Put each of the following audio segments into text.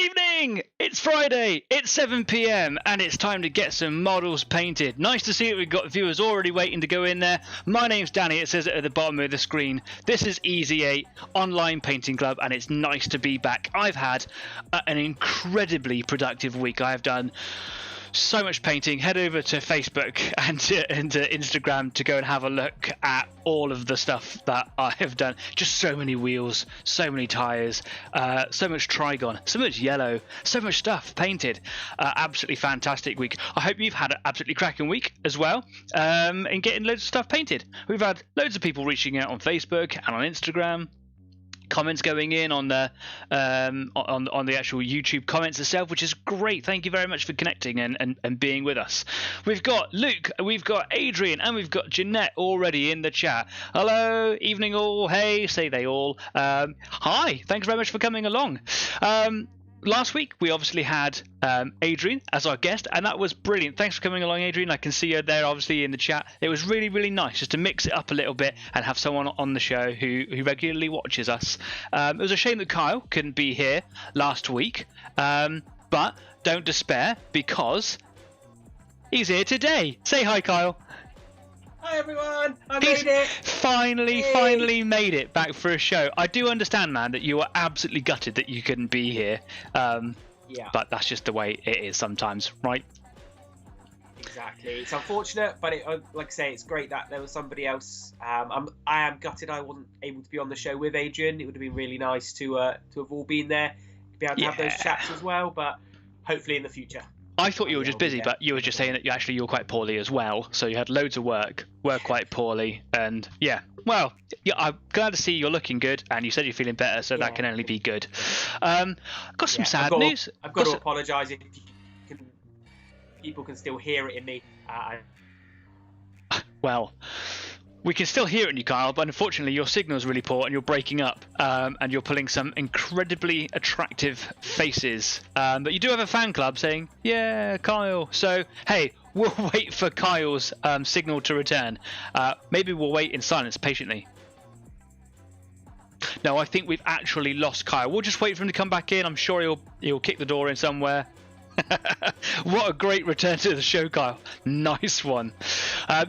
evening! It's Friday, it's 7 p.m, and it's time to get some models painted. Nice to see that we've got viewers already waiting to go in there. My name's Danny, it says it at the bottom of the screen. This is Easy 8 Online Painting Club, and it's nice to be back. I've had an incredibly productive week. I have done so much painting. Head over to Facebook and to Instagram to go and have a look at all of the stuff that I have done. Just so many wheels, so many tyres, so much Trygon, so much yellow, so much stuff painted. Absolutely fantastic week. I hope you've had an absolutely cracking week as well, in getting loads of stuff painted. We've had loads of people reaching out on Facebook and on Instagram, comments going in on the actual YouTube comments itself, which is great. Thank you very much for connecting and being with us. We've got Luke, we've got Adrian, and we've got Jeanette already in the chat. Hello, evening all. Hey, say they all. Hi, thanks very much for coming along. Last week we obviously had Adrian as our guest, and that was brilliant. Thanks for coming along, Adrian. I can see you there obviously in the chat. It was really, really nice just to mix it up a little bit and have someone on the show who regularly watches us. It was a shame that Kyle couldn't be here last week, but don't despair because he's here today. Say hi, Kyle. Hi everyone, I made it! Finally made it back for a show. I do understand, man, that you were absolutely gutted that you couldn't be here. Yeah. But that's just the way it is sometimes, right? Exactly. It's unfortunate, but like I say, it's great that there was somebody else. I am gutted I wasn't able to be on the show with Adrian. It would have been really nice to have all been there, to be able to have those chats as well, but hopefully in the future. I thought you were just busy, but you were just saying that you were quite poorly as well. So you had loads of work, were quite poorly, and well, I'm glad to see you're looking good, and you said you're feeling better, so that can only be good. Got some sad news. I've got to apologise if people can still hear it in me. Well, we can still hear it in you, Kyle, but unfortunately your signal's really poor and you're breaking up, and you're pulling some incredibly attractive faces. But you do have a fan club saying, yeah, Kyle. So, hey, we'll wait for Kyle's signal to return. Maybe we'll wait in silence patiently. No, I think we've actually lost Kyle. We'll just wait for him to come back in. I'm sure he'll kick the door in somewhere. What a great return to the show, Kyle. Nice one.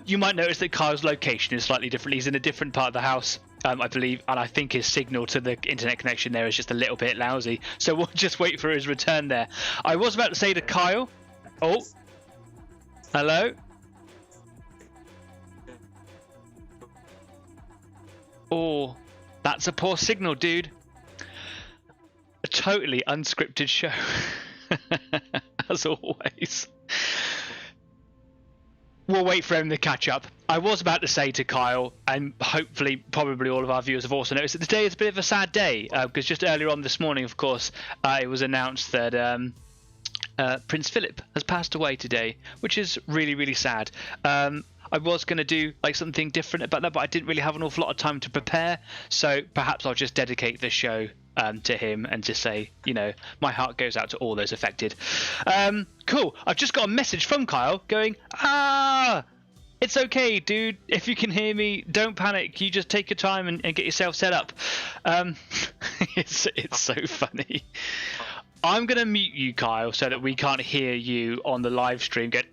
You might notice that Kyle's location is slightly different. He's in a different part of the house, I believe, and I think his signal to the internet connection there is just a little bit lousy. So we'll just wait for his return there. I was about to say to Kyle, oh, hello? Oh, that's a poor signal, dude. A totally unscripted show. As always. We'll wait for him to catch up. I was about to say to Kyle, and hopefully probably all of our viewers have also noticed that today is a bit of a sad day, because just earlier on this morning, of course, it was announced that Prince Philip has passed away today, which is really, really sad. I was going to do like something different about that, but I didn't really have an awful lot of time to prepare, so perhaps I'll just dedicate the show to him and just say, my heart goes out to all those affected. Cool. I've just got a message from Kyle going, it's okay, dude. If you can hear me, don't panic. You just take your time and get yourself set up. It's so funny. I'm going to mute you, Kyle, so that we can't hear you on the live stream get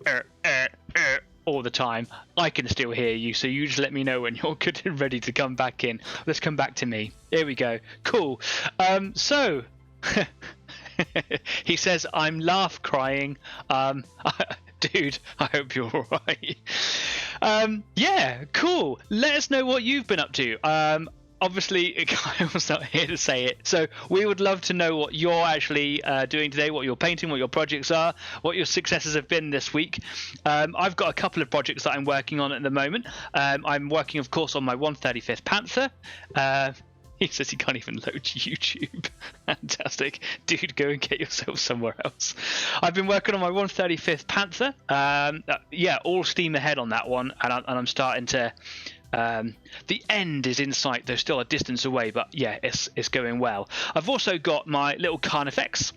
all the time. I can still hear you, so you just let me know when you're good and ready to come back in. Let's come back to me. Here we go. Cool. So he says I'm laugh crying. Dude, I hope you're all right. Yeah, cool. Let us know what you've been up to. Obviously, Kyle's not here to say it, so we would love to know what you're actually doing today, what you're painting, what your projects are, what your successes have been this week. I've got a couple of projects that I'm working on at the moment. I'm working, of course, on my 135th Panther. He says he can't even load YouTube. Fantastic. Dude, go and get yourself somewhere else. I've been working on my 135th Panther. All steam ahead on that one, and I'm starting to... the end is in sight, though still a distance away, but yeah, it's going well. I've also got my little Carnifex.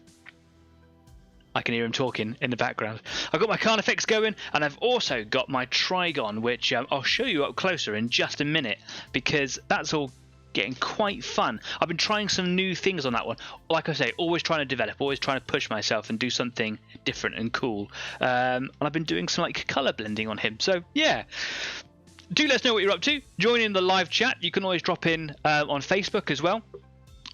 I can hear him talking in the background. I've got my Carnifex going, and I've also got my Trygon, which I'll show you up closer in just a minute, because that's all getting quite fun. I've been trying some new things on that one. Like I say, always trying to develop, always trying to push myself and do something different and cool. And I've been doing some like color blending on him. So yeah. Do let us know what you're up to. Join in the live chat. You can always drop in on Facebook as well,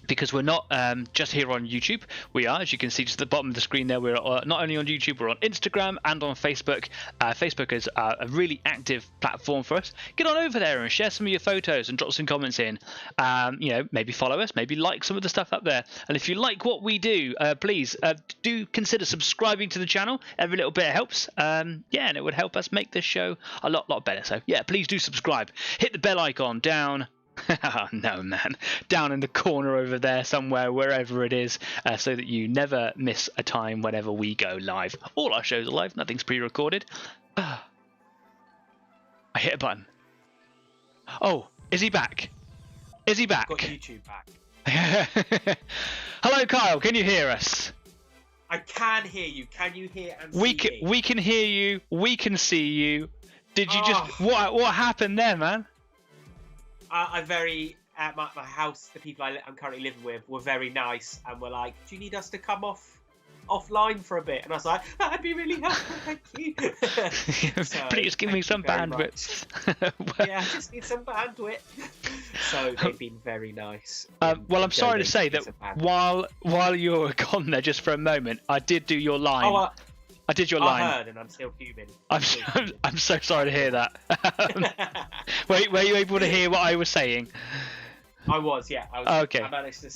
because we're not just here on YouTube. We are, as you can see just at the bottom of the screen there, we're not only on YouTube, we're on Instagram and on Facebook. Facebook is a really active platform for us. Get on over there and share some of your photos and drop some comments in. Maybe follow us, maybe like some of the stuff up there. And if you like what we do, please do consider subscribing to the channel. Every little bit helps. And it would help us make this show a lot better. So yeah, please do subscribe. Hit the bell icon down. Oh, no, man. Down in the corner over there somewhere, wherever it is, so that you never miss a time whenever we go live. All our shows are live. Nothing's pre-recorded. I hit a button. Oh, is he back? Is he back? Got YouTube back. Hello, Kyle. Can you hear us? I can hear you. Can you hear and see me? We can hear you. We can see you. Did you just... What happened there, man? At my house, the people I'm currently living with were very nice and were like, "Do you need us to come offline for a bit?" And I was like, "That'd be really helpful, thank you." So, please give me some bandwidth. Yeah, I just need some bandwidth. So they've been very nice. Well, I'm sorry to say that while you were gone there just for a moment, I did do your line. I did your line. I heard, and I'm still fuming. I'm so sorry to hear that. Were you able to hear what I was saying? I was, yeah. Okay. I managed to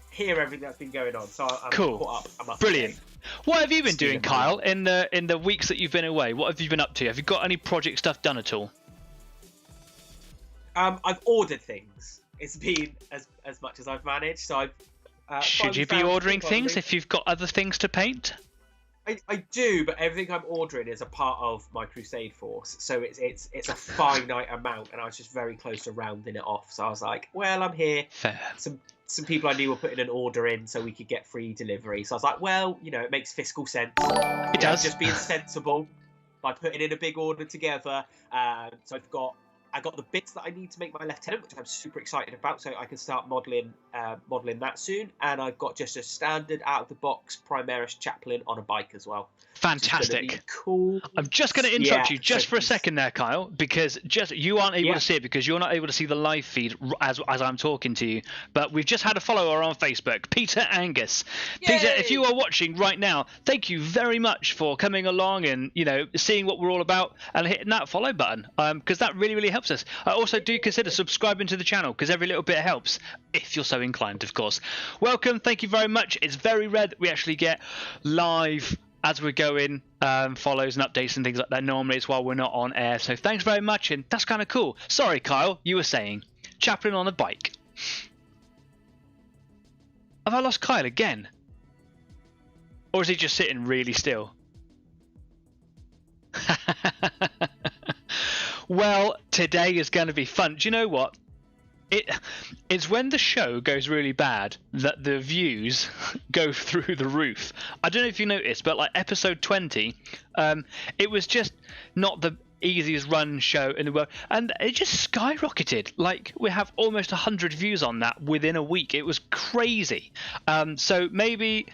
hear everything that's been going on, so I'm cool. Caught up. I'm up. Brilliant. What have you been doing, Kyle, in the weeks that you've been away? What have you been up to? Have you got any project stuff done at all? I've ordered things. It's been as much as I've managed. So I've. Should you be ordering things if you've got other things to paint? I do, but everything I'm ordering is a part of my crusade force, so it's a finite amount, and I was just very close to rounding it off. So I was like, well, I'm here. Fair. Some people I knew were putting an order in so we could get free delivery. So I was like, well, it makes fiscal sense. It does. Just being sensible by putting in a big order together. So I got the bits that I need to make my lieutenant, which I'm super excited about, so I can start modelling that soon. And I've got just a standard out-of-the-box Primaris chaplain on a bike as well. Fantastic. Cool. I'm just going to interrupt you just for a second there, Kyle, because you aren't able to see it because you're not able to see the live feed as I'm talking to you. But we've just had a follower on Facebook, Peter Angus. Yay! Peter, if you are watching right now, thank you very much for coming along and seeing what we're all about and hitting that follow button, because that really helps us. I also do consider subscribing to the channel because every little bit helps, if you're so inclined, of course. Welcome, thank you very much. It's very rare that we actually get live as we're going follows and updates and things like that. Normally it's while we're not on air, so thanks very much, and that's kind of cool. Sorry, Kyle, you were saying chaplain on a bike. Have I lost Kyle again, or is he just sitting really still? Well, today is going to be fun. Do you know what? It's when the show goes really bad that the views go through the roof. I don't know if you noticed, but like episode 20, it was just not the easiest run show in the world, and it just skyrocketed. Like, we have almost 100 views on that within a week. It was crazy. So maybe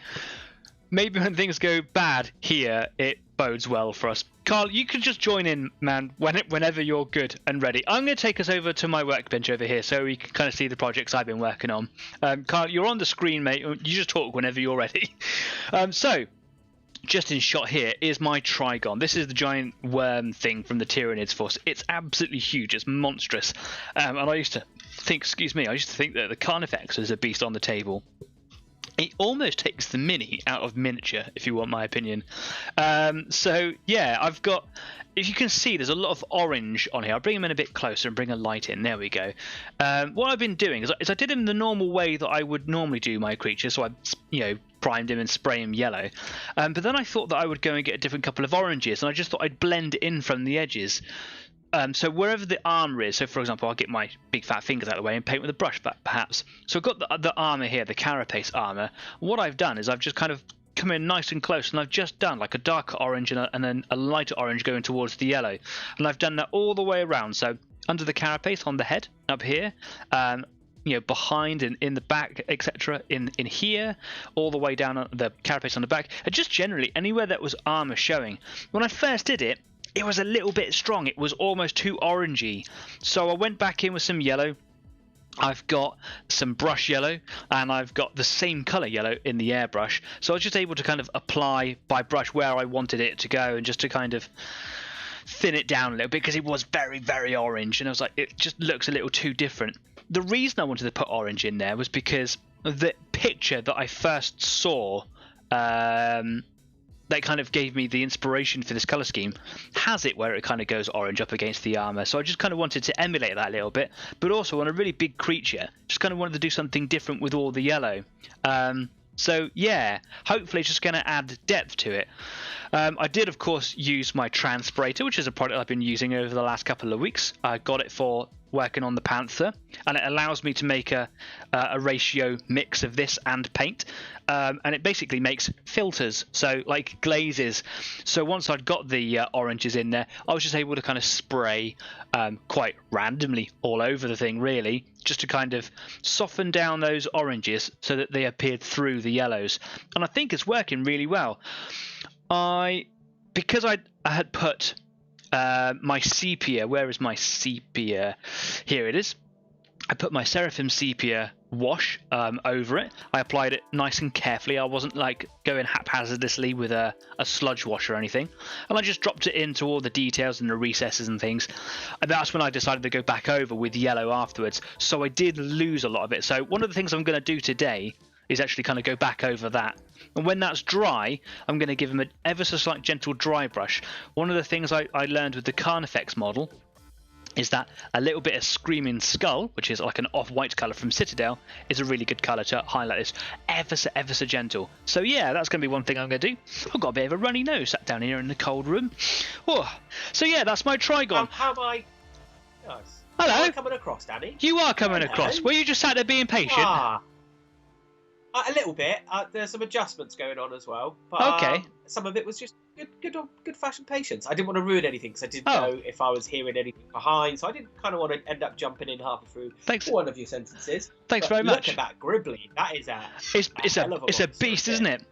when things go bad here, it bodes well for us. Carl, you can just join in, man, whenever you're good and ready. I'm going to take us over to my workbench over here so we can kind of see the projects I've been working on. Carl, you're on the screen, mate. You just talk whenever you're ready. So, just in shot here is my Trygon. This is the giant worm thing from the Tyranids force. It's absolutely huge. It's monstrous. And I used to think that the Carnifex was a beast on the table. It almost takes the mini out of miniature, if you want my opinion. So yeah, I've got, if you can see, there's a lot of orange on here. I'll bring them in a bit closer and bring a light in. There we go. What I've been doing is I did him the normal way that I would normally do my creatures. So I, primed him and spray him yellow. But then I thought that I would go and get a different couple of oranges, and I just thought I'd blend in from the edges. So wherever the armour is, so for example, I'll get my big fat fingers out of the way and paint with a brush, perhaps. So I've got the armour here, the carapace armour. What I've done is I've just kind of come in nice and close, and I've just done like a darker orange and then a lighter orange going towards the yellow. And I've done that all the way around. So under the carapace on the head, up here, behind and in the back, etc. In here, all the way down the carapace on the back, and just generally anywhere that was armor showing. When I first did it, it was a little bit strong. It was almost too orangey. So I went back in with some yellow. I've got some brush yellow, and I've got the same color yellow in the airbrush. So I was just able to kind of apply by brush where I wanted it to go, and just to kind of thin it down a little bit, because it was very, very orange, and I was like, it just looks a little too different. The reason I wanted to put orange in there was because the picture that I first saw that kind of gave me the inspiration for this color scheme has it where it kind of goes orange up against the armor. So I just kind of wanted to emulate that a little bit, but also on a really big creature, just kind of wanted to do something different with all the yellow. So yeah, hopefully it's just going to add depth to it. I did, of course, use my transpirator, which is a product I've been using over the last couple of weeks. I got it for working on the Panther, and it allows me to make a ratio mix of this and paint, and it basically makes filters, so like glazes. So once I'd got the oranges in there, I was just able to kind of spray quite randomly all over the thing, really, just to kind of soften down those oranges so that they appeared through the yellows, and I think it's working really well. Because I had put my sepia, where is my sepia? Here it is. I put my Seraphim sepia wash over it. I applied it nice and carefully. I wasn't like going haphazardly with a sludge wash or anything, and I just dropped it into all the details and the recesses and things, and that's when I decided to go back over with yellow afterwards. So I did lose a lot of it. So one of the things I'm going to do today is actually kind of go back over that, and when that's dry, I'm going to give them an ever so slight gentle dry brush. One of the things I learned with the Carnifex model is that a little bit of Screaming Skull, which is like an off-white colour from Citadel, is a really good colour to highlight this ever so gentle. So yeah, that's going to be one thing I'm going to do. I've got a bit of a runny nose sat down here in the cold room. Oh. So yeah, that's my Trygon. How am I? Nice. Hello. Am I coming across, Danny? You are coming across. Were you just sat there being patient? A little bit. There's some adjustments going on as well. But, okay. Some of it was just good fashion patience. I didn't want to ruin anything because I didn't know if I was hearing anything behind. So I didn't kind of want to end up jumping in halfway through one of your sentences. Thanks very much. Look at that Gribbly. That is it's a beast, isn't it?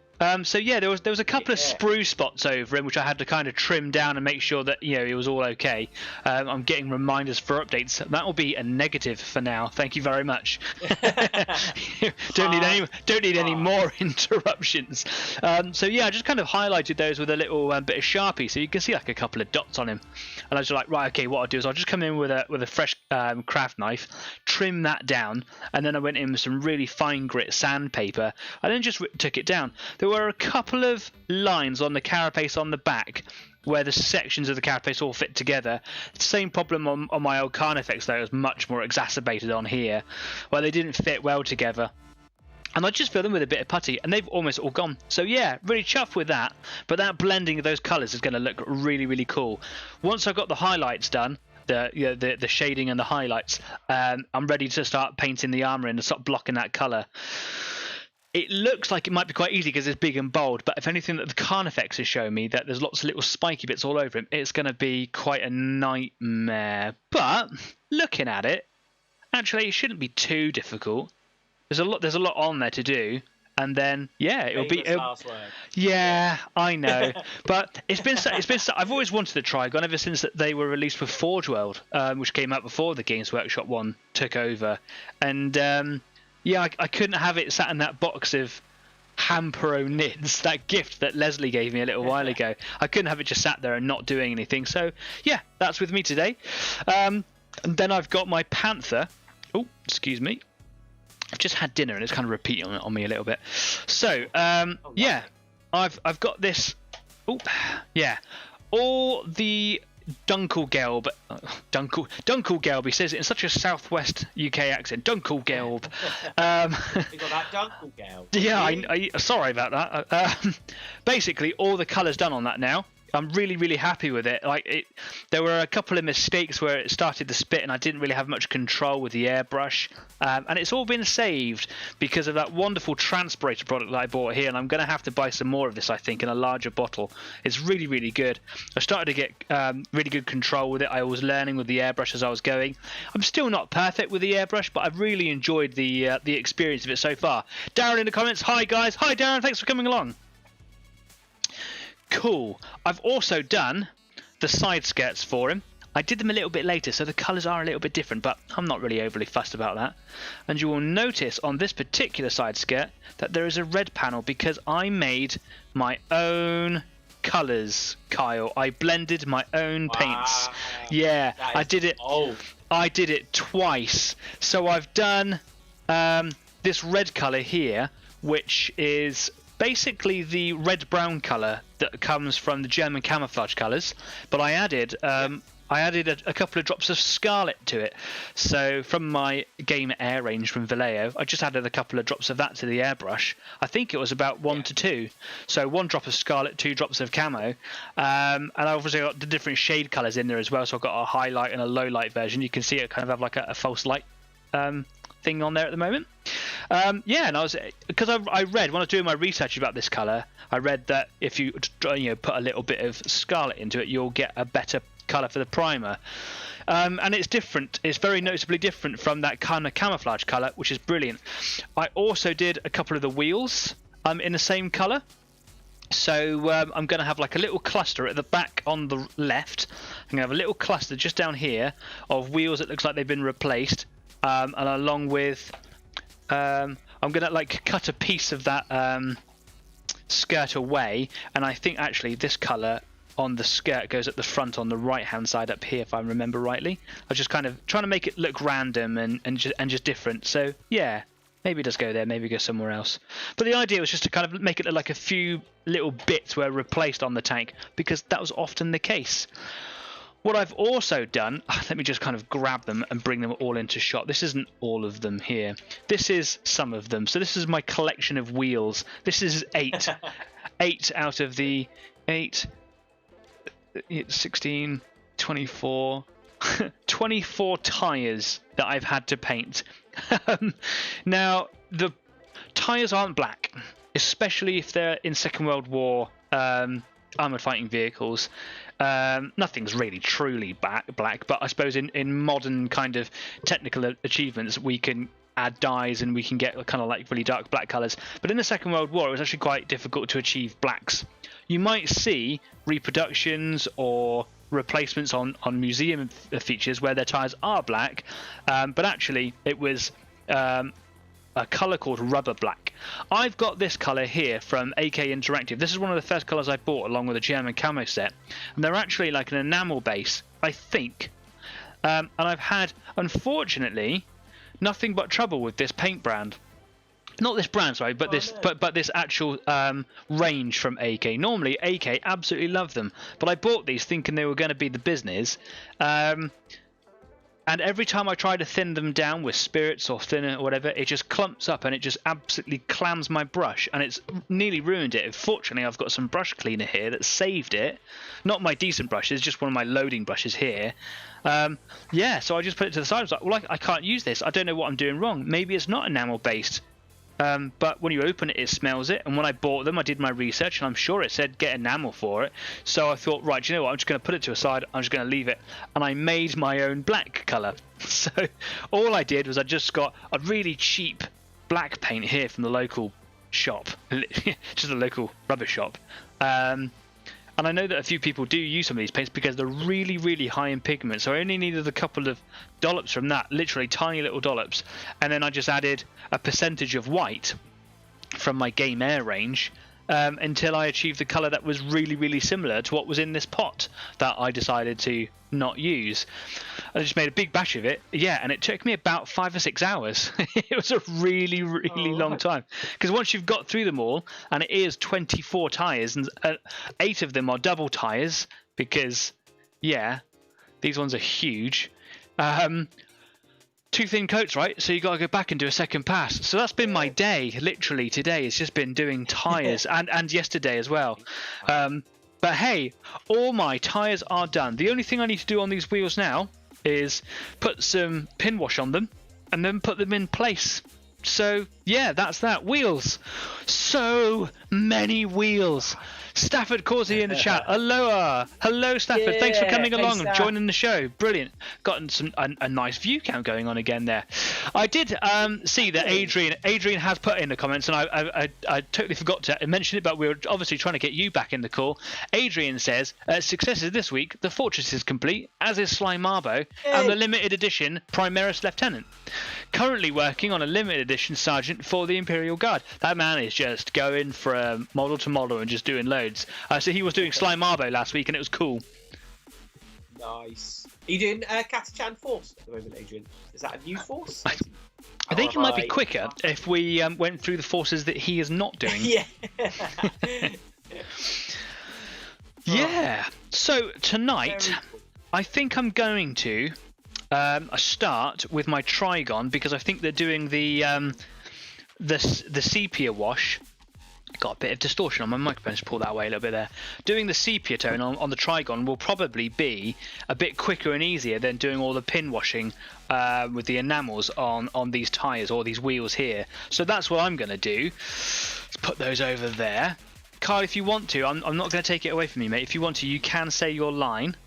So yeah, there was a couple of sprue spots over him which I had to kind of trim down and make sure that it was all okay. I'm getting reminders for updates. That will be a negative for now. Thank you very much. don't need any more interruptions. So yeah, I just kind of highlighted those with a little bit of Sharpie, so you can see like a couple of dots on him. And I was like, right, okay, what I'll do is I'll just come in with a fresh craft knife, trim that down, and then I went in with some really fine grit sandpaper, and then just took it down. There were a couple of lines on the carapace on the back where the sections of the carapace all fit together. Same problem on my old Carnifex, though. It was much more exacerbated on here, where they didn't fit well together. And I just filled them with a bit of putty, and they've almost all gone. So yeah, really chuffed with that. But that blending of those colours is going to look really, really cool. Once I've got the highlights done, the shading and the highlights, I'm ready to start painting the armour in and start blocking that colour. It looks like it might be quite easy because it's big and bold, but if anything that the Carnifex has shown me, that there's lots of little spiky bits all over him, it's going to be quite a nightmare. But looking at it, actually, it shouldn't be too difficult. There's a lot on there to do, and then it'll be. Yeah, I know, but it's been. I've always wanted a Trygon ever since that they were released with Forge World, which came out before the Games Workshop one took over, and. Yeah, I couldn't have it sat in that box of Hampero Nids, that gift that Leslie gave me a little while ago. I couldn't have it just sat there and not doing anything. So, yeah, that's with me today. And then I've got my Panther. Oh, excuse me. I've just had dinner and it's kind of repeating on me a little bit. So, yeah, I've got this. Oh, yeah. All the Dunkelgelb. He says it in such a southwest UK accent. Dunkelgelb. You got that Dunkelgelb. Yeah, I sorry about that. Basically, all the colours done on that now. I'm really, really happy with it. There were a couple of mistakes where it started to spit and I didn't really have much control with the airbrush. And it's all been saved because of that wonderful transpirator product that I bought here. And I'm going to have to buy some more of this, I think, in a larger bottle. It's really, really good. I started to get really good control with it. I was learning with the airbrush as I was going. I'm still not perfect with the airbrush, but I've really enjoyed the experience of it so far. Darren in the comments. Hi, guys. Hi, Darren. Thanks for coming along. Cool. I've also done the side skirts for him. I did them a little bit later, so the colours are a little bit different, but I'm not really overly fussed about that. And you will notice on this particular side skirt that there is a red panel because I made my own colours, Kyle. I blended my own paints. Yeah, I did it. Oh, I did it twice. So I've done this red colour here, which is basically the red-brown colour that comes from the German camouflage colours, but I added a couple of drops of scarlet to it. So from my Game Air range from Vallejo, I just added a couple of drops of that to the airbrush. I think it was about 1 to 2. So 1 drop of scarlet, 2 drops of camo. And I obviously got the different shade colours in there as well. So I've got a highlight and a low light version. You can see it kind of have like a false light thing on there at the moment. Yeah, and because I read when I was doing my research about this colour, I read that if you put a little bit of scarlet into it, you'll get a better colour for the primer. And it's different. It's very noticeably different from that kind of camouflage colour, which is brilliant. I also did a couple of the wheels in the same colour. So I'm going to have like a little cluster at the back on the left. I'm going to have a little cluster just down here of wheels that looks like they've been replaced. And along with I'm going to like cut a piece of that skirt away, and I think actually this colour on the skirt goes at the front on the right hand side up here, if I remember rightly. I was just kind of trying to make it look random and just different. So yeah, maybe it does go there, maybe it goes somewhere else. But the idea was just to kind of make it look like a few little bits were replaced on the tank, because that was often the case. What I've also done, let me just kind of grab them and bring them all into shot. This isn't all of them here. This is some of them. So this is my collection of wheels. This is 8. 8 out of the 8, 16, 24, 24 tyres that I've had to paint. Now, the tyres aren't black, especially if they're in Second World War armoured fighting vehicles. Nothing's really truly black, but I suppose in modern kind of technical achievements we can add dyes and we can get kind of like really dark black colours. But in the Second World War it was actually quite difficult to achieve blacks. You might see reproductions or replacements on museum features where their tyres are black, but actually it was a colour called rubber black. I've got this colour here from AK Interactive. This is one of the first colours I bought along with a German camo set, and they're actually like an enamel base, I think. And I've had, unfortunately, nothing but trouble with this paint brand. Not this brand, sorry, but this actual range from AK. Normally, AK absolutely love them, but I bought these thinking they were going to be the business. And every time I try to thin them down with spirits or thinner or whatever, it just clumps up and it just absolutely clams my brush, and it's nearly ruined it. Fortunately, I've got some brush cleaner here that saved it. Not my decent brushes, just one of my loading brushes here. Yeah, so I just put it to the side. I was like, well, I can't use this. I don't know what I'm doing wrong. Maybe it's not enamel based. But when you open it, it smells it. And when I bought them, I did my research, and I'm sure it said get enamel for it. So I thought, right, you know what? I'm just going to put it to a side. I'm just going to leave it. And I made my own black colour. So all I did was I just got a really cheap black paint here from the local shop, just a local rubbish shop. And I know that a few people do use some of these paints because they're really, really high in pigment. So I only needed a couple of dollops from that, literally tiny little dollops. And then I just added a percentage of white from my Game Air range until I achieved the colour that was really, really similar to what was in this pot that I decided to not use. I just made a big batch of it, yeah, and it took me about 5 or 6 hours. It was a really, really long time, because once you've got through them all, and it is 24 tyres, and 8 of them are double tyres, because, yeah, these ones are huge. 2 thin coats, right? So you got to go back and do a second pass. So that's been my day, literally today. It's just been doing tyres, and yesterday as well. But hey, all my tyres are done. The only thing I need to do on these wheels now is put some pin wash on them and then put them in place. So yeah, that's that. Wheels. So many wheels. Stafford Causey in the chat. Aloha. Hello, Stafford. Yeah, Thanks for coming hey, along and Staff. joining the show. Brilliant. Gotten a nice view count going on again there. I did see that Adrian has put in the comments, and I totally forgot to mention it, but we were obviously trying to get you back in the call. Adrian says, successes this week. The Fortress is complete, as is Sly Marbo, and the limited edition Primaris Lieutenant. Currently working on a limited edition Sergeant for the Imperial Guard. That man is just going from model to model and just doing loads. So he was doing Sly Marbo last week and it was cool. Nice. Are you doing Catachan Force at the moment, Adrian? Is that a new force? I think it might be quicker if we went through the forces that he is not doing. Yeah. Yeah. So tonight, Cool. I think I'm going to start with my Trygon because I think they're doing the sepia wash. Got a bit of distortion on my microphone, just pull that away a little bit there. Doing the sepia tone on the Trygon will probably be a bit quicker and easier than doing all the pin washing with the enamels on these tyres or these wheels here. So that's what I'm going to do. Let's put those over there. Carl, if you want to, I'm not going to take it away from you, mate. If you want to, you can say your line.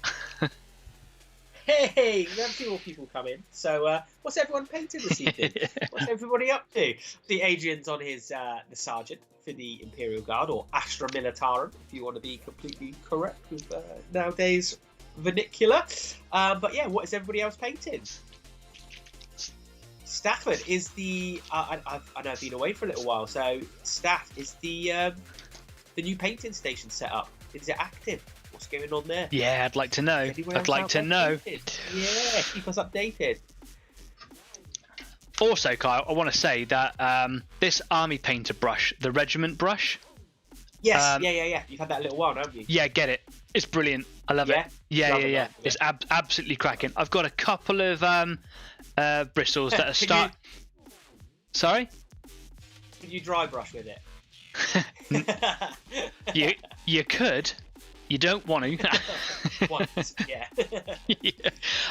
Hey, we have a few more people come in. So, what's everyone painting this evening? What's everybody up to? The Adrian's on his the Sergeant for the Imperial Guard, or Astra Militarum, if you want to be completely correct with nowadays vernacular. But yeah, what is everybody else painting? Stafford is the. I know I've been away for a little while, so Staff is the new painting station set up. Is it active? What's going on there? Yeah, I'd like to know. I'd like to know. Yeah, keep us updated. Also, Kyle, I want to say that this army painter brush, the regiment brush. Yes, yeah. You've had that a little while, haven't you? Yeah, get it. It's brilliant. I love it. Yeah. It's absolutely cracking. I've got a couple of bristles that are Sorry? Can you dry brush with it? You could. You don't want to. Once, yeah. Yeah.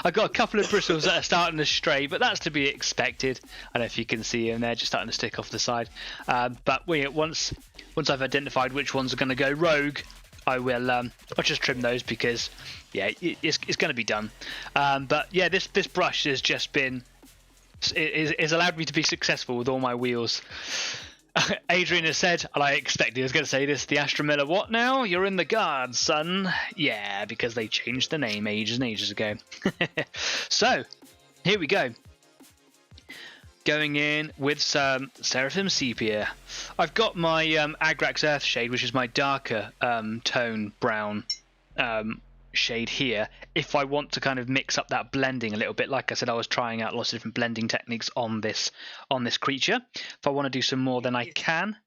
I've got a couple of bristles that are starting to stray, but that's to be expected. I don't know if you can see them there, just starting to stick off the side. But once I've identified which ones are going to go rogue, I'll just trim those because, yeah, it's going to be done. But yeah, this brush has just been is allowed me to be successful with all my wheels. Adrian has said, and I expected he was going to say this, the Astra Miller, what now? You're in the Guards, son. Yeah, because they changed the name ages and ages ago. So, here we go. Going in with some Seraphim Sepia. I've got my Agrax Earthshade, which is my darker tone brown shade here. If I want to kind of mix up that blending a little bit, like I said, I was trying out lots of different blending techniques on this creature. If I want to do some more, then I can.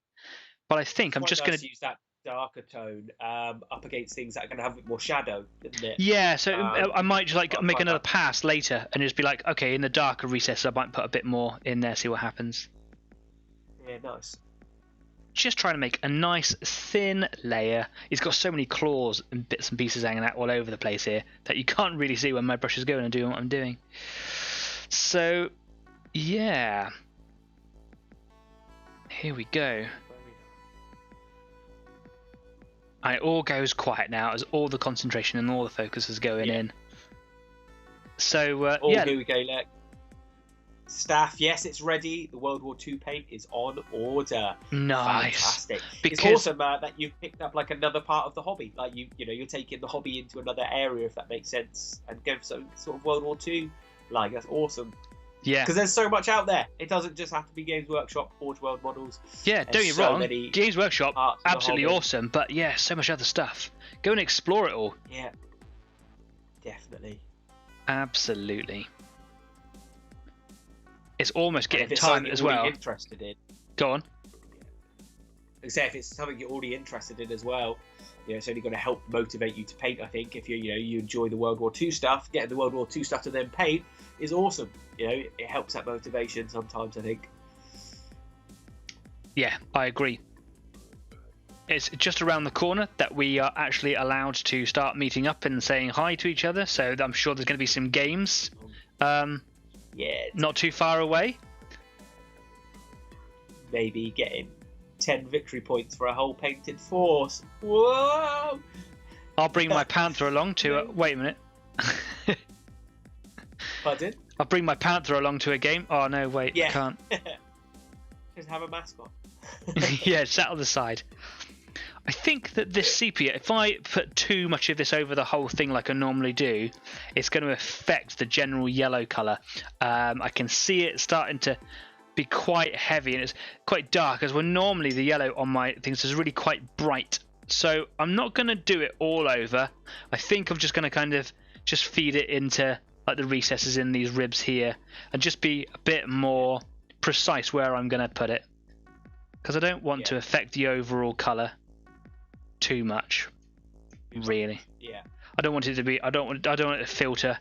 But I think I'm just going to use that darker tone up against things that are going to have a bit more shadow, isn't it? Yeah, so I might just make another pass later and just be like, okay, in the darker recess, I might put a bit more in there, see what happens. Yeah, nice. Just trying to make a nice thin layer. He's got so many claws and bits and pieces hanging out all over the place here that you can't really see when my brush is going and doing what I'm doing. So, yeah. Here we go. And it all goes quiet now as all the concentration and all the focus is going in. So, yeah. Here we go, look. Staff, yes, it's ready. The World War II paint is on order. Nice. Fantastic. Because it's awesome that you've picked up like another part of the hobby. Like you're taking the hobby into another area, if that makes sense, and go for some sort of World War II. Like, that's awesome. Yeah. Because there's so much out there. It doesn't just have to be Games Workshop, Forge World models. Yeah, don't get me wrong. Games Workshop, absolutely awesome. But yeah, so much other stuff. Go and explore it all. Yeah. Definitely. Absolutely. It's almost getting time as well. Interested in. Go on. Except if it's something you're already interested in as well, it's only going to help motivate you to paint. I think if you enjoy the World War II stuff, getting the World War II stuff to then paint is awesome. It helps that motivation sometimes, I think. Yeah, I agree. it's just around the corner that we are actually allowed to start meeting up and saying hi to each other. So I'm sure there's going to be some games. Not too far away. Maybe getting 10 victory points for a whole painted force. Whoa! I'll bring my Panther along to. Wait a minute. Pardon? I'll bring my Panther along to a game. Oh no, wait, I can't. Just have a mascot. Yeah, sat on the side. I think that this sepia, if I put too much of this over the whole thing like I normally do, it's going to affect the general yellow colour. I can see it starting to be quite heavy and it's quite dark, as when normally the yellow on my things is really quite bright. So I'm not going to do it all over. I think I'm just going to kind of just feed it into like the recesses in these ribs here and just be a bit more precise where I'm going to put it, because I don't want to affect the overall colour too much, really. Yeah. I don't want it to be. I don't want it to filter.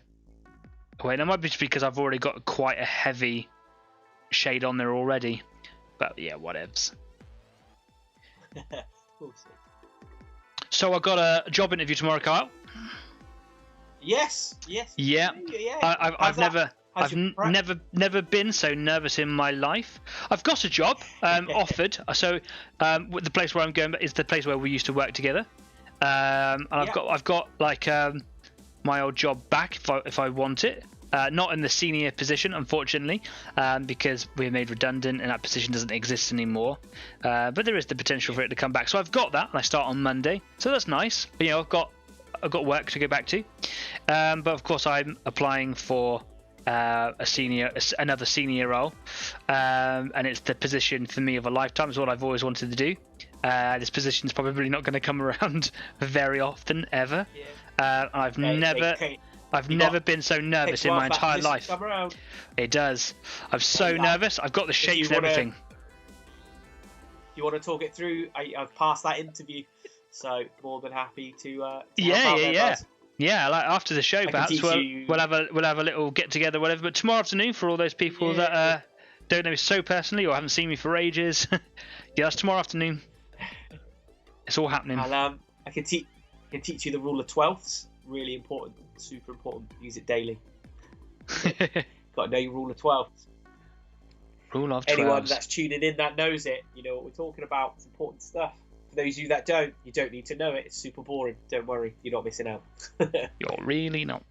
Wait, that might be just because I've already got quite a heavy shade on there already. But yeah, whatevs. We'll see. So I got a job interview tomorrow, Kyle. Yes. Yeah. I've never been so nervous in my life. I've got a job offered. So the place where I'm going is the place where we used to work together. And I've got like my old job back if I want it. Not in the senior position, unfortunately, because we're made redundant and that position doesn't exist anymore. But there is the potential for it to come back. So I've got that, and I start on Monday. So that's nice. You know, I've got work to go back to. But of course, I'm applying for another senior role, and it's the position for me of a lifetime. It's what I've always wanted to do. This position is probably not going to come around very often ever. I've never been so nervous in my entire life. It does. I'm so nervous. I've got the shakes and everything. You want to talk it through? I've passed that interview, so more than happy to Yeah, like after the show, perhaps we'll have a little get together, whatever. But tomorrow afternoon, for all those people that don't know me so personally or haven't seen me for ages, yeah, that's tomorrow afternoon. It's all happening. And I can teach you the rule of twelfths. Really important, super important. Use it daily. Got to know your rule of twelfths. Rule of 12. Anyone that's tuning in that knows it, you know what we're talking about. It's important stuff. For those of you that don't, you don't need to know it. It's super boring. Don't worry, you're not missing out. You're really not.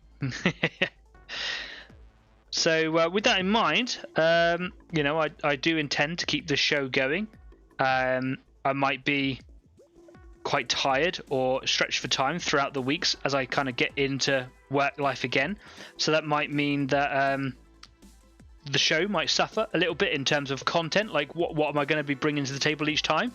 So with that in mind, you know, I do intend to keep the show going. I might be quite tired or stretched for time throughout the weeks as I kind of get into work life again. So that might mean that the show might suffer a little bit in terms of content, like what am I going to be bringing to the table each time,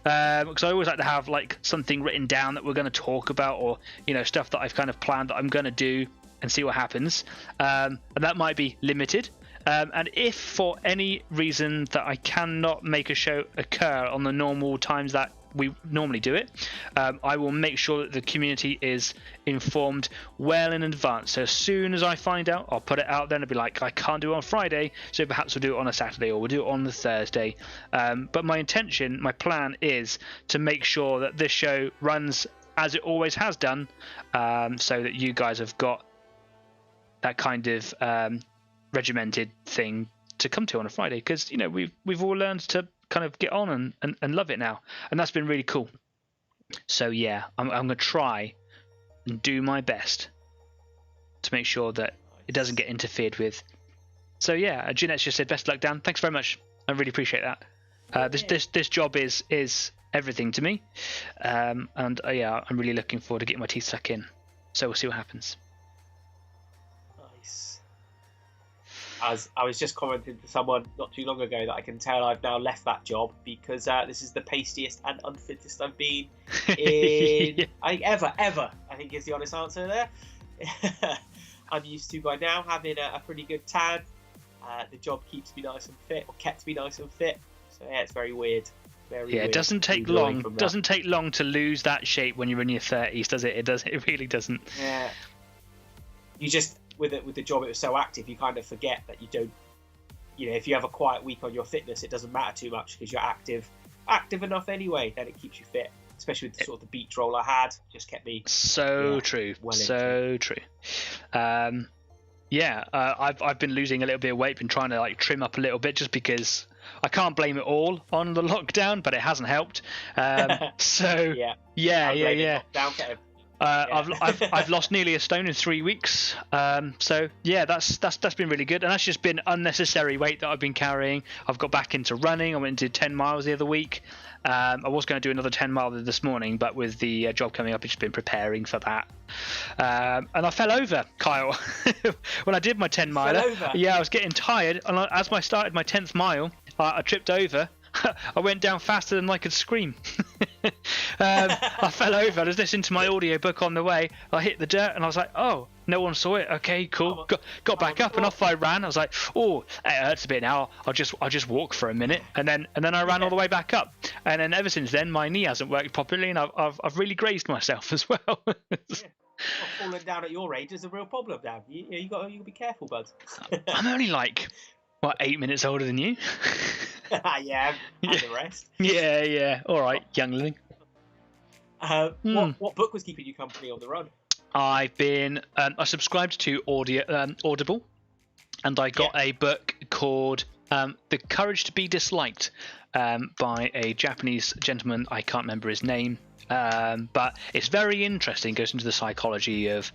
because I always like to have like something written down that we're going to talk about, or you know, stuff that I've kind of planned that I'm going to do and see what happens, and that might be limited, and if for any reason that I cannot make a show occur on the normal times that we normally do it, I will make sure that the community is informed well in advance. So as soon as I find out, I'll put it out there and I'll be like, I can't do it on Friday, so perhaps we'll do it on a Saturday, or we'll do it on the Thursday. But my plan is to make sure that this show runs as it always has done, so that you guys have got that kind of regimented thing to come to on a Friday, because you know we've all learned to kind of get on and love it now, and that's been really cool. So yeah, I'm going to try and do my best to make sure that it doesn't get interfered with. So yeah, Jeanette's just said best of luck, Dan. Thanks very much. I really appreciate that. This job is everything to me, and yeah, I'm really looking forward to getting my teeth stuck in. So we'll see what happens. Nice. I was just commenting to someone not too long ago that I can tell I've now left that job, because this is the pastiest and unfittest I've been in Yeah. I think ever. I think is the honest answer there. I'm used to by now having a pretty good tan. The job keeps me nice and fit, or kept me nice and fit. So yeah, it's very weird. Very weird. It doesn't take long. Doesn't take long to lose that shape when you're in your 30s, does it? It really doesn't. Yeah. You just with the job, it was so active, you kind of forget that you don't. You know, if you have a quiet week on your fitness, it doesn't matter too much because you're active enough anyway. Then it keeps you fit. especially with sort of the beach roll I had, just kept me true. well So true. I've been losing a little bit of weight, been trying to like trim up a little bit just because I can't blame it all on the lockdown, but it hasn't helped. So lockdown, I've lost nearly a stone in 3 weeks. So yeah, that's been really good, and that's just been unnecessary weight that I've been carrying. I've got back into running. I went and did 10 miles the other week. I was going to do another 10 miles this morning, but with the job coming up, I've just been preparing for that. And I fell over, Kyle, when I did my 10 miler. Yeah, I was getting tired, and as I started my 10th mile, I tripped over. I went down faster than I could scream. I fell over. I was listening to my audiobook on the way. I hit the dirt and I was like, oh, no one saw it. Okay, cool. Got back up and off I ran. I was like, oh, it hurts a bit now. I'll just walk for a minute, and then I ran all the way back up. And then ever since then, my knee hasn't worked properly, and I've really grazed myself as well. Falling down at your age is a real problem, Dan. You got to be careful, bud. I'm only like 8 minutes older than you. Yeah, and the rest. Yeah. All right, youngling. What book was keeping you company on the run? I've been I subscribed to Audible, and I got a book called The Courage to Be Disliked by a Japanese gentleman. I can't remember his name, but it's very interesting. It goes into the psychology of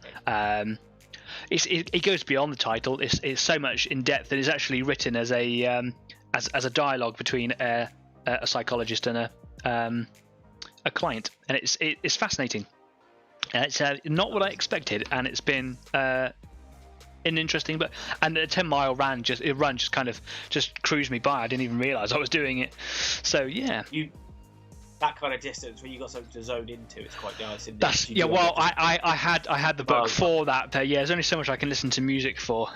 it goes beyond the title. It's so much in depth that it's actually written as a dialogue between a psychologist and a client, and it's fascinating. It's not what I expected, and it's been an interesting. And a 10-mile run just kind of cruised me by. I didn't even realise I was doing it. So yeah. That kind of distance where you got something to zone into, it's quite nice. I had the book for that. There's only so much I can listen to music for.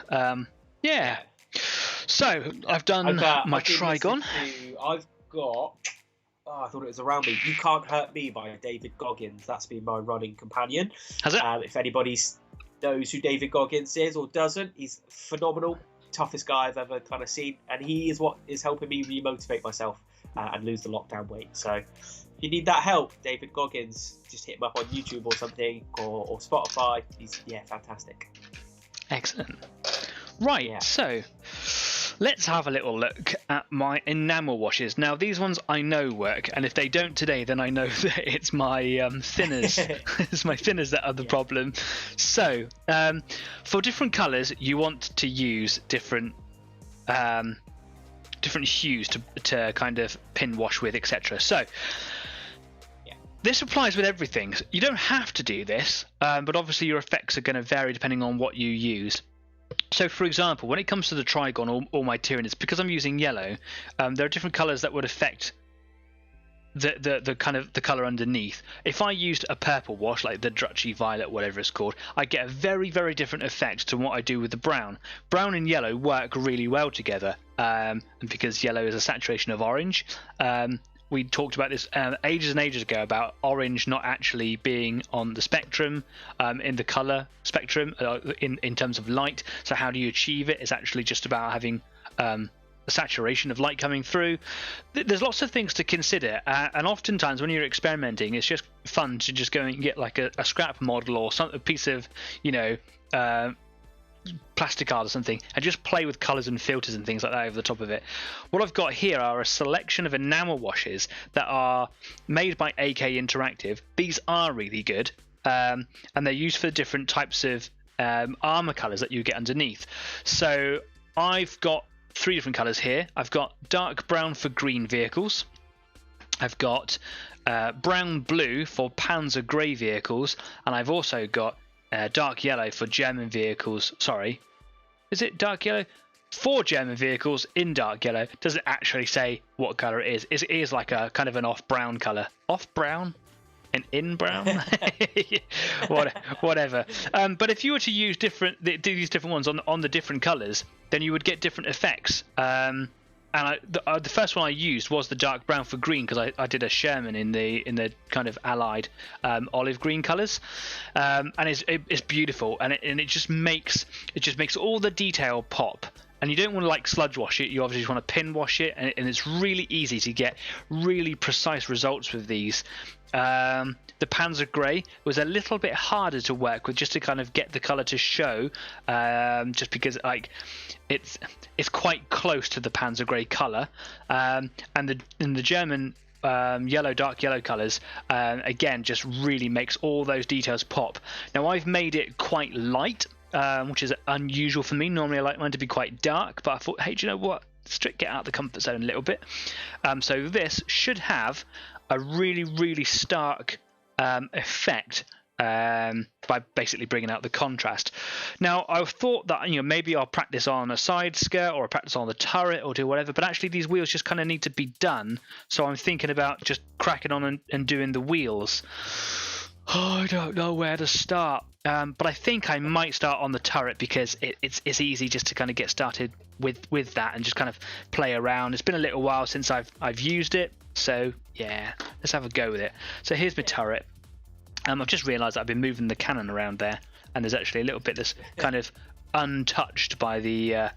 So I've done my Trygon. I've got. I thought it was around me. You Can't Hurt Me by David Goggins. That's been my running companion. Has it? If anybody knows who David Goggins is or doesn't, he's phenomenal, toughest guy I've ever kind of seen, and he is what is helping me remotivate myself and lose the lockdown weight. So if you need that help, David Goggins, just hit him up on YouTube or something, or Spotify. He's fantastic. Excellent. Right, so let's have a little look at my enamel washes. Now, these ones I know work, and if they don't today, then I know that it's my thinners. It's my thinners that are the problem. So, for different colours, you want to use different hues to kind of pin wash with, etc. So, this applies with everything. You don't have to do this, but obviously your effects are going to vary depending on what you use. So, for example, when it comes to the Trygon or my Tyranids, because I'm using yellow, there are different colours that would affect the kind of the colour underneath. If I used a purple wash, like the Drutchy Violet, whatever it's called, I get a very, very different effect to what I do with the brown. Brown and yellow work really well together, and because yellow is a saturation of orange. We talked about this ages and ages ago about orange not actually being on the spectrum, in the colour spectrum, in terms of light. So how do you achieve it? It's actually just about having a saturation of light coming through. There's lots of things to consider, and oftentimes when you're experimenting, it's just fun to just go and get like a scrap model or a piece of, plastic card or something, and just play with colours and filters and things like that over the top of it. What I've got here are a selection of enamel washes that are made by AK Interactive. These are really good, and they're used for different types of armour colours that you get underneath. So I've got 3 different colours here. I've got dark brown for green vehicles. I've got brown blue for Panzer grey vehicles, and I've also got dark yellow for German vehicles. Sorry, is it dark yellow? For German vehicles in dark yellow. Doesn't actually say what colour it is. It is like a kind of an off-brown colour. Off-brown? An in-brown? Whatever. But if you were to use these different ones on the different colours, then you would get different effects. And the first one I used was the dark brown for green, because I did a Sherman in the kind of allied olive green colours, and it's beautiful, and it just makes all the detail pop. and you don't want to like sludge wash it. You obviously just want to pin wash it, and it's really easy to get really precise results with these. The Panzer Grey was a little bit harder to work with, just to kind of get the colour to show, just because like it's quite close to the Panzer Grey colour, and the German dark yellow colours again just really makes all those details pop. Now I've made it quite light, which is unusual for me. Normally I like mine to be quite dark, but I thought, hey, do you know what? Get out of the comfort zone a little bit. So this should have a really stark effect by basically bringing out the contrast. Now I thought that maybe I'll practice on a side skirt or practice on the turret or do whatever, but actually these wheels just kind of need to be done. So I'm thinking about just cracking on and doing the wheels. Oh, I don't know where to start, but I think I might start on the turret because it's easy just to kind of get started with that and just kind of play around. It's been a little while since I've used it, so yeah, let's have a go with it. So here's my turret. I've just realised that I've been moving the cannon around there, and there's actually a little bit that's kind of untouched by the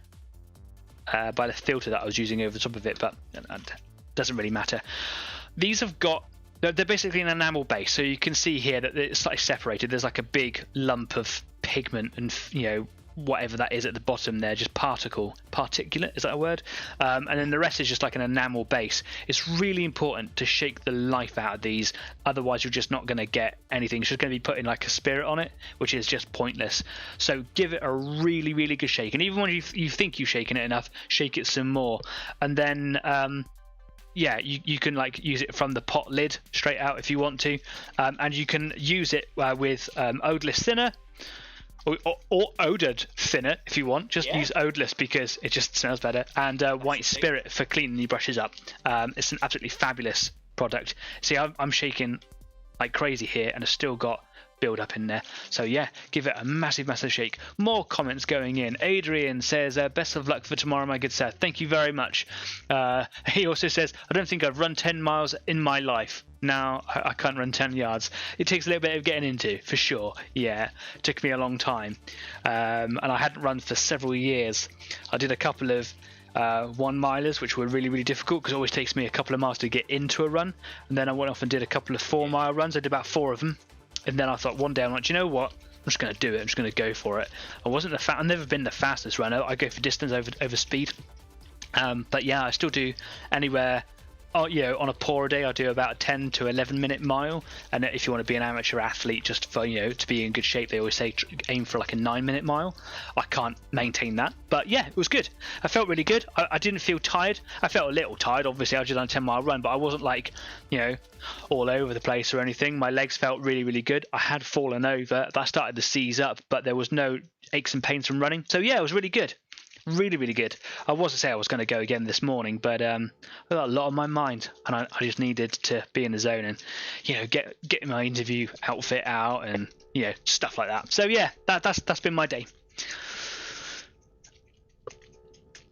filter that I was using over the top of it, but it doesn't really matter. These have got, they're basically an enamel base, so you can see here that it's slightly separated. There's like a big lump of pigment and whatever that is at the bottom there, just particulate, is that a word? And then the rest is just like an enamel base. It's really important to shake the life out of these, otherwise you're just not going to get anything. It's just going to be putting like a spirit on it, which is just pointless. So give it a really good shake, and even when you think you've shaken it enough, shake it some more, and then yeah, you can like use it from the pot lid straight out if you want to, and you can use it with odorless thinner or odored thinner if you want. Just use odorless because it just smells better, and white spirit for cleaning your brushes up. It's an absolutely fabulous product. See, I'm shaking like crazy here, and I've still got build up in there. So yeah, give it a massive shake. More comments going in. Adrian says best of luck for tomorrow, my good sir. Thank you very much. He also says, I don't think I've run 10 miles in my life. Now I can't run 10 yards. It takes a little bit of getting into, for sure. Yeah, it took me a long time, and I hadn't run for several years. I did a couple of 1 milers, which were really difficult because it always takes me a couple of miles to get into a run, and then I went off and did a couple of 4 mile runs. I did about 4 of them. And then I thought one day, I'm like, do you know what? I'm just going to do it. I'm just going to go for it. I've never been the fastest runner. I go for distance over speed. But yeah, I still do anywhere. On a poorer day, I do about a 10 to 11 minute mile. And if you want to be an amateur athlete, just for to be in good shape, they always say aim for like a 9-minute mile. I can't maintain that, but yeah, it was good. I felt really good. I didn't feel tired. I felt a little tired. Obviously, I just done a 10-mile run, but I wasn't like all over the place or anything. My legs felt really good. I had fallen over. I started to seize up, but there was no aches and pains from running. So yeah, it was really good. Really good. I was to say I was going to go again this morning, but I got a lot on my mind, and I just needed to be in the zone and get my interview outfit out and stuff like that. So yeah, that's been my day.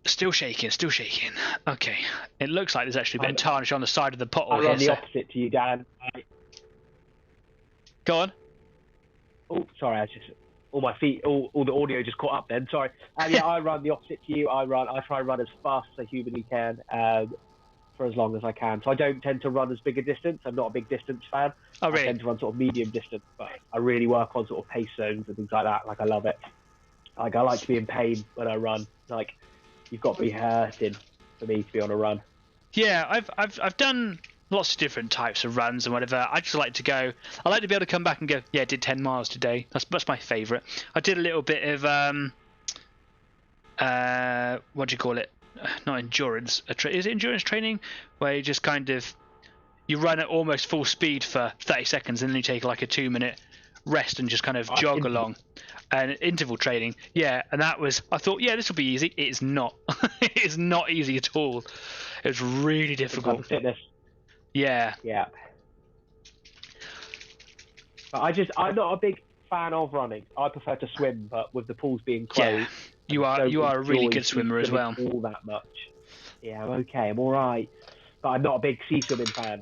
Still shaking. Okay, it looks like there's actually a bit of tarnish on the side of the pot. I'm on the opposite to you, Dan. Go on. Oh, sorry, all my feet, all the audio just caught up then. Sorry. Yeah, I run the opposite to you. I try and run as fast as I humanly can for as long as I can. So I don't tend to run as big a distance. I'm not a big distance fan. Oh, really? I tend to run sort of medium distance, but I really work on sort of pace zones and things like that. Like, I love it. Like, I like to be in pain when I run. Like, you've got to be hurting for me to be on a run. Yeah, I've done lots of different types of runs and whatever. I just like to go. I like to be able to come back and go, yeah, I did 10 miles today. That's my favourite. I did a little bit of what do you call it? Not endurance. Is it endurance training, where you just kind of run at almost full speed for 30 seconds and then you take like a 2-minute rest and just kind of jog along. And interval training, yeah. And that was, I thought, yeah, this will be easy. It is not. It is not easy at all. It's really difficult. Fitness. Yeah. But I'm not a big fan of running. I prefer to swim, but with the pools being closed, you are a really good swimmer as well. All that much. Yeah, I'm okay. I'm all right, but I'm not a big sea swimming fan.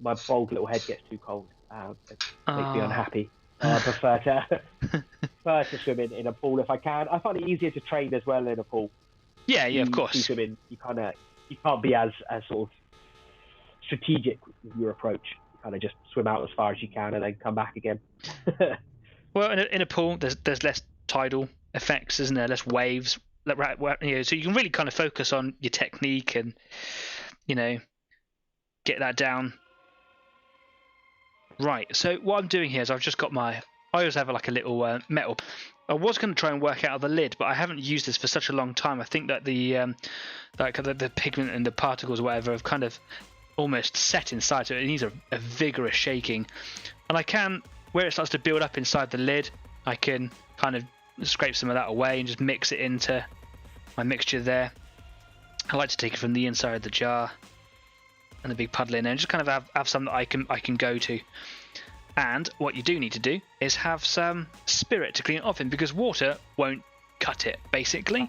My bold little head gets too cold. It makes me unhappy. I prefer to swim in a pool if I can. I find it easier to train as well in a pool. Yeah, of course. Swimming, you can't be as sort of strategic with your approach. You kind of just swim out as far as you can and then come back again. Well, in a pool, there's less tidal effects, isn't there? Less waves. So you can really kind of focus on your technique and get that down. Right. So what I'm doing here is I've just got I always have like a little metal. I was going to try and work out the lid, but I haven't used this for such a long time. I think that the pigment and the particles or whatever have kind of almost set inside, so it needs a vigorous shaking. And I can, where it starts to build up inside the lid, I can kind of scrape some of that away and just mix it into my mixture there. I like to take it from the inside of the jar and the big puddle in there and just kind of have some that I can go to. And what you do need to do is have some spirit to clean it off in, because water won't cut it, basically.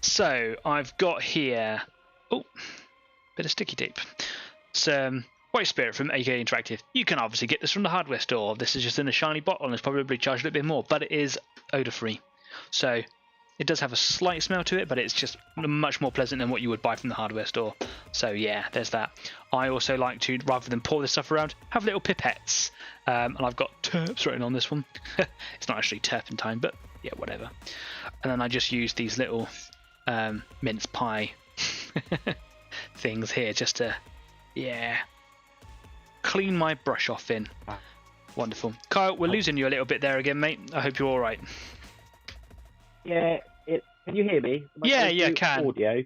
So I've got here, bit of sticky tape, some white spirit from AK Interactive. You can obviously get this from the hardware store. This is just in a shiny bottle and it's probably charged a little bit more, but it is odor free. So it does have a slight smell to it, but it's just much more pleasant than what you would buy from the hardware store. So yeah, there's that. I also like to, rather than pour this stuff around, have little pipettes. And I've got terps written on this one. It's not actually turpentine, but yeah, whatever. And then I just use these little mince pie things here just to, clean my brush off in. Wonderful. Kyle, we're losing you a little bit there again, mate. I hope you're all right. Yeah, can you hear me? Yeah, can. Audio.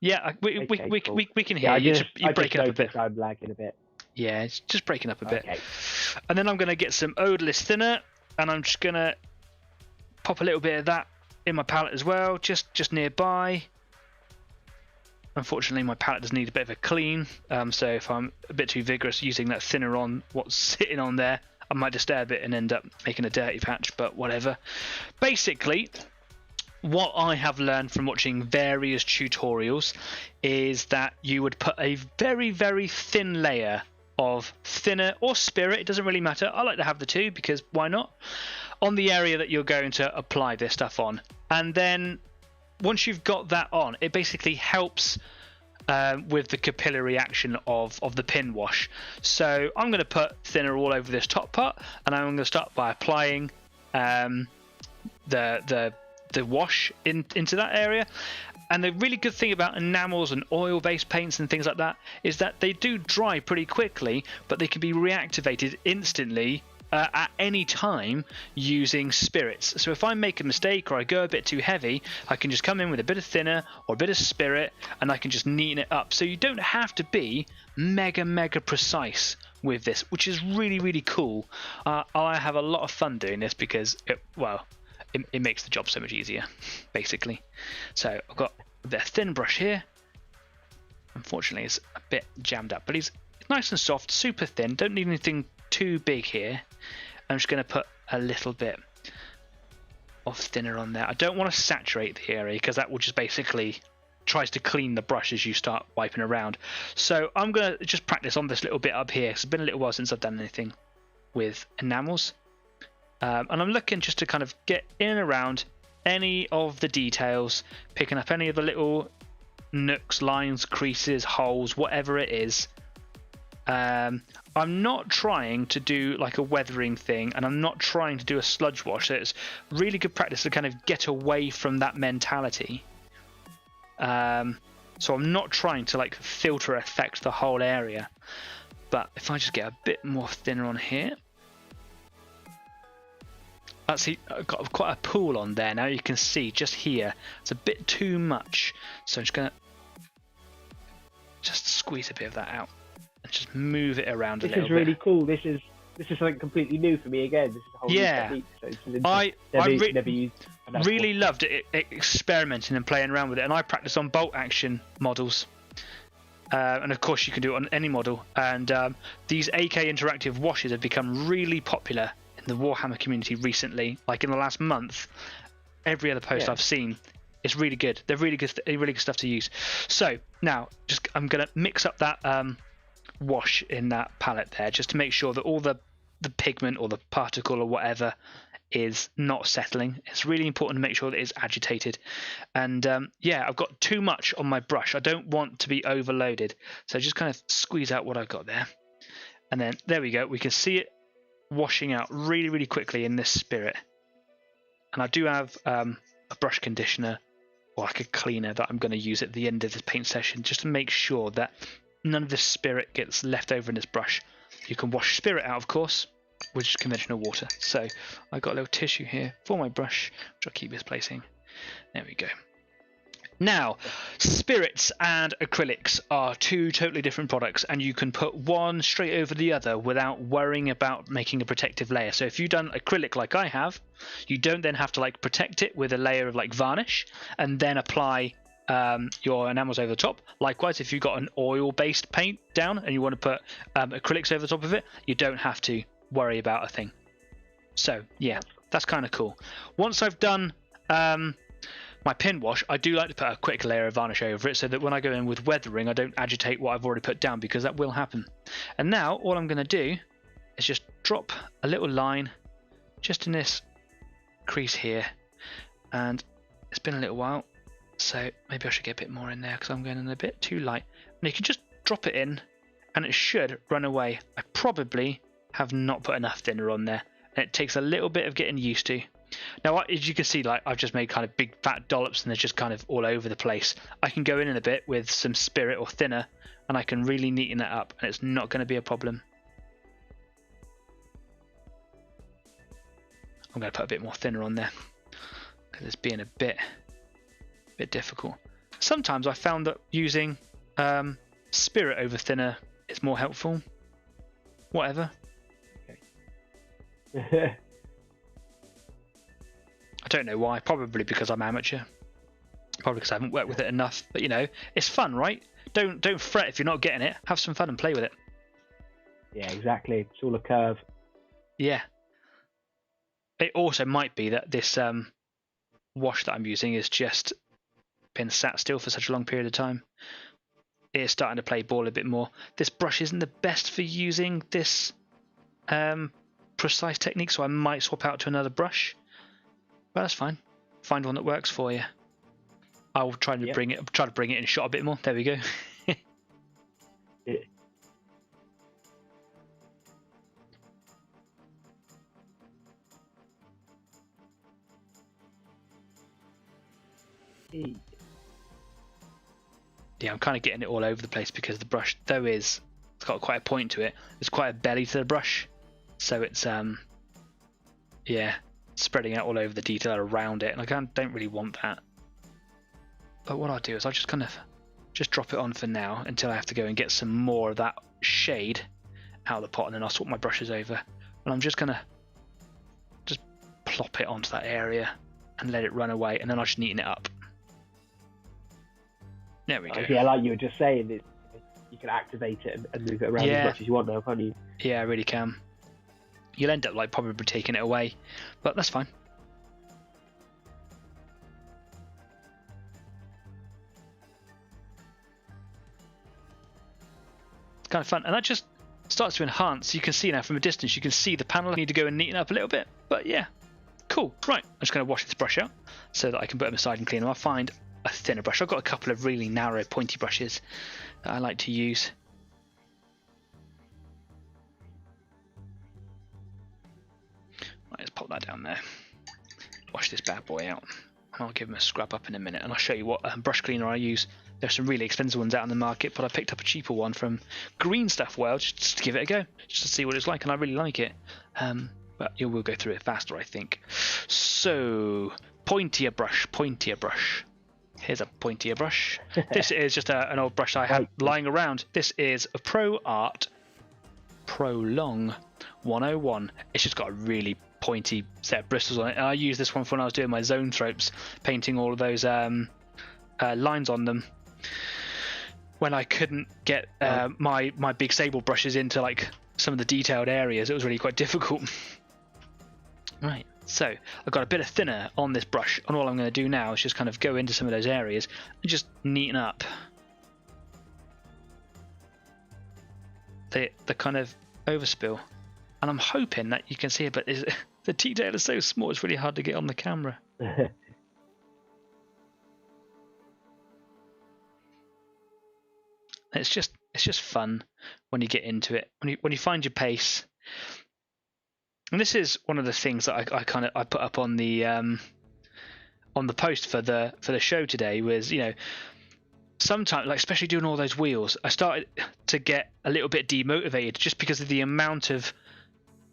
Yeah, we can hear you. You're breaking up a bit. I'm lagging a bit. Yeah, it's just breaking up a bit. And then I'm going to get some odorless thinner, and I'm just going to pop a little bit of that in my palette as well, just nearby. Unfortunately, my palette does need a bit of a clean, so if I'm a bit too vigorous using that thinner on what's sitting on there, I might disturb it and end up making a dirty patch, but whatever. Basically, what I have learned from watching various tutorials is that you would put a very, very thin layer of thinner or spirit, it doesn't really matter. I like to have the two because why not? On the area that you're going to apply this stuff on. And then once you've got that on, it basically helps with the capillary action of the pin wash. So I'm going to put thinner all over this top part, and I'm going to start by applying the wash into that area. And the really good thing about enamels and oil-based paints and things like that is that they do dry pretty quickly, but they can be reactivated instantly at any time using spirits. So if I make a mistake or I go a bit too heavy, I can just come in with a bit of thinner or a bit of spirit and I can just neaten it up. So you don't have to be mega precise with this, which is really cool. I have a lot of fun doing this because it makes the job so much easier, basically. So I've got the thin brush here. Unfortunately, it's a bit jammed up, but it's nice and soft, super thin. Don't need anything too big here. I'm just going to put a little bit of thinner on there. I don't want to saturate the area because that will just basically tries to clean the brush as you start wiping around. So I'm going to just practice on this little bit up here. It's been a little while since I've done anything with enamels. And I'm looking just to kind of get in and around any of the details, picking up any of the little nooks, lines, creases, holes, whatever it is. I'm not trying to do like a weathering thing, and I'm not trying to do a sludge wash. So it's really good practice to kind of get away from that mentality. So I'm not trying to like filter affect the whole area. But if I just get a bit more thinner on here. See, I've got quite a pool on there now. You can see just here it's a bit too much, so I'm just gonna squeeze a bit of that out and just move it around a little bit. This is really cool. This is something completely new for me again. This is a whole new technique. So I never used really loved it, experimenting and playing around with it, and I practice on bolt action models. And of course you can do it on any model, and these AK Interactive washes have become really popular in the Warhammer community recently. Like in the last month, every other post I've seen, it's really good. They're really good stuff to use. So now I'm gonna mix up that wash in that palette there, just to make sure that all the pigment or the particle or whatever is not settling. It's really important to make sure that it's agitated. And yeah, I've got too much on my brush. I don't want to be overloaded. So just kind of squeeze out what I've got there. And then there we go. We can see it washing out really, really quickly in this spirit. And I do have a brush conditioner or like a cleaner that I'm going to use at the end of this paint session just to make sure that none of this spirit gets left over in this brush. You can wash spirit out, of course, with just conventional water. So I've got a little tissue here for my brush, which I'll keep misplacing. There we go. Now, spirits and acrylics are two totally different products, and you can put one straight over the other without worrying about making a protective layer. So if you've done acrylic like I have, you don't then have to like protect it with a layer of like varnish and then apply your enamels over the top. Likewise, if you've got an oil-based paint down and you want to put acrylics over the top of it, you don't have to worry about a thing. So yeah, that's kind of cool. Once I've done my pin wash, I do like to put a quick layer of varnish over it so that when I go in with weathering, I don't agitate what I've already put down, because that will happen. And now all I'm going to do is just drop a little line just in this crease here. And it's been a little while, so maybe I should get a bit more in there because I'm going in a bit too light. And you can just drop it in and it should run away. I probably have not put enough thinner on there, and it takes a little bit of getting used to. Now, as you can see, like I've just made kind of big fat dollops and they're just kind of all over the place. I can go in a bit with some spirit or thinner and I can really neaten that up, and it's not going to be a problem. I'm going to put a bit more thinner on there because it's being a bit difficult. Sometimes I found that using spirit over thinner is more helpful. Whatever. Okay. I don't know why. Probably because I'm amateur. Probably because I haven't worked with it enough. But you know, it's fun, right? Don't fret if you're not getting it. Have some fun and play with it. Yeah, exactly. It's all a curve. Yeah. It also might be that this wash that I'm using is just been sat still for such a long period of time. It is starting to play ball a bit more. This brush isn't the best for using this precise technique, so I might swap out to another brush. But that's fine. Find one that works for you. I'll try to bring it in shot a bit more. There we go. Yeah, I'm kind of getting it all over the place because the brush, though, it's got quite a point to it. There's quite a belly to the brush, so it's yeah, spreading out all over the detail around it, and I don't really want that. But what I'll do is I'll just kind of drop it on for now until I have to go and get some more of that shade out of the pot, and then I'll swap my brushes over, and I'm just gonna just plop it onto that area and let it run away, and then I'll just neaten it up. There we go. Yeah, like you were just saying, you can activate it and move it around as much as you want now, can't you? Yeah, I really can. You'll end up like probably taking it away, but that's fine. It's kind of fun, and that just starts to enhance. You can see now from a distance, you can see the panel. I need to go and neaten up a little bit, but yeah, cool. Right, I'm just going to wash this brush out so that I can put them aside and clean them. I'll find a thinner brush. I've got a couple of really narrow pointy brushes that I like to use. Right, let's pop that down there. Wash this bad boy out. I'll give him a scrub up in a minute, and I'll show you what brush cleaner I use. There's some really expensive ones out on the market, but I picked up a cheaper one from Green Stuff World just to give it a go, just to see what it's like, and I really like it. But you will go through it faster, I think. So, pointier brush. Here's a pointier brush. This is just an old brush I had lying around. This is a Pro Art Pro Long 101. It's just got a really pointy set of bristles on it, and I used this one for when I was doing my zoanthropes, painting all of those lines on them when I couldn't get my big sable brushes into like some of the detailed areas. It was really quite difficult. Right, so I've got a bit of thinner on this brush, and all I'm going to do now is just kind of go into some of those areas and just neaten up the kind of overspill. And I'm hoping that you can see it, but this The T-tail is so small, it's really hard to get on the camera. It's just fun when you get into it, when you find your pace. And this is one of the things that I put up on the post for the show today was, sometimes, like especially doing all those wheels, I started to get a little bit demotivated just because of the amount of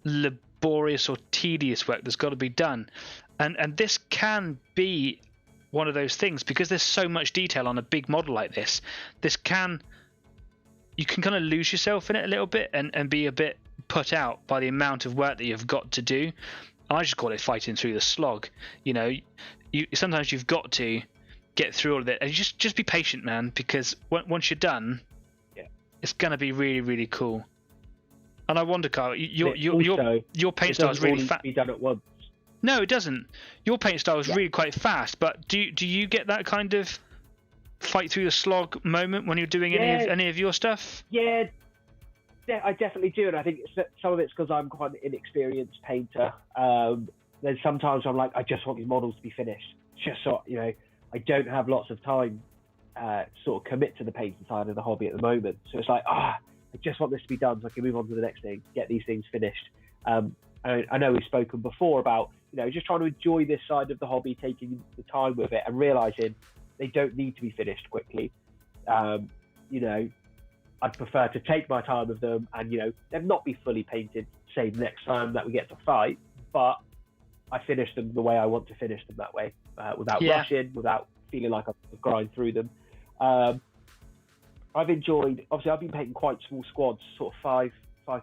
laborious or tedious work that's got to be done. And this can be one of those things because there's so much detail on a big model like this. You can kind of lose yourself in it a little bit and be a bit put out by the amount of work that you've got to do. I just call it fighting through the slog. Sometimes you've got to get through all of it, and just be patient, man, because once you're done, it's gonna be really, really cool. And I wonder, Carl, your paint style is really fast. Be done at once. No, it doesn't. Your paint style is really quite fast, but do you get that kind of fight through the slog moment when you're doing any of your stuff? Yeah, I definitely do, and I think some of it's because I'm quite an inexperienced painter. There's sometimes I'm like, I just want these models to be finished. Just so I don't have lots of time sort of commit to the painting side of the hobby at the moment. So it's like, I just want this to be done so I can move on to the next thing, get these things finished. I know we've spoken before about just trying to enjoy this side of the hobby, taking the time with it, and realizing they don't need to be finished quickly. I'd prefer to take my time with them and them not be fully painted, say next time that we get to fight, but I finish them the way I want to finish them that way, without rushing, without feeling like I've grind through them. I've enjoyed, obviously I've been painting quite small squads, sort of five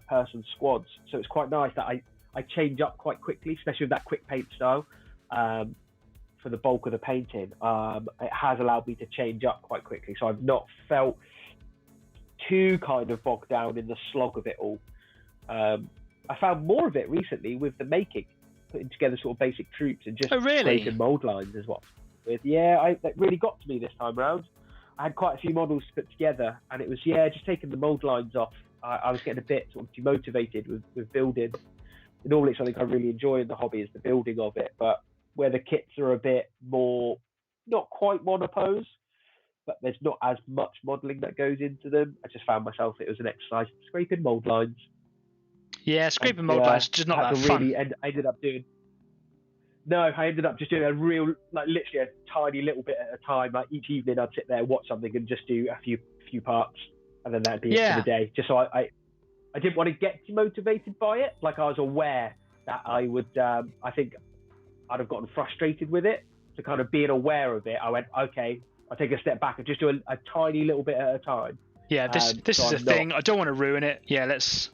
person squads, so it's quite nice that I change up quite quickly, especially with that quick paint style. For the bulk of the painting, it has allowed me to change up quite quickly, so I've not felt too kind of bogged down in the slog of it all. I found more of it recently with the making, putting together sort of basic troops and just creating mold lines as well. That really got to me this time around. I had quite a few models to put together, and it was just taking the mold lines off. I was getting a bit sort of demotivated with building. Normally something I really enjoy in the hobby is the building of it, but where the kits are a bit more, not quite monopose, but there's not as much modelling that goes into them. I just found myself, it was an exercise scraping mould lines. Yeah, scraping mould lines, just not that fun. I ended up just doing a real, like literally a tiny little bit at a time. Like each evening I'd sit there, watch something and just do a few parts, and then that'd be it for the day. Just so I didn't want to get demotivated by it. Like I was aware that I would, I think I'd have gotten frustrated with it. So kind of being aware of it, I went, okay, I'll take a step back and just do a tiny little bit at a time. Yeah, this is a thing. I don't want to ruin it. Yeah, let's.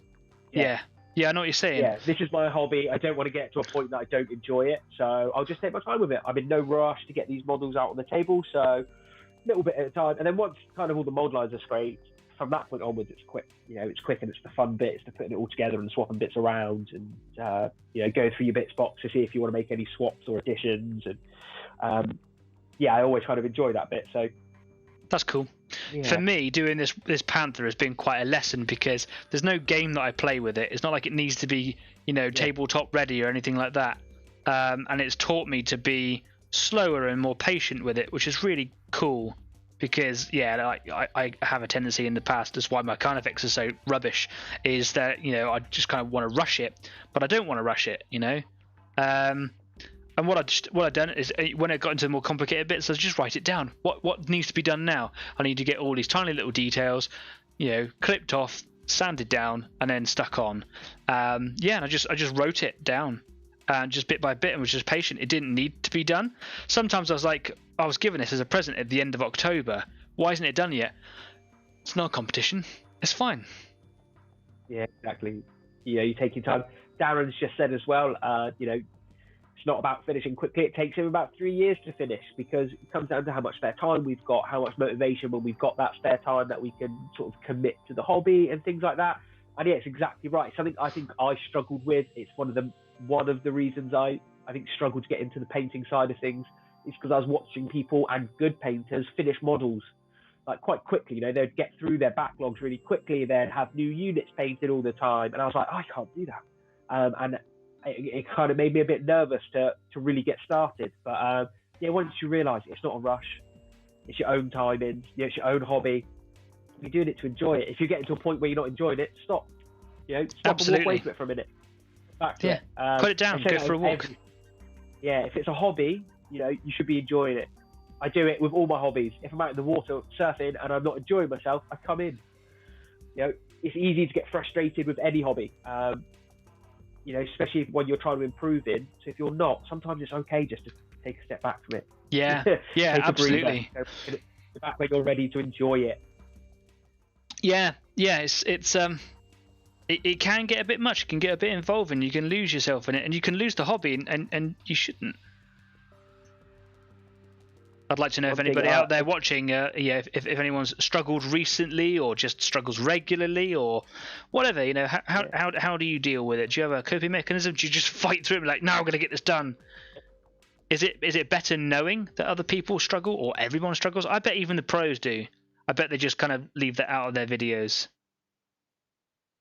Yeah, I know what you're saying. Yeah, this is my hobby. I don't want to get to a point that I don't enjoy it, so I'll just take my time with it. I'm in no rush to get these models out on the table, so a little bit at a time. And then once kind of all the mold lines are scraped, from that point onwards, it's quick. It's quick, and it's the fun bits to putting it all together and swapping bits around, and go through your bits box to see if you want to make any swaps or additions. And I always kind of enjoy that bit. So that's cool. Yeah. For me, doing this Panther has been quite a lesson because there's no game that I play with it. It's not like it needs to be tabletop ready or anything like that. And it's taught me to be slower and more patient with it, which is really cool. Because I have a tendency in the past, that's why my Carnifex is so rubbish, is that I just kind of want to rush it, but I don't want to rush it, and what I've done is when it got into the more complicated bits, I just write it down. What needs to be done now? I need to get all these tiny little details, clipped off, sanded down, and then stuck on. And I just wrote it down, just bit by bit, and was just patient. It didn't need to be done. Sometimes I was like, I was given this as a present at the end of October. Why isn't it done yet? It's not a competition. It's fine. Yeah, exactly. You take your time. Darren's just said as well, it's not about finishing quickly. It takes him about 3 years to finish because it comes down to how much spare time we've got, how much motivation when we've got that spare time that we can sort of commit to the hobby and things like that. And it's exactly right. Something I think I struggled with. It's one of the reasons I think struggled to get into the painting side of things. It's because I was watching people and good painters finish models like quite quickly. They'd get through their backlogs really quickly. They'd have new units painted all the time, and I was like, I can't do that. And it kind of made me a bit nervous to really get started. But yeah, once you realise it's not a rush, it's your own timing, it's your own hobby. You're doing it to enjoy it. If you're getting to a point where you're not enjoying it, stop. Stop Absolutely. and walk away from it for a minute. Back to Yeah. it. Put it down. Go for a walk. Yeah, if it's a hobby, you should be enjoying it. I do it with all my hobbies. If I'm out in the water surfing and I'm not enjoying myself, I come in. It's easy to get frustrated with any hobby. Especially when you're trying to improve in. So if you're not, sometimes it's okay just to take a step back from it. Yeah, yeah, Take a absolutely. breather, go back when you're ready to enjoy it. Yeah, it can get a bit much. It can get a bit involving. You can lose yourself in it, and you can lose the hobby, and you shouldn't. I'd like to know if anybody out there watching, if anyone's struggled recently or just struggles regularly or whatever, how do you deal with it? Do you have a coping mechanism? Do you just fight through it like, no, I'm going to get this done? Is it better knowing that other people struggle or everyone struggles? I bet even the pros do. I bet they just kind of leave that out of their videos.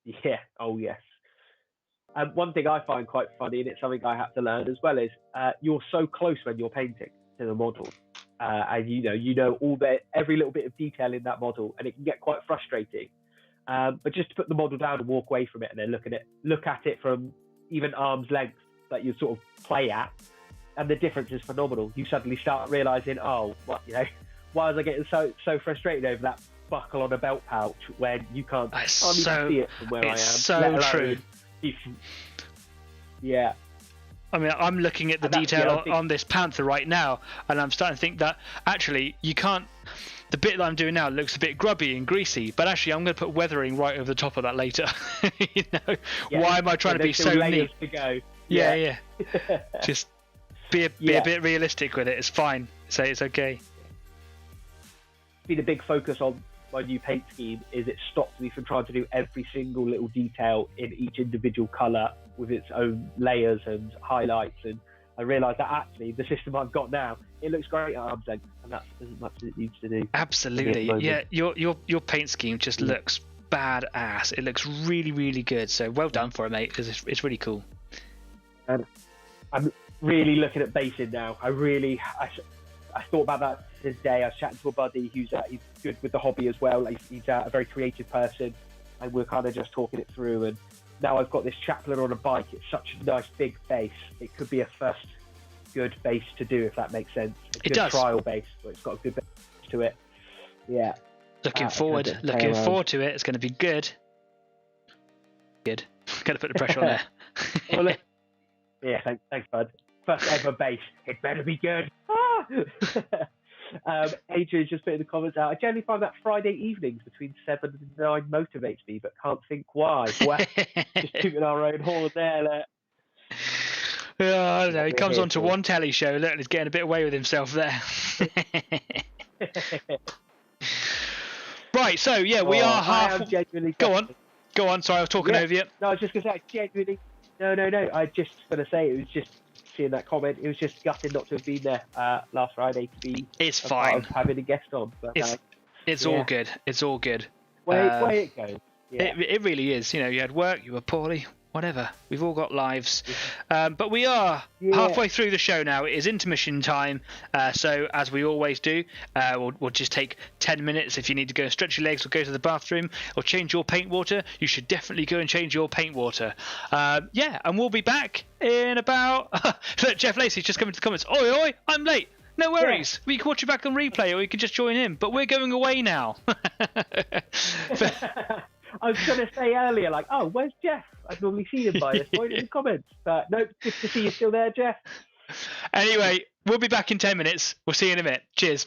Yeah. Oh, yes. One thing I find quite funny, and it's something I have to learn as well, is you're so close when you're painting to the model. And every little bit of detail in that model, and it can get quite frustrating. But just to put the model down and walk away from it, and then look at it from even arm's length that you sort of play at, and the difference is phenomenal. You suddenly start realizing, why was I getting so frustrated over that buckle on a belt pouch when you can't even see it from where I am? It's so true. Yeah. I mean, I'm looking at the detail on this Panther right now, and I'm starting to think that actually you can't. The bit that I'm doing now looks a bit grubby and greasy, but actually I'm going to put weathering right over the top of that later. Why am I trying to be so neat? To go. Yeah. Just be a bit realistic with it. It's fine. Say it's okay. Been a big focus on my new paint scheme is it stops me from trying to do every single little detail in each individual colour with its own layers and highlights, and I realised that actually the system I've got now, it looks great at arm's length, and that's as much as it needs to do. Absolutely, yeah. Your paint scheme just looks badass. It looks really, really good. So well done for it, mate. It's really cool. And I'm really looking at basing now. I thought about that today. I was chatting to a buddy who's good with the hobby as well. He's a very creative person, and we're kind of just talking it through. And now I've got this Chaplain on a bike. It's such a nice big base. It could be a first good base to do, if that makes sense. It does. Trial base, but it's got a good base to it. Yeah. Looking forward to it. It's going to be good. Good. Got to put the pressure on there. Yeah, thanks, bud. First ever base. It better be good. Adrian's just put in the comments out. I generally find that Friday evenings between 7 and 9 motivates me, but can't think why. Well, just tooting our own horn there. Yeah, I don't know. He comes onto one telly show. Look, he's getting a bit away with himself there. Right, so yeah, we are half. Go on. Sorry, I was talking over you. No, I was just gonna say genuinely. No. I just gonna say it was just seeing that comment. It was just gutting not to have been there last Friday to be. It's fine. Part of having a guest on. But, it's all good. It's all good. Way it goes. Yeah. It really is. You had work, you were poorly, whatever. We've all got lives. But we are halfway through the show now. It is intermission time. So as we always do, we'll just take 10 minutes. If you need to go stretch your legs or go to the bathroom or change your paint water, you should definitely go and change your paint water. And we'll be back in about... Look, Jeff Lacey's just coming to the comments. Oi, I'm late. No worries. We can watch it back on replay, or you can just join in. But we're going away now. I was going to say earlier, where's Jeff? I'd normally see him by this point in the comments. But no, good to see you still there, Jeff. Anyway, we'll be back in 10 minutes. We'll see you in a minute. Cheers.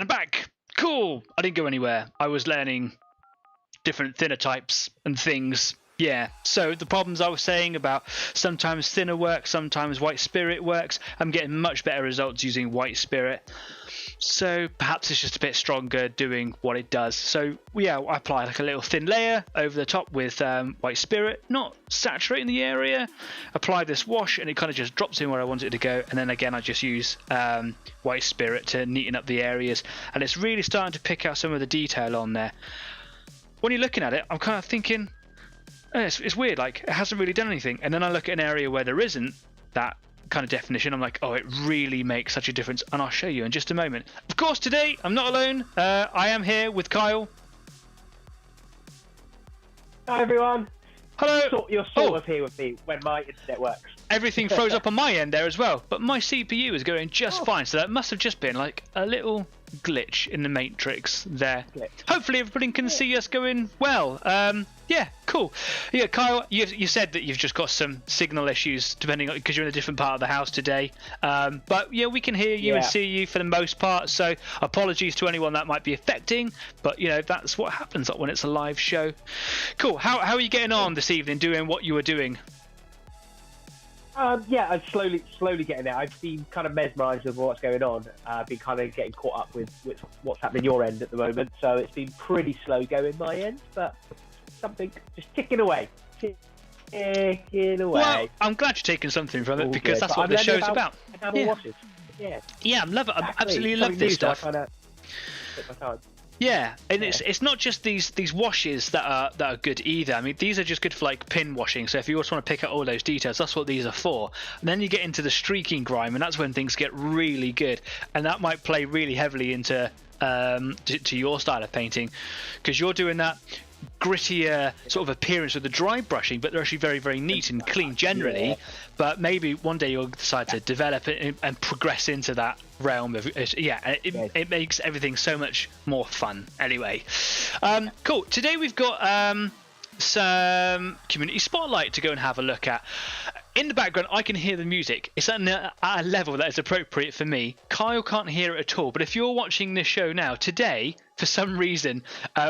I'm back. Cool. I didn't go anywhere. I was learning different thinner types and things. Yeah, so the problems I was saying about sometimes thinner works, sometimes white spirit works, I'm getting much better results using white spirit. So perhaps it's just a bit stronger doing what it does. So yeah, I apply like a little thin layer over the top with white spirit, not saturating the area. Apply this wash and it kind of just drops in where I want it to go. And then again, I just use white spirit to neaten up the areas. And it's really starting to pick out some of the detail on there. When you're looking at it, I'm kind of thinking, it's weird, like it hasn't really done anything. And then I look at an area where there isn't that kind of definition. I'm like, oh, it really makes such a difference. And I'll show you in just a moment. Of course, today I'm not alone. I am here with Kyle. Hi everyone. Hello. You're sort of here with me when my internet works. Everything froze up on my end there as well, but my CPU is going just fine. So that must have just been like a little glitch in the matrix there. Hopefully everybody can see us going well. Yeah, cool. Yeah, Kyle, you said that you've just got some signal issues depending on because you're in a different part of the house today. But yeah, we can hear you and see you for the most part. So apologies to anyone that might be affecting, but you know that's what happens when it's a live show. Cool. How are you getting on this evening, doing what you were doing? Yeah, I'm slowly getting there. I've been kind of mesmerised with what's going on. I've been kind of getting caught up with what's happening your end at the moment. So it's been pretty slow going my end, but something just ticking away. Ticking away. Well, I'm glad you're taking something from it because that's what the show's about. Washes. Yeah, I'm loving it. I absolutely love this stuff. Yeah, and it's not just these washes that are good either. I mean, these are just good for like pin washing. So if you just want to pick up all those details, that's what these are for. And then you get into the streaking grime, and that's when things get really good. And that might play really heavily into to your style of painting, because you're doing that grittier sort of appearance with the dry brushing, but they're actually very, very neat and clean generally. Yeah. But maybe one day you'll decide to develop it and progress into that realm of it makes everything so much more fun. Anyway, cool. Today we've got some community spotlight to go and have a look at. In the background, I can hear the music. It's at a level that is appropriate for me. Kyle can't hear it at all. But if you're watching this show now, today, for some reason,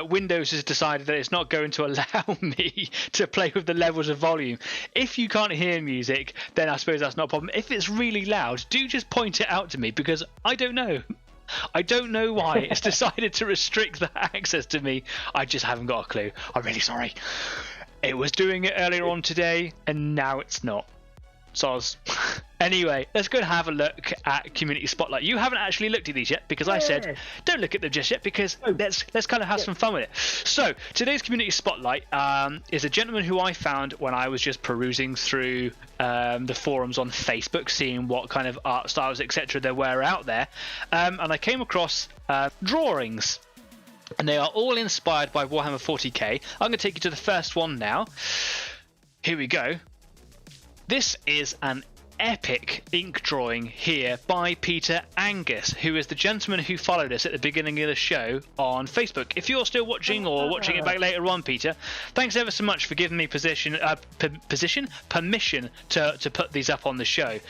Windows has decided that it's not going to allow me to play with the levels of volume. If you can't hear music, then I suppose that's not a problem. If it's really loud, do just point it out to me, because I don't know. I don't know why it's decided to restrict that access to me. I just haven't got a clue. I'm really sorry. It was doing it earlier on today, and now it's not. Soz. Anyway, let's go and have a look at Community Spotlight. You haven't actually looked at these yet, because I said don't look at them just yet, because let's kind of have some fun with it. So today's Community Spotlight is a gentleman who I found when I was just perusing through the forums on Facebook, seeing what kind of art styles, etc. there were out there, and I came across drawings. And they are all inspired by Warhammer 40k. I'm going to take you to the first one now. Here we go. This is an epic ink drawing here by Peter Angus, who is the gentleman who followed us at the beginning of the show on Facebook. If you're still watching or watching it back later on, Peter, thanks ever so much for giving me permission to put these up on the show.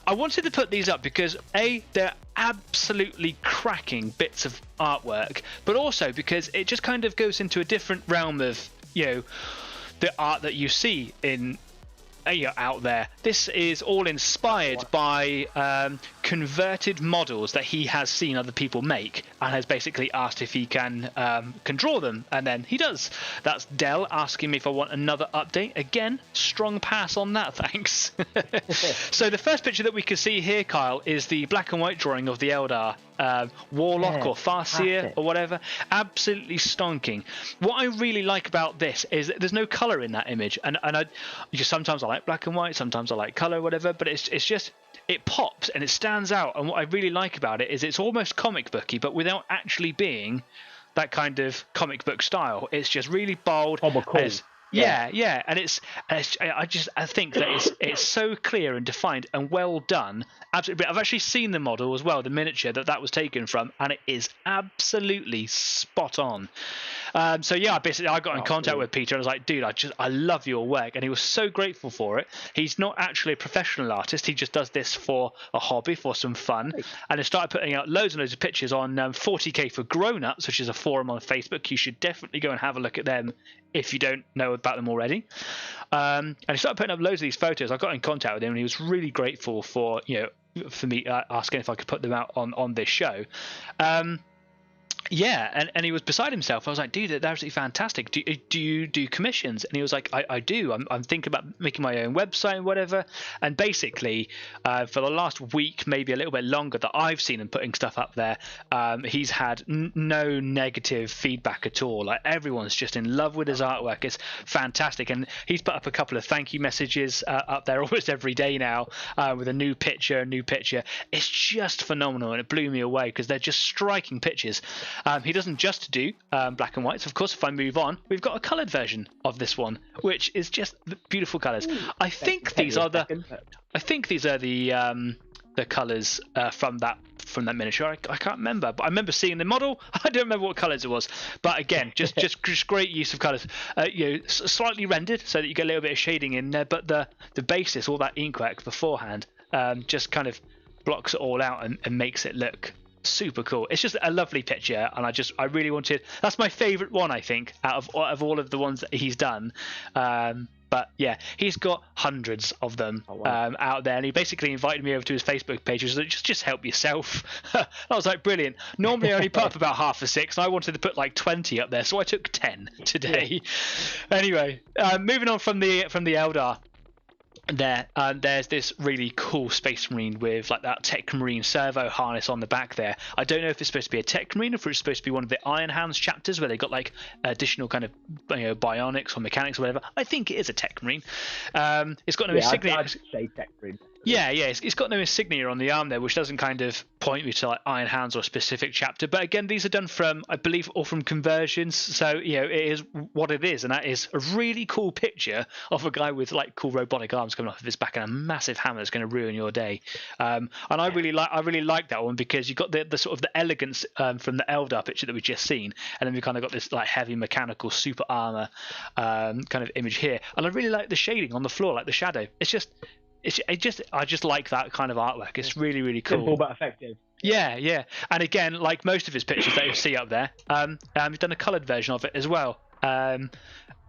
I wanted to put these up because they're absolutely cracking bits of artwork, but also because it just kind of goes into a different realm of, you know, the art that you see in out there. This is all inspired by converted models that he has seen other people make, and has basically asked if he can draw them, and then he does. That's Dell asking me if I want another update. Again, strong pass on that, thanks. So the first picture that we can see here, Kyle, is the black and white drawing of the Eldar Warlock or Farseer or whatever. Absolutely stonking. What I really like about this is that there's no color in that image, and sometimes I like black and white, sometimes I like color, whatever, but it's just, it pops and it stands out. And what I really like about it is it's almost comic booky, but without actually being that kind of comic book style. It's just really bold. Yeah, and I think that it's so clear and defined and well done. Absolutely, I've actually seen the model as well, the miniature that was taken from, and it is absolutely spot on. So yeah, basically I got in contact cool. with Peter and I was like, dude, I love your work, and he was so grateful for it. He's not actually a professional artist; he just does this for a hobby, for some fun, and he started putting out loads and loads of pictures on 40k for Grown-ups, which is a forum on Facebook. You should definitely go and have a look at them if you don't know about them already. And he started putting up loads of these photos. I got in contact with him, and he was really grateful for for me asking if I could put them out on this show. Yeah, and he was beside himself. I was like, dude, that's absolutely fantastic. Do you do commissions? And he was like, I do. I'm thinking about making my own website and whatever. And basically, for the last week, maybe a little bit longer, that I've seen him putting stuff up there, he's had no negative feedback at all. Like, everyone's just in love with his artwork. It's fantastic. And he's put up a couple of thank you messages up there almost every day now, with a new picture. It's just phenomenal, and it blew me away because they're just striking pictures. He doesn't just do black and whites. Of course, if I move on, we've got a coloured version of this one, which is just beautiful colours. I think these are the colours from that miniature. I can't remember, but I remember seeing the model. I don't remember what colours it was, but again, just great use of colours. Slightly rendered so that you get a little bit of shading in there, but the basis, all that inkwork beforehand, just kind of blocks it all out and makes it look super cool. It's just a lovely picture, and I really wanted. That's my favourite one, I think, out of all of the ones that he's done. But yeah, he's got hundreds of them out there, and he basically invited me over to his Facebook page. He was like, just help yourself. I was like, brilliant. Normally I only put up about half of 6, and I wanted to put like 20 up there, so I took 10 today. Yeah. Anyway, moving on from the Eldar. There's this really cool Space Marine with like that Tech Marine servo harness on the back there. I don't know if it's supposed to be a Tech Marine or if it's supposed to be one of the Iron Hands chapters where they got like additional kind of bionics or mechanics or whatever. I think it is a Tech Marine. It's got no insignia. I'd say Tech Marine. Yeah, it's got no insignia on the arm there, which doesn't kind of point me to like Iron Hands or a specific chapter. But again, these are done from, I believe, all from conversions. So, it is what it is. And that is a really cool picture of a guy with like cool robotic arms coming off of his back and a massive hammer that's going to ruin your day. And I really like that one because you've got the sort of the elegance from the Eldar picture that we've just seen. And then we kind of got this like heavy mechanical super armor kind of image here. And I really like the shading on the floor, like the shadow. I just like that kind of artwork. It's really, really cool. Simple but effective. Yeah. And again, like most of his pictures that you see up there, he's done a coloured version of it as well. I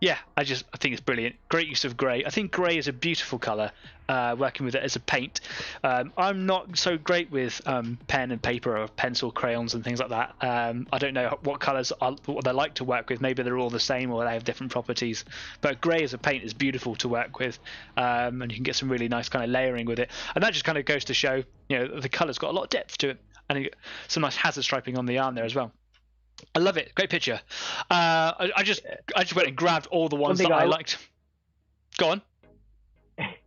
think it's brilliant. Great use of grey. I think grey is a beautiful colour, working with it as a paint. I'm not so great with pen and paper or pencil, crayons and things like that. I don't know what colours what they like to work with. Maybe they're all the same or they have different properties. But grey as a paint is beautiful to work with, and you can get some really nice kind of layering with it. And that just kind of goes to show, the colour's got a lot of depth to it, and some nice hazard striping on the arm there as well. I love it. Great picture. I just went and grabbed all the ones that I liked. Go on.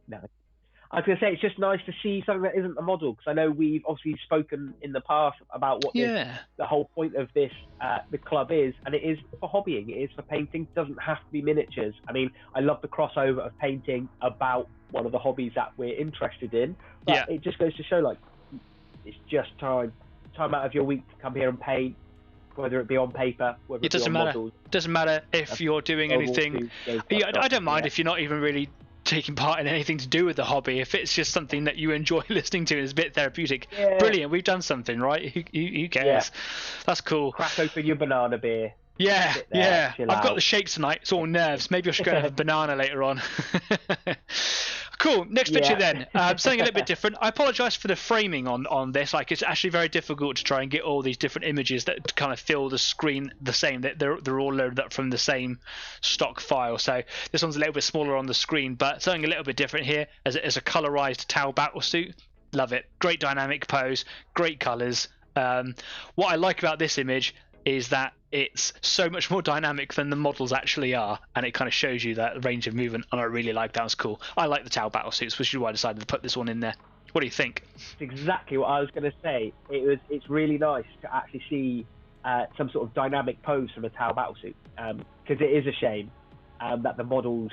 No. I was going to say, it's just nice to see something that isn't a model, because I know we've obviously spoken in the past about what the whole point of this the club is, and it is for hobbying. It is for painting. It doesn't have to be miniatures. I mean, I love the crossover of painting about one of the hobbies that we're interested in, but it just goes to show, like, it's just time out of your week to come here and paint. Whether it be on paper, whether it doesn't matter. Models. Doesn't matter if you're doing anything. I don't mind if you're not even really taking part in anything to do with the hobby. If it's just something that you enjoy listening to and is a bit therapeutic, brilliant. We've done something, right? Who cares? That's cool. Crack open your banana beer. Yeah. I've got the shake tonight. It's all nerves. Maybe I should go and have a banana later on. Cool. Next picture then. Something a little bit different. I apologise for the framing on this. Like, it's actually very difficult to try and get all these different images that kind of fill the screen the same. They're all loaded up from the same stock file. So this one's a little bit smaller on the screen, but something a little bit different here as a colorized Tau battle suit. Love it. Great dynamic pose. Great colours. What I like about this image is that it's so much more dynamic than the models actually are, and it kind of shows you that range of movement, and I really like that. It's cool. I like the Tau battle suits, which is why I decided to put this one in there. What do you think? It's exactly what I was going to say. It's really nice to actually see some sort of dynamic pose from a Tau battle suit, because it is a shame that the models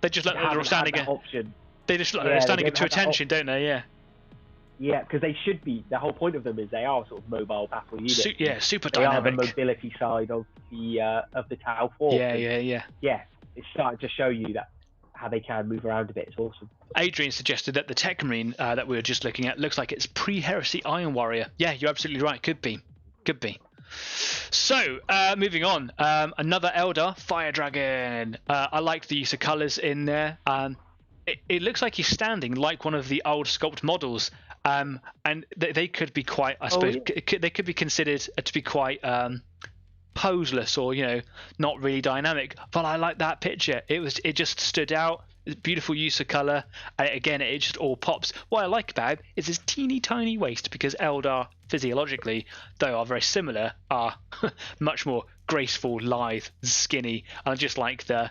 they just look like they're standing option. They just look like they're standing to attention, don't they? Yeah, because they should be. The whole point of them is they are sort of mobile battle units. Super they dynamic. Are the mobility side of the Tau Force. Yeah. It's starting to show you that how they can move around a bit. It's awesome. Adrian suggested that the Tech Marine that we were just looking at looks like it's pre-Heresy Iron Warrior. Yeah, you're absolutely right. Could be. So, moving on. Another Eldar, Fire Dragon. I like the use of colours in there. It looks like he's standing like one of the old sculpt models. And they could be quite, I suppose, they could be considered to be quite poseless or, not really dynamic. But I like that picture. It just stood out. Beautiful use of colour. Again, it just all pops. What I like about it is his teeny tiny waist, because Eldar physiologically, though are very similar, are much more graceful, lithe, skinny. And I just like the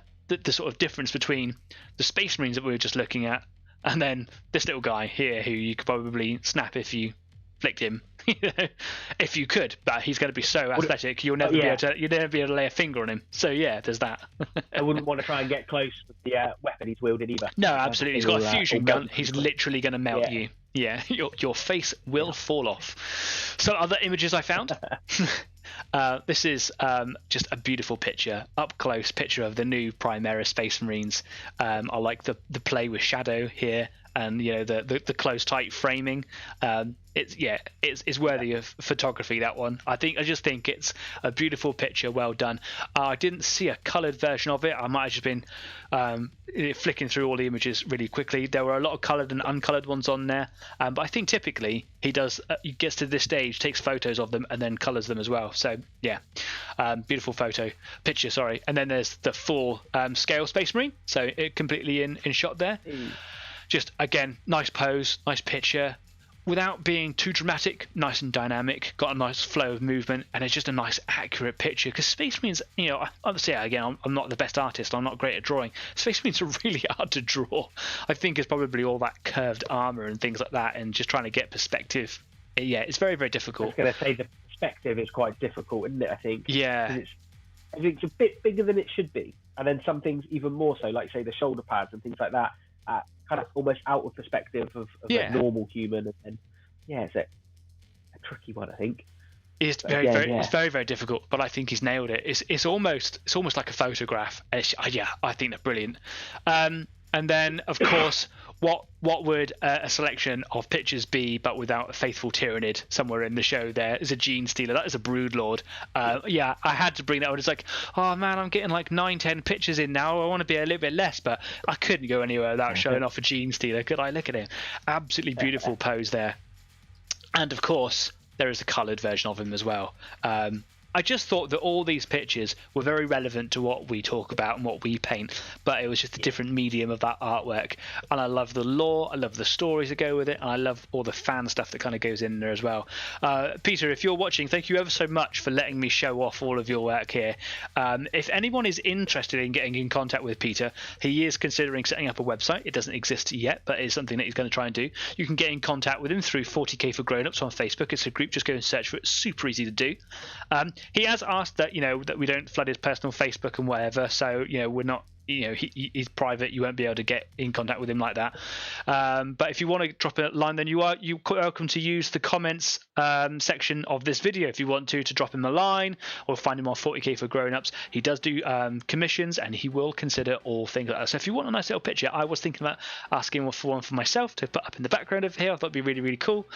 sort of difference between the Space Marines that we were just looking at and then this little guy here who you could probably snap if you flicked him. If you could, but he's going to be so athletic you'll never be able to lay a finger on him. So yeah, there's that. I wouldn't want to try and get close with the weapon he's wielding either. No, absolutely. He's got a fusion gun. He's literally going to melt you. Yeah, your face will fall off. Some other images I found. This is just a beautiful picture, up close picture of the new Primera Space Marines. I like the play with shadow here, and the close tight framing. It's worthy of photography, that one. I just think it's a beautiful picture, well done. I didn't see a coloured version of it. I might have just been flicking through all the images really quickly. There were a lot of coloured and uncoloured ones on there, but I think typically he gets to this stage, takes photos of them, and then colours them as well. So yeah, beautiful picture. Sorry, and then there's the full scale Space Marine, so it completely in shot there. Just again, nice pose, nice picture. Without being too dramatic, nice and dynamic, got a nice flow of movement, and it's just a nice, accurate picture. Because Space Marines, obviously, again, I'm not the best artist, I'm not great at drawing. Space Marines are really hard to draw. I think it's probably all that curved armor and things like that, and just trying to get perspective. Yeah, it's very, very difficult. I was going to say the perspective is quite difficult, isn't it? I think. Yeah. It's a bit bigger than it should be, and then some things even more so, like say the shoulder pads and things like that. Kind of almost out of perspective of a normal human, and it's a tricky one, I think. It's very, very difficult, but I think he's nailed it. It's almost like a photograph. I think they're brilliant. And then, of course, what would a selection of pictures be, but without a faithful Tyrannid somewhere in the show? There is a Gene Stealer. That is a Broodlord. I had to bring that one. It's like, oh man, I'm getting like 9-10 pictures in now. I want to be a little bit less, but I couldn't go anywhere without showing off a Gene Stealer, could I? Look at him. Absolutely beautiful pose there. And of course, there is a coloured version of him as well. I just thought that all these pictures were very relevant to what we talk about and what we paint, but it was just a different medium of that artwork. And I love the lore, I love the stories that go with it, and I love all the fan stuff that kind of goes in there as well. Peter, if you're watching, thank you ever so much for letting me show off all of your work here. If anyone is interested in getting in contact with Peter, he is considering setting up a website. It doesn't exist yet, but it's something that he's going to try and do. You can get in contact with him through 40k for Grown-Ups on Facebook. It's a group, just go and search for it. It's super easy to do. He has asked that that we don't flood his personal Facebook and whatever, so we're not, he's private. You won't be able to get in contact with him like that. But if you want to drop a line, then you're welcome to use the comments section of this video if you want to drop him a line, or find him on 40k for Grown-Ups. He does do commissions, and he will consider all things like that. So if you want a nice little picture, I was thinking about asking for one for myself to put up in the background of here. I thought it'd be really, really cool.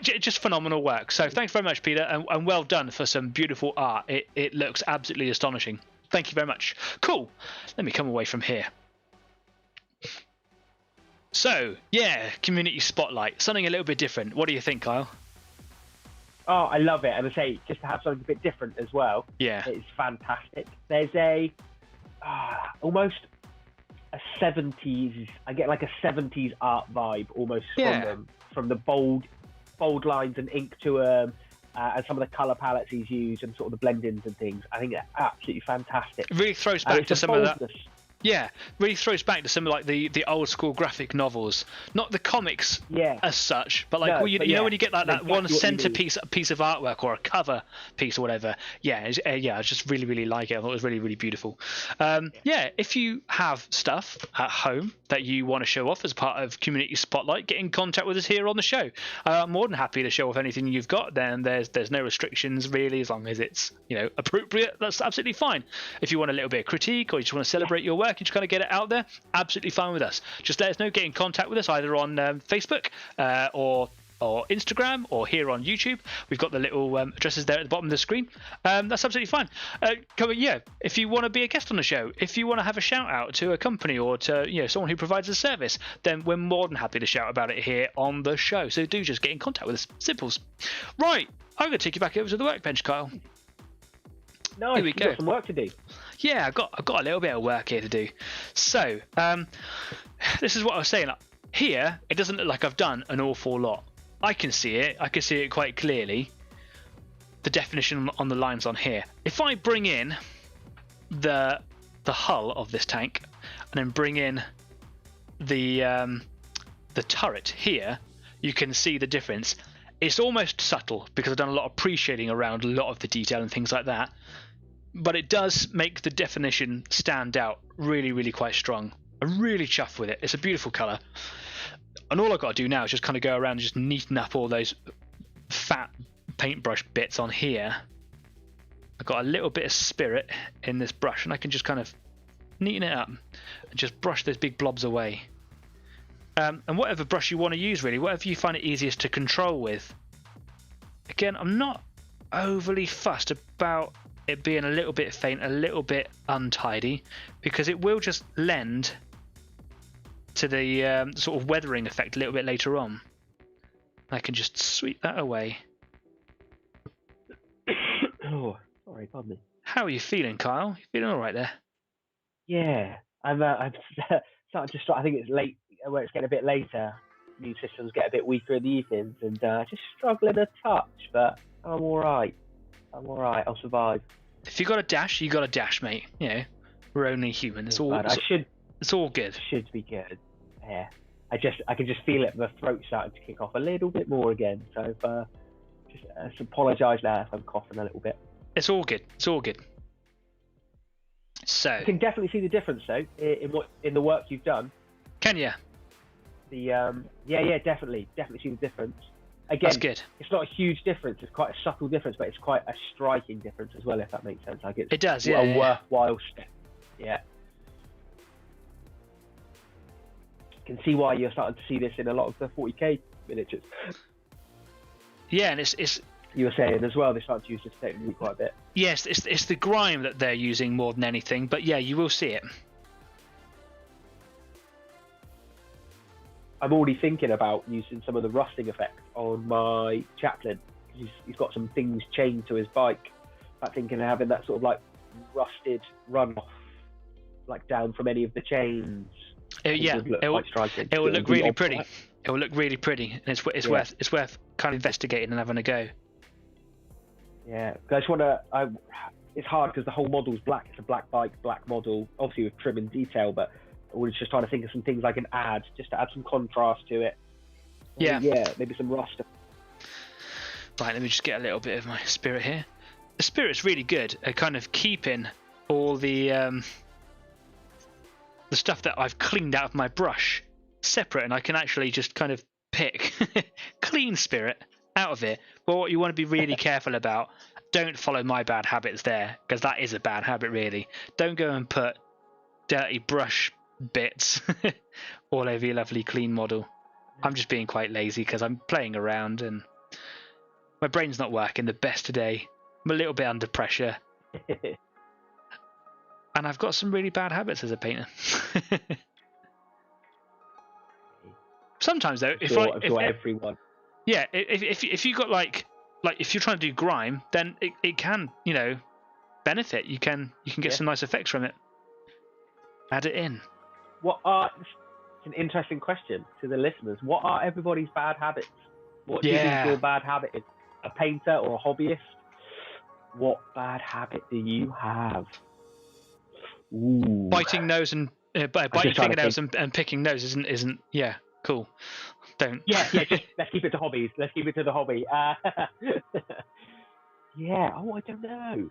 Just phenomenal work. So thanks very much, Peter, and well done for some beautiful art. It looks absolutely astonishing. Thank you very much. Cool. Let me come away from here. So, community spotlight. Something a little bit different. What do you think, Kyle? Oh, I love it. And I say, just to have something a bit different as well. Yeah. It's fantastic. There's almost a 70s, I get like a 70s art vibe almost from them. From the bold lines and ink to and some of the colour palettes he's used and sort of the blend-ins and things. I think they're absolutely fantastic. It really throws back to some of that. Yeah, really throws back to some of like the old school graphic novels, not the comics as such, but like No, you but know when you get that exactly one what you mean. centerpiece piece of artwork or a cover piece or whatever. Yeah, I just really like it. I thought it was really beautiful. If you have stuff at home that you want to show off as part of Community Spotlight, get in contact with us here on the show. I'm more than happy to show off anything you've got. Then there's no restrictions really, as long as it's appropriate. That's absolutely fine. If you want a little bit of critique or you just want to celebrate your work, and just kind of get it out there, absolutely fine with us. Just let us know, get in contact with us either on Facebook or Instagram or here on YouTube. We've got the little addresses there at the bottom of the screen. That's absolutely fine. If you want to be a guest on the show, if you want to have a shout out to a company or to someone who provides a service, then we're more than happy to shout about it here on the show. So do just get in contact with us. Simples. Right, I'm going to take you back over to the workbench, Kyle. No, here we go. Got some work to do. Yeah, I've got a little bit of work here to do. So, this is what I was saying. Here, it doesn't look like I've done an awful lot. I can see it. I can see it quite clearly. The definition on the lines on here. If I bring in the hull of this tank and then bring in the turret here, you can see the difference. It's almost subtle because I've done a lot of pre-shading around a lot of the detail and things like that. But it does make the definition stand out really quite strong. I'm really chuffed with it. It's a beautiful colour. And all I've got to do now is just kind of go around and just neaten up all those fat paintbrush bits on here. I've got a little bit of spirit in this brush and I can just kind of neaten it up and just brush those big blobs away. And whatever brush you want to use really, whatever you find it easiest to control with. Again, I'm not overly fussed about it being a little bit faint, a little bit untidy, because it will just lend to the sort of weathering effect a little bit later on. I can just sweep that away. Oh, sorry, pardon me. How are you feeling, Kyle? You feeling all right there? Yeah, I'm starting to. I think it's late, where it's getting a bit later. New systems get a bit weaker in the evenings, and just struggling a touch, but I'm all right. I'll survive. If you got a dash, you got a dash, mate. We're only human. It's all. It's all good. Should be good. Yeah. I can just feel it. My throat's starting to kick off a little bit more again. So just apologise now if I'm coughing a little bit. It's all good. It's all good. So you can definitely see the difference though in the work you've done. Can you? Definitely see the difference. Again, that's good. It's not a huge difference. It's quite a subtle difference, but it's quite a striking difference as well, if that makes sense. Like it does, yeah. A worthwhile step. Yeah. You can see why you're starting to see this in a lot of the 40k miniatures. Yeah, and it's you were saying as well, they're starting to use this technique quite a bit. Yes, it's the grime that they're using more than anything, but yeah, you will see it. I'm already thinking about using some of the rusting effect on my chaplain. He's got some things chained to his bike. I'm thinking of having that sort of like rusted runoff, like down from any of the chains. It will look really pretty. It will look really pretty, and it's worth kind of investigating and having a go. Yeah, I just want to. It's hard because the whole model's black. It's a black bike, black model, obviously with trim and detail, but we're just trying to think of some things I can add, just to add some contrast to it. Yeah. Maybe some rust. Right, let me just get a little bit of my spirit here. The spirit's really good at kind of keeping all the stuff that I've cleaned out of my brush separate, and I can actually just kind of pick clean spirit out of it. But what you want to be really careful about, don't follow my bad habits there, because that is a bad habit really. Don't go and put dirty brush bits all over your lovely clean model. I'm just being quite lazy because I'm playing around and my brain's not working the best today. I'm a little bit under pressure. And I've got some really bad habits as a painter. Sometimes though, if everyone. Yeah, if you got like if you're trying to do grime, then it can, benefit. You can get some nice effects from it. Add it in. It's an interesting question to the listeners. What are everybody's bad habits? What do you think your bad habit is? A painter or a hobbyist? What bad habit do you have? Ooh. biting nose and biting just trying to fingernails and picking nose isn't. Yeah, cool. Don't. Yeah. Just let's keep it to hobbies. Let's keep it to the hobby. Yeah. Oh, I don't know.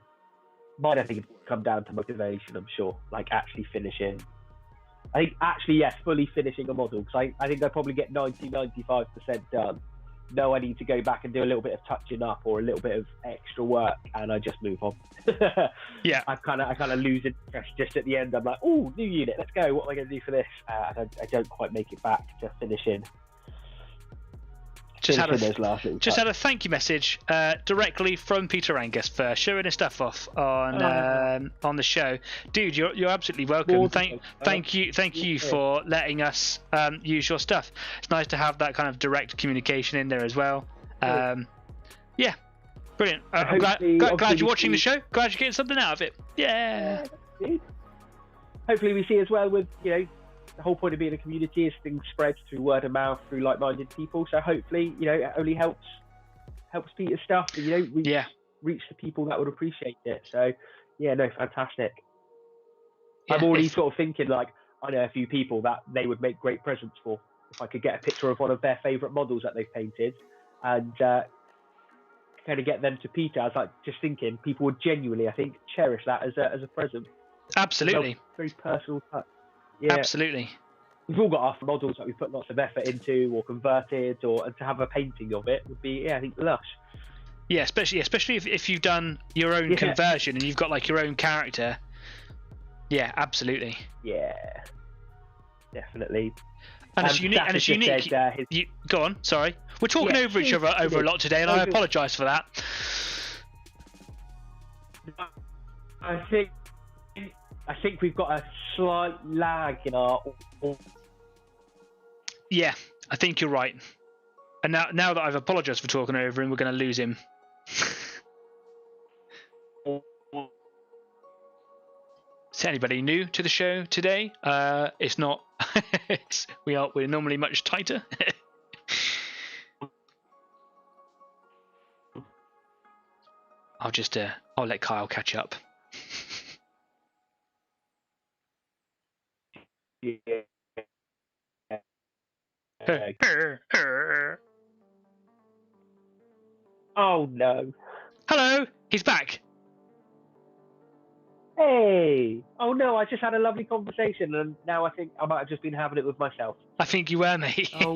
Mine, I think, would come down to motivation. I'm sure, like actually finishing. I think actually, yes, fully finishing a model, because I think I probably get 95% done. No, I need to go back and do a little bit of touching up or a little bit of extra work, and I just move on. Yeah. I kind of lose interest just at the end. I'm like, oh, new unit, let's go. What am I going to do for this? I don't quite make it back to finishing. Just had a a thank you message directly from Peter Angus for showing his stuff off on the show. Dude, you're absolutely welcome. Thank you for letting us use your stuff. It's nice to have that kind of direct communication in there as well. Yeah, brilliant. I'm glad you're watching the show. Glad you're getting something out of it. Yeah. Hopefully we see as well with, the whole point of being a community is things spread through word of mouth, through like-minded people. So hopefully, it only helps Peter's stuff. And, we reach the people that would appreciate it. So, yeah, no, fantastic. Yeah, I'm already sort of thinking, like, I know a few people that they would make great presents for. If I could get a picture of one of their favourite models that they've painted and kind of get them to Peter, I was like, just thinking people would genuinely, I think, cherish that as a present. Absolutely. Very personal touch. Yeah. Absolutely. We've all got our models that we've put lots of effort into or converted, and to have a painting of it would be, I think, lush. Yeah, especially if you've done your own conversion and you've got like your own character. Yeah, absolutely. Yeah, definitely. And it's unique. Said, go on. Sorry, we're talking over each other a lot today, and I apologise for that. I think we've got a slight lag in our. Yeah, I think you're right. And now that I've apologised for talking over him, we're going to lose him. Is anybody new to the show today? It's not. We're normally much tighter. I'll let Kyle catch up. Yeah. Oh no. Hello, he's back. Hey. Oh no, I just had a lovely conversation and now I think I might have just been having it with myself. I think you were, mate. Oh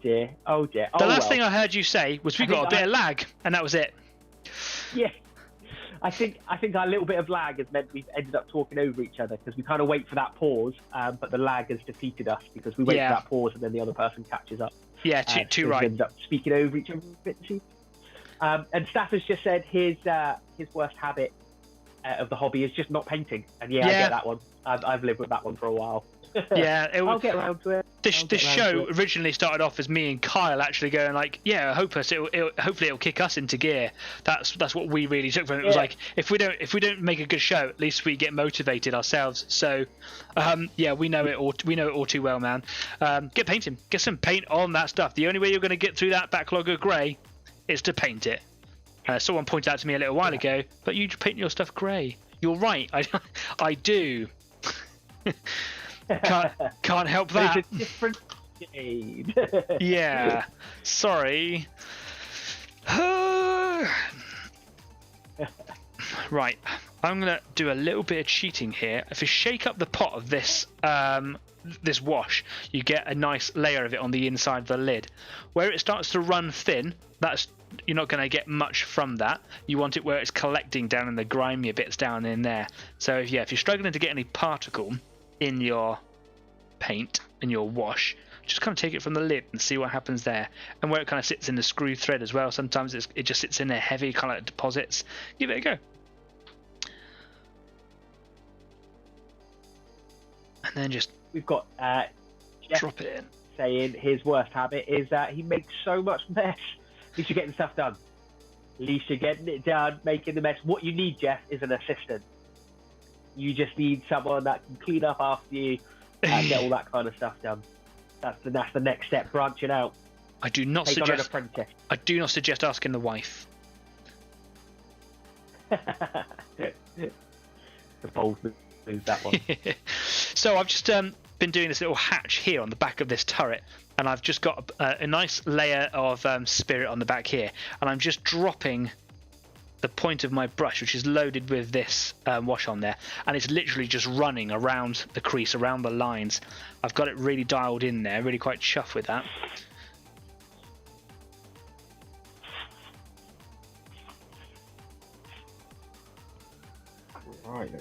dear. The last thing I heard you say was we got a bit of lag, and that was it. Yeah. I think our little bit of lag has meant we've ended up talking over each other because we kind of wait for that pause, but the lag has defeated us because we wait for that pause and then the other person catches up. Yeah, too right. We end up speaking over each other a bit. And Staff has just said his worst habit of the hobby is just not painting, and I get that one. I've lived with that one for a while. Yeah, I'll get around to it. This show originally started off as me and Kyle actually going like, hopefully it'll kick us into gear. That's what we really took from it. It was like if we don't make a good show, at least we get motivated ourselves. So we know it all too well, man. Get painting, get some paint on that stuff. The only way you're going to get through that backlog of grey is to paint it. Someone pointed out to me a little while ago, but you paint your stuff grey. You're right, I do. Can't help that. It's a different shade. Yeah, sorry. Right, I'm gonna do a little bit of cheating here. If you shake up the pot of this this wash, you get a nice layer of it on the inside of the lid. Where it starts to run thin, you're not going to get much from that. You want it where it's collecting down in the grimier bits down in there. So if you're struggling to get any particle in your paint, in your wash, just kind of take it from the lid and see what happens there. And where it kind of sits in the screw thread as well, sometimes it just sits in there heavy, kind of like deposits. Give it a go. And then just we've got drop it in. Saying his worst habit is that he makes so much mess. At least you're getting stuff done. At least you're getting it done, making the mess. What you need, Jeff, is an assistant. You just need someone that can clean up after you and get all that kind of stuff done. That's the next step, branching out. I do not Take on an apprentice. I do not suggest asking the wife. The bold move, that one. So I've just been doing this little hatch here on the back of this turret, and I've just got a nice layer of spirit on the back here, and I'm just dropping the point of my brush, which is loaded with this wash on there, and it's literally just running around the crease, around the lines. I've got it really dialed in there, really quite chuffed with that. Right,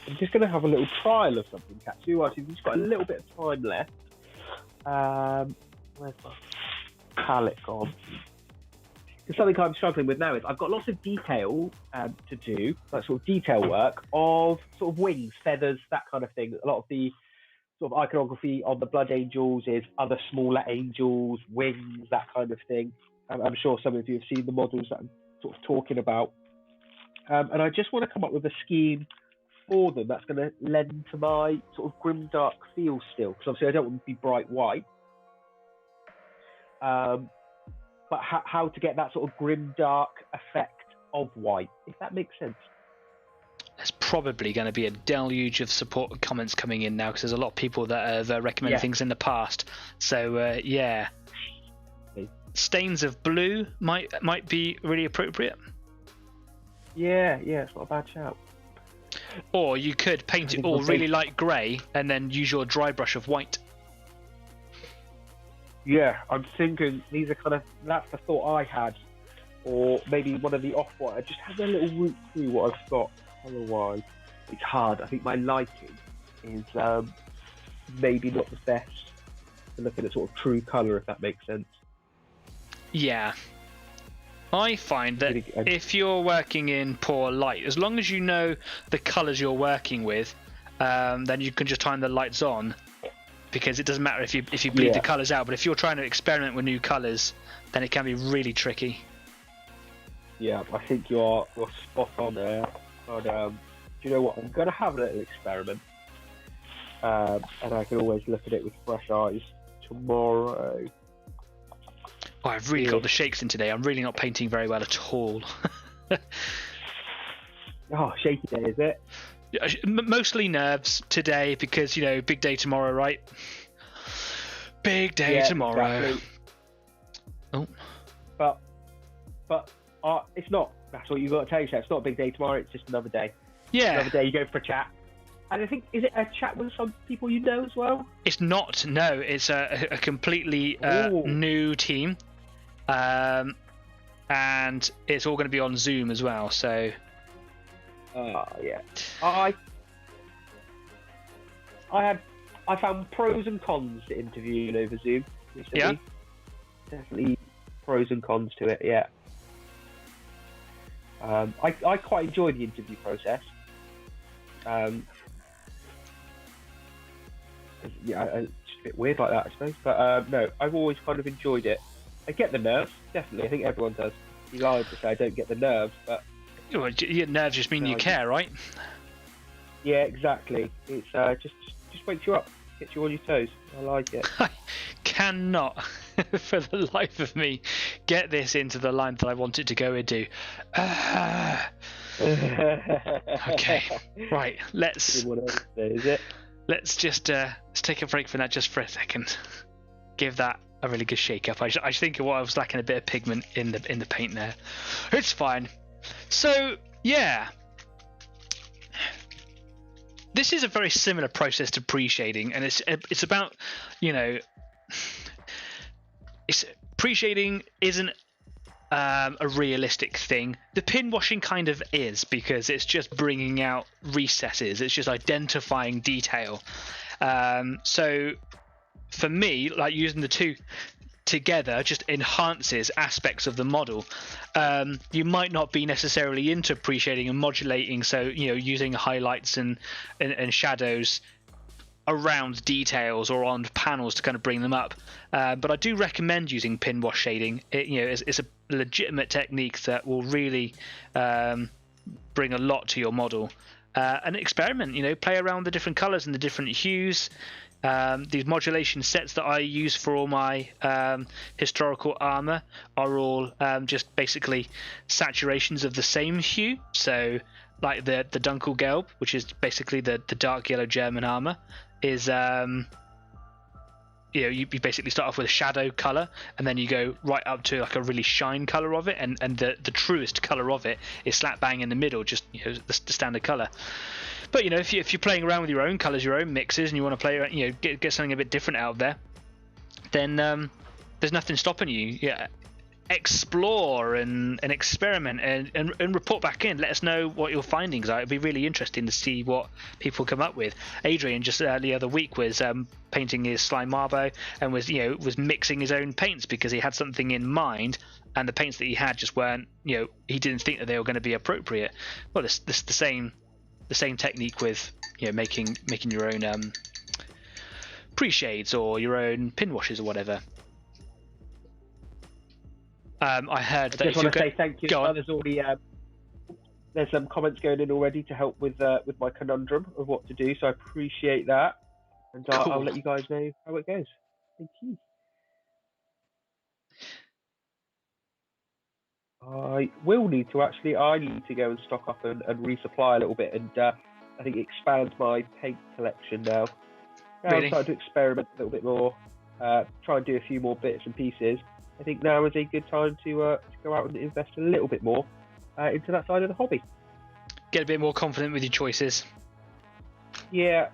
I'm just going to have a little trial of something, Katsu. I've just got a little bit of time left. Where's my palette gone? Something I'm struggling with now is I've got lots of detail to do, like sort of detail work of sort of wings, feathers, that kind of thing. A lot of the sort of iconography on the blood angels is other smaller angels, wings, that kind of thing. I'm sure some of you have seen the models that I'm sort of talking about. And I just want to come up with a scheme for them that's going to lend to my sort of grimdark feel still, because obviously I don't want them to be bright white. But how to get that sort of grimdark effect of white, if that makes sense. There's probably going to be a deluge of support comments coming in now, because there's a lot of people that have recommended things in the past. So yeah, stains of blue might be really appropriate. Yeah, it's not a bad shout. Or you could paint it all really light grey and then use your dry brush of white. Yeah, I'm thinking these are that's the thought I had. Or maybe one of the off-white. I just have a little route through what I've got. Otherwise, it's hard. I think my lighting is maybe not the best for looking at sort of true colour, if that makes sense. Yeah. I find that if you're working in poor light, as long as you know the colours you're working with, then you can just turn the lights on, because it doesn't matter if you bleed the colours out. But if you're trying to experiment with new colours, then it can be really tricky. Yeah, I think you're spot on there. But do you know what? I'm going to have a little experiment, and I can always look at it with fresh eyes tomorrow. Oh, I've really got the shakes in today. I'm really not painting very well at all. Oh, shaky day, is it? Mostly nerves today, because, big day tomorrow, right? Big day tomorrow. Exactly. Oh. But it's not. That's what you've got to tell yourself. It's not a big day tomorrow. It's just another day. Yeah. Another day you go for a chat. And I think, is it a chat with some people you know as well? It's not. No, it's a completely new team. And it's all going to be on Zoom as well, so... yeah. I found pros and cons to interviewing over Zoom recently. Yeah? Definitely pros and cons to it, yeah. I quite enjoy the interview process. Yeah, it's a bit weird like that, I suppose. But no, I've always kind of enjoyed it. I get the nerves, definitely. I think everyone does. You lied to say I don't get the nerves, but... Well, your nerves just mean you care, right? Yeah, exactly. It's just wakes you up, gets you on your toes. I like it. I cannot, for the life of me, get this into the line that I want it to go into. Okay, right. Let's just let's take a break from that just for a second. Give that a really good shake up. I think I was lacking a bit of pigment in the paint there. It's fine. So yeah, this is a very similar process to pre-shading, and it's about, pre-shading isn't a realistic thing. The pin washing kind of is, because it's just bringing out recesses. It's just identifying detail. So for me, like, using the two together just enhances aspects of the model. You might not be necessarily into pre-shading and modulating, so using highlights and shadows around details or on panels to kind of bring them up, but I do recommend using pin wash shading. It's a legitimate technique that will really bring a lot to your model. And experiment, play around with the different colors and the different hues. These modulation sets that I use for all my historical armor are all just basically saturations of the same hue. So like the Dunkelgelb, which is basically the dark yellow German armor, is you basically start off with a shadow color, and then you go right up to like a really shine color of it, and the truest color of it is slap bang in the middle, just the standard color. But if you're playing around with your own colors, your own mixes, and you want to play get something a bit different out of there, then there's nothing stopping you. Explore and experiment and report back in. Let us know what your findings are. It'd be really interesting to see what people come up with. Adrian just the other week was painting his slime marbo and was mixing his own paints because he had something in mind, and the paints that he had just weren't, he didn't think that they were going to be appropriate. Well, this the same technique with making your own pre-shades or your own pin washes or whatever. I heard that. I just want to say thank you. There's already there's some comments going in already to help with my conundrum of what to do, so I appreciate that, and cool. I'll let you guys know how it goes. Thank you. I need to go and stock up and resupply a little bit, and I think expand my paint collection now. Really? I'm starting to experiment a little bit more, try and do a few more bits and pieces. I think now is a good time to go out and invest a little bit more into that side of the hobby. Get a bit more confident with your choices. Yeah.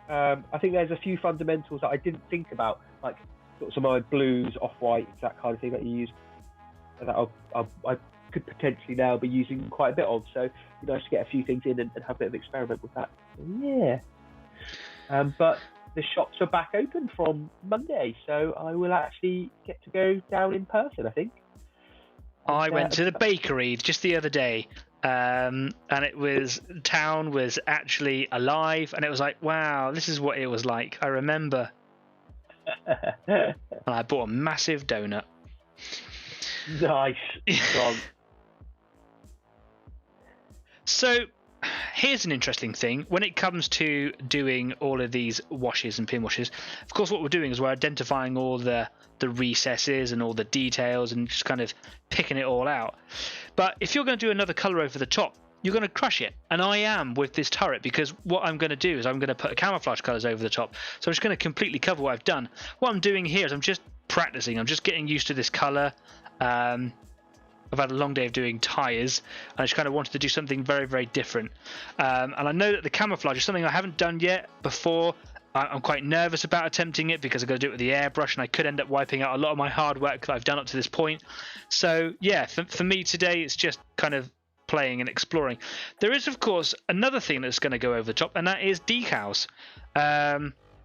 I think there's a few fundamentals that I didn't think about, like sort of some of my blues, off-whites, that kind of thing that you use, that I could potentially now be using quite a bit of. So, nice to get a few things in and have a bit of experiment with that. So, yeah. But the shops are back open from Monday, so I will actually get to go down in person, I think. I went to the bakery just the other day, and town was actually alive, and it was like, wow, this is what it was like. I remember. And I bought a massive donut. Nice. So here's an interesting thing. When it comes to doing all of these washes and pin washes, of course what we're doing is we're identifying all the recesses and all the details and just kind of picking it all out. But if you're going to do another colour over the top, you're going to crush it. And I am with this turret, because what I'm going to do is I'm going to put camouflage colours over the top. So I'm just going to completely cover what I've done. What I'm doing here is I'm just practicing. I'm just getting used to this colour. I've had a long day of doing tyres, and I just kind of wanted to do something very, very different. And I know that the camouflage is something I haven't done yet before. I'm quite nervous about attempting it because I've got to do it with the airbrush, and I could end up wiping out a lot of my hard work that I've done up to this point. So yeah, for me today, it's just kind of playing and exploring. There is, of course, another thing that's going to go over the top, and that is decals.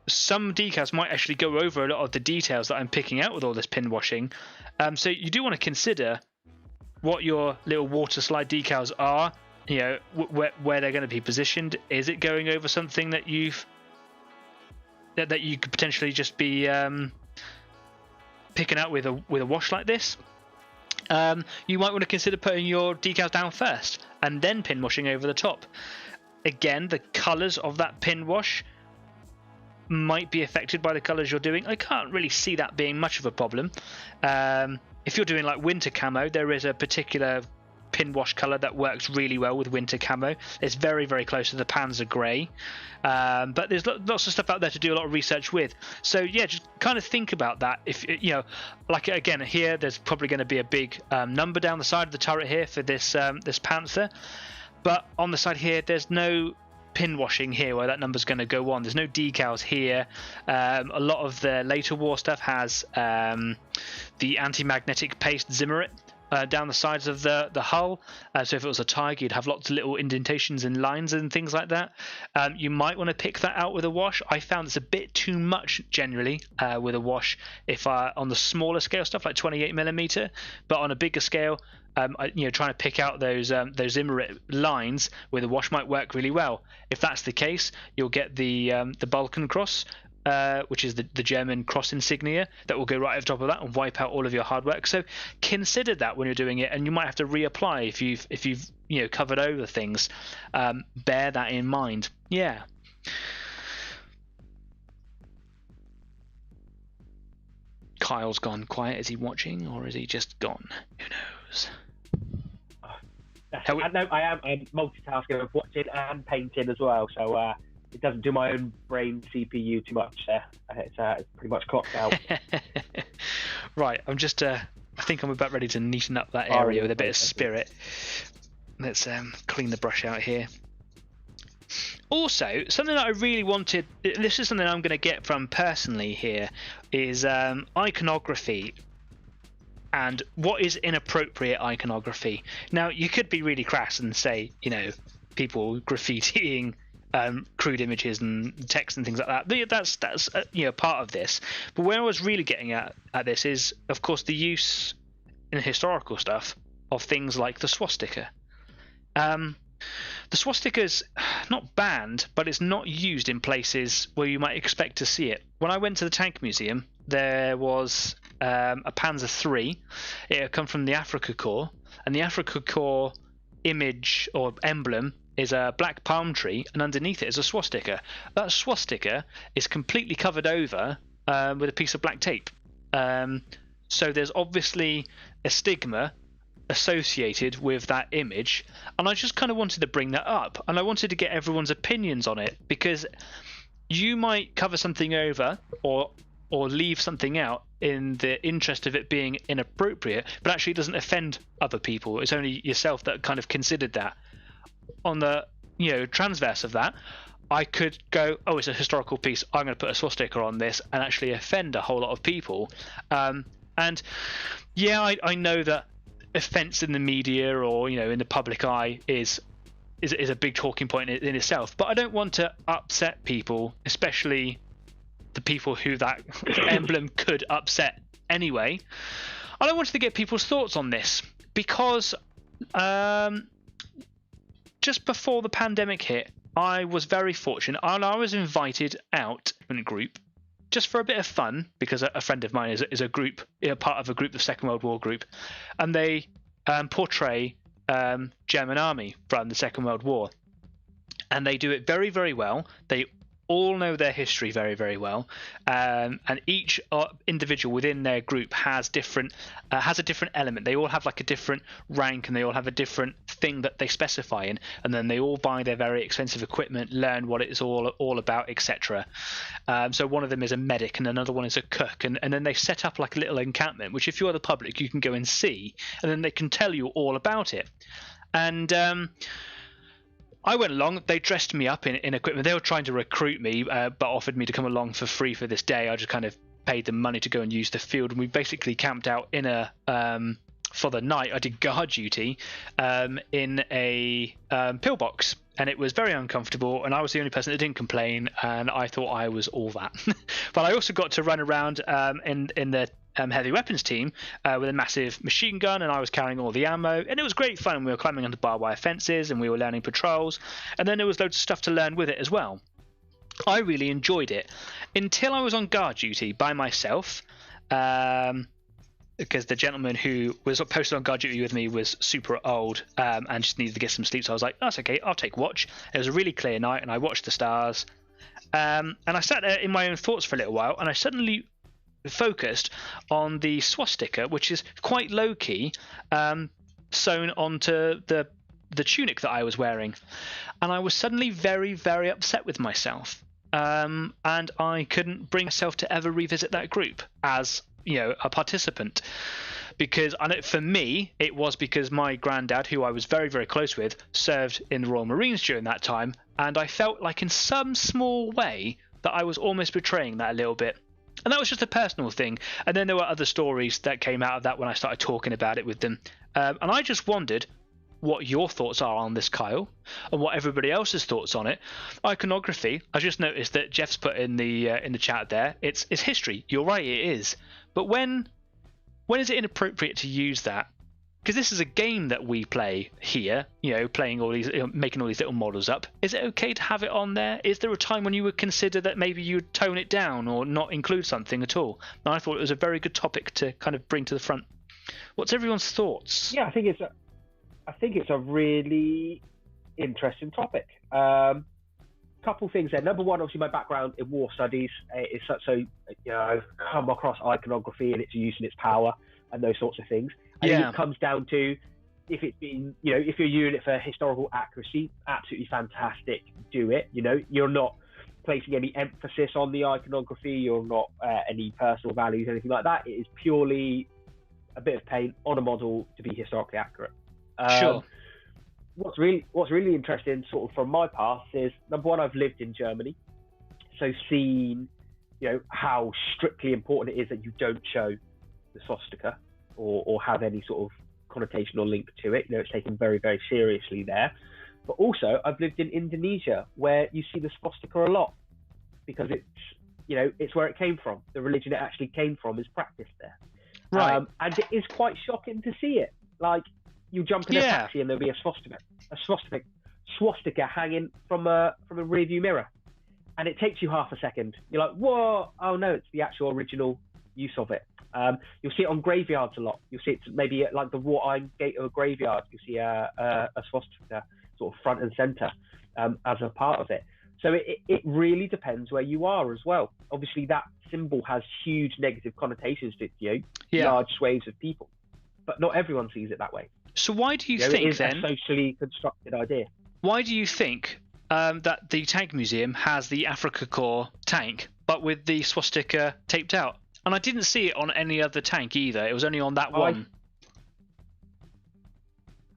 Some decals might actually go over a lot of the details that I'm picking out with all this pin washing. So you do want to consider what your little water slide decals are, where they're going to be positioned. Is it going over something that that you could potentially just be picking out with a wash like this? You might want to consider putting your decals down first and then pin washing over the top. Again, the colours of that pin wash might be affected by the colours you're doing. I can't really see that being much of a problem. If you're doing like winter camo, there is a particular pin wash colour that works really well with winter camo. It's very, very close to the Panzer grey. But there's lots of stuff out there to do a lot of research with. So yeah, just kind of think about that. If like again here, there's probably going to be a big number down the side of the turret here for this this Panther. But on the side here, there's no pin washing here where that number's going to go on. There's no decals here. A lot of the later war stuff has the anti-magnetic paste Zimmerit down the sides of the hull. So if it was a Tiger, you'd have lots of little indentations and lines and things like that. You might want to pick that out with a wash. I found it's a bit too much generally with a wash if on the smaller scale stuff like 28mm, but on a bigger scale, trying to pick out those Zimmerit lines with a wash might work really well. If that's the case, you'll get the Balkan cross, which is the German cross insignia that will go right over top of that and wipe out all of your hard work. So consider that when you're doing it, and you might have to reapply if you've covered over things. Bear that in mind. Yeah. Kyle's gone quiet. Is he watching or is he just gone? Who knows? No, I'm multitasking. I'm watching and painting as well, so it doesn't do my own brain CPU too much there. It's pretty much clocked out. Right, I'm just I think I'm about ready to neaten up that area with a bit of spirit. Let's clean the brush out here. Also, something that I really wanted, this is something I'm going to get from personally here, is iconography. And what is inappropriate iconography? Now, you could be really crass and say, people graffitiing crude images and text and things like that. But that's part of this. But where I was really getting at this is, of course, the use in historical stuff of things like the swastika. The swastika's not banned, but it's not used in places where you might expect to see it. When I went to the Tank Museum, there was a Panzer III. It had come from the Afrika Korps, and the Afrika Korps image or emblem is a black palm tree, and underneath it is a swastika. That swastika is completely covered over with a piece of black tape. So there's obviously a stigma associated with that image, and I just kind of wanted to bring that up, and I wanted to get everyone's opinions on it, because you might cover something over or leave something out in the interest of it being inappropriate, but actually it doesn't offend other people. It's only yourself that kind of considered that. On the transverse of that, I could go, oh, it's a historical piece, I'm going to put a swastika on this, and actually offend a whole lot of people. And yeah, I know that offence in the media or in the public eye is a big talking point in itself, but I don't want to upset people, especially the people who that emblem could upset anyway. And I wanted to get people's thoughts on this, because just before the pandemic hit, I was very fortunate, and I was invited out in a group just for a bit of fun, because a friend of mine is a part of a group, the Second World War group, and they portray German army from the Second World War, and they do it very, very well. They all know their history very, very well, and each individual within their group has a different element. They all have like a different rank, and they all have a different thing that they specify in, and then they all buy their very expensive equipment, learn what it's all about, etc. So one of them is a medic, and another one is a cook, and then they set up like a little encampment, which if you're the public you can go and see, and then they can tell you all about it. And I went along. They dressed me up in equipment. They were trying to recruit me, but offered me to come along for free for this day. I just kind of paid them money to go and use the field, and we basically camped out in for the night. I did guard duty in a pillbox, and it was very uncomfortable, and I was the only person that didn't complain, and I thought I was all that. But I also got to run around in the heavy weapons team with a massive machine gun, and I was carrying all the ammo, and it was great fun. We were climbing onto barbed wire fences, and we were learning patrols, and then there was loads of stuff to learn with it as well. I really enjoyed it until I was on guard duty by myself, because the gentleman who was posted on guard duty with me was super old and just needed to get some sleep. So I was like, that's okay, I'll take watch. It was a really clear night, and I watched the stars, and I sat there in my own thoughts for a little while, and I suddenly focused on the swastika, which is quite low-key, sewn onto the tunic that I was wearing, and I was suddenly very, very upset with myself, and I couldn't bring myself to ever revisit that group as a participant, because for me it was because my granddad, who I was very, very close with, served in the Royal Marines during that time, and I felt like in some small way that I was almost betraying that a little bit. And that was just a personal thing. And then there were other stories that came out of that when I started talking about it with them. And I just wondered what your thoughts are on this, Kyle, and what everybody else's thoughts on it. Iconography, I just noticed that Jeff's put in the chat there. It's history. You're right, it is. But when is it inappropriate to use that? Because this is a game that we play here, playing all these, making all these little models up. Is it okay to have it on there? Is there a time when you would consider that maybe you would tone it down or not include something at all? And I thought it was a very good topic to kind of bring to the front. What's everyone's thoughts? Yeah, I think it's a really interesting topic. Couple things there. Number one, obviously my background in war studies is such, so I've come across iconography and its use and its power and those sorts of things. I think it comes down to if it's been, if you're using it for historical accuracy, absolutely fantastic, do it. You're not placing any emphasis on the iconography, you're not any personal values, anything like that. It is purely a bit of paint on a model to be historically accurate. Sure. What's really interesting, sort of from my past, is number one, I've lived in Germany, so seen, how strictly important it is that you don't show the swastika or have any sort of connotation or link to it. It's taken very, very seriously there. But also, I've lived in Indonesia, where you see the swastika a lot, because it's where it came from. The religion it actually came from is practiced there. Right. And it is quite shocking to see it. Like, you jump in a taxi and there'll be a swastika hanging from a rearview mirror, and it takes you half a second. You're like, whoa! Oh no, it's the actual original use of it. You'll see it on graveyards a lot. You'll see it maybe at like the wrought iron gate of a graveyard. You'll see a swastika sort of front and center as a part of it. So it really depends where you are as well. Obviously, that symbol has huge negative connotations to large swathes of people, but not everyone sees it that way. So why do you think it is then? A socially constructed idea. Why do you think that the Tank Museum has the Africa Corps tank, but with the swastika taped out? And I didn't see it on any other tank either. It was only on that one.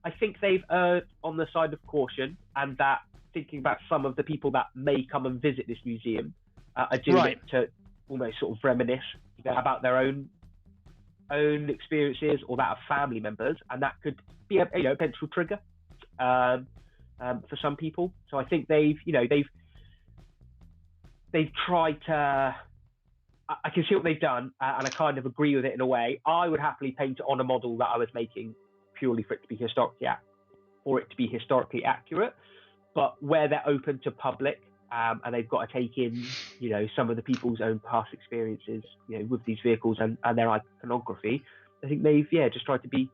I think they've erred on the side of caution, and that thinking about some of the people that may come and visit this museum are doing it to almost sort of reminisce about their own experiences or that of family members, and that could be a potential trigger for some people. So I think they've tried to. I can see what they've done, and I kind of agree with it in a way. I would happily paint it on a model that I was making purely for it to be historically accurate. But where they're open to public, and they've got to take in, some of the people's own past experiences, with these vehicles and their iconography, I think they've just tried to be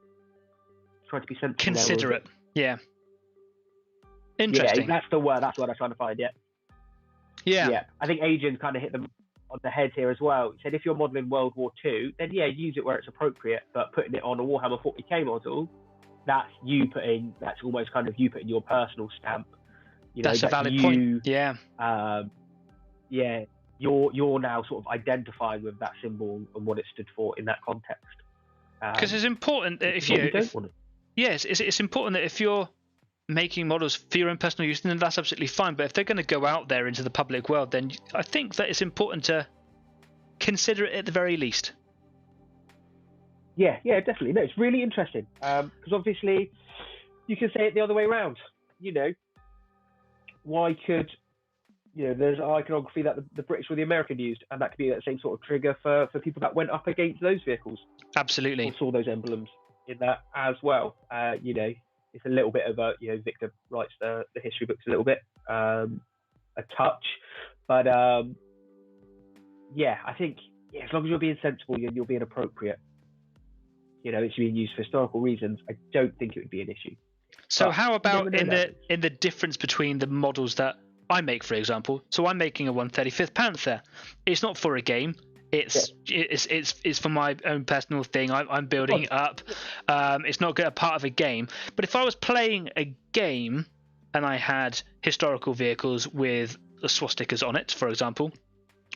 sensible. Considerate, yeah. Interesting. Yeah, that's the word. That's what I'm trying to find. Yeah. I think Adrian kind of hit them on the head here as well. He said if you're modelling World War II, then use it where it's appropriate. But putting it on a Warhammer 40k model, that's almost kind of you putting your personal stamp. That's a valid point. Yeah. You're now sort of identifying with that symbol and what it stood for in that context. Because it's important that it's important that if you're making models for your own personal use, then that's absolutely fine. But if they're going to go out there into the public world, then I think that it's important to consider it at the very least. Yeah, definitely. No, it's really interesting because obviously you can say it the other way around. Why could there's iconography that the British or the American used, and that could be that same sort of trigger for people that went up against those vehicles. Absolutely. Or saw those emblems in that as well. It's a little bit of a Victor writes the history books a little bit a touch, but I think as long as you're being sensible and you're being appropriate, it's being used for historical reasons, I don't think it would be an issue. So how about in the difference between the models that I make, for example? So I'm making a 135th Panther. It's not for a game. It's for my own personal thing. I'm building it up. It's not a part of a game. But if I was playing a game and I had historical vehicles with the swastikas on it, for example,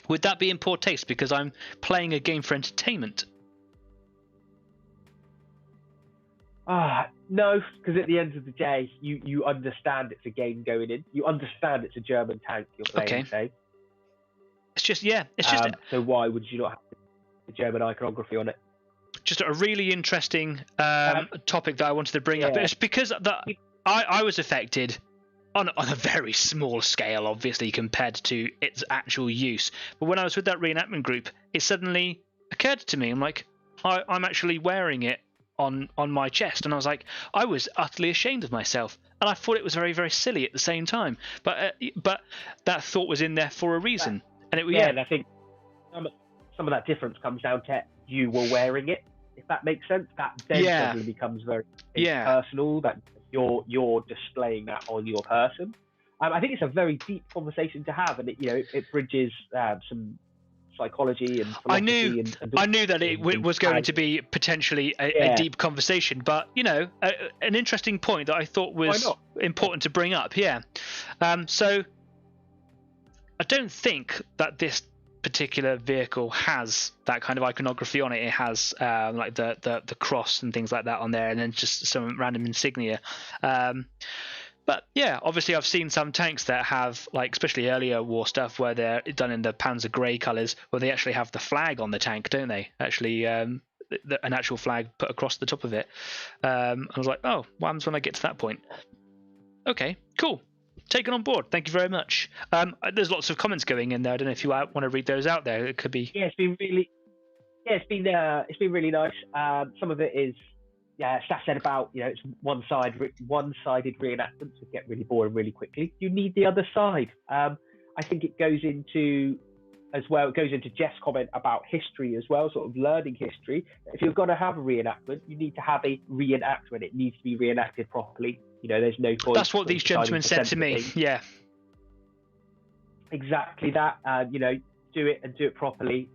would that be in poor taste because I'm playing a game for entertainment? No, because at the end of the day, you understand it's a game going in. You understand it's a German tank you're playing. Okay. It's just so why would you not have the German iconography on it? Just a really interesting topic that I wanted to bring up. It's because I was affected on a very small scale, obviously, compared to its actual use. But when I was with that reenactment group, it suddenly occurred to me, I'm like, I'm actually wearing it on my chest, and I was like, I was utterly ashamed of myself, and I thought it was very, very silly at the same time. But that thought was in there for a reason. And I think some of that difference comes down to you were wearing it, if that makes sense. That then suddenly becomes very personal, that you're displaying that on your person. I think it's a very deep conversation to have, and it bridges some psychology and I philosophy. I knew that it was going to be potentially a deep conversation, but an interesting point that I thought was important to bring up. Yeah. So I don't think that this particular vehicle has that kind of iconography on it. It has like the cross and things like that on there, and then just some random insignia. But yeah, obviously I've seen some tanks that have, like, especially earlier war stuff where they're done in the Panzer grey colours, where they actually have the flag on the tank, don't they? Actually, an actual flag put across the top of it. I was like, oh, what happens when I get to that point? Okay, cool. Taken on board. Thank you very much. There's lots of comments going in there. I don't know if you want to read those out there. It could be. Yeah, it's been really nice. Some of it is. Yeah, Staff said about, it's one-sided reenactments would get really boring really quickly. You need the other side. I think it goes into Jeff's comment about history as well, sort of learning history. If you're going to have a reenactment, you need to have a reenactment. It needs to be reenacted properly. There's no point. That's what these gentlemen said to me. Yeah. Exactly that. Do it properly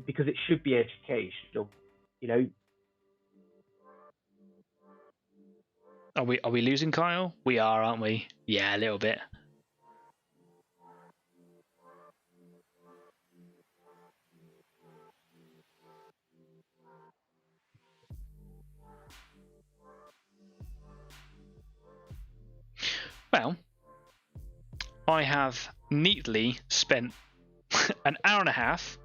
because it should be educational. Are we losing Kyle? We are, aren't we? Yeah, a little bit. Well, I have neatly spent an hour and a half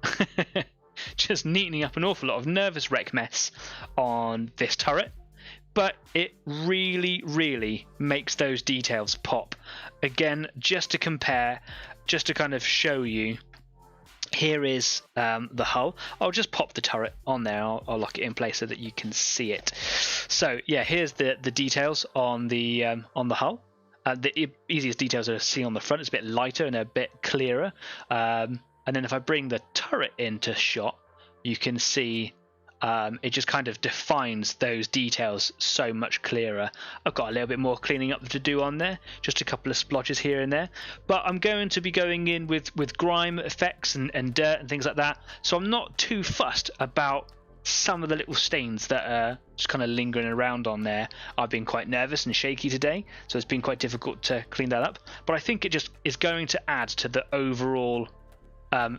just neatening up an awful lot of nervous wreck mess on this turret. But it really, really makes those details pop. Again, just to compare, just to kind of show you, here is the hull. I'll just pop the turret on there. I'll lock it in place so that you can see it. So yeah, here's the details on the hull. The easiest details are to see on the front. It's a bit lighter and a bit clearer. And then if I bring the turret into shot, you can see it just kind of defines those details so much clearer. I've got a little bit more cleaning up to do on there, just a couple of splotches here and there, but I'm going to be going in with grime effects and dirt and things like that, so I'm not too fussed about some of the little stains that are just kind of lingering around on there. I've been quite nervous and shaky today, so it's been quite difficult to clean that up, but I think it just is going to add to the overall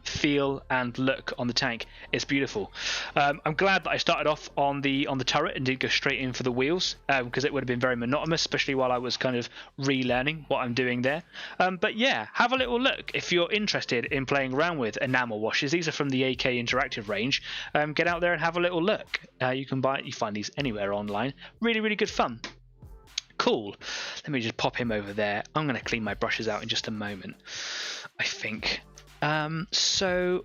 feel and look on the tank. It's beautiful. I'm glad that I started off on the turret and didn't go straight in for the wheels, because it would have been very monotonous, especially while I was kind of relearning what I'm doing there. But yeah, have a little look if you're interested in playing around with enamel washes. These are from the AK Interactive range. Get out there and have a little look. You find these anywhere online. Really, really good fun. Cool. Let me just pop him over there. I'm going to clean my brushes out in just a moment, I think. So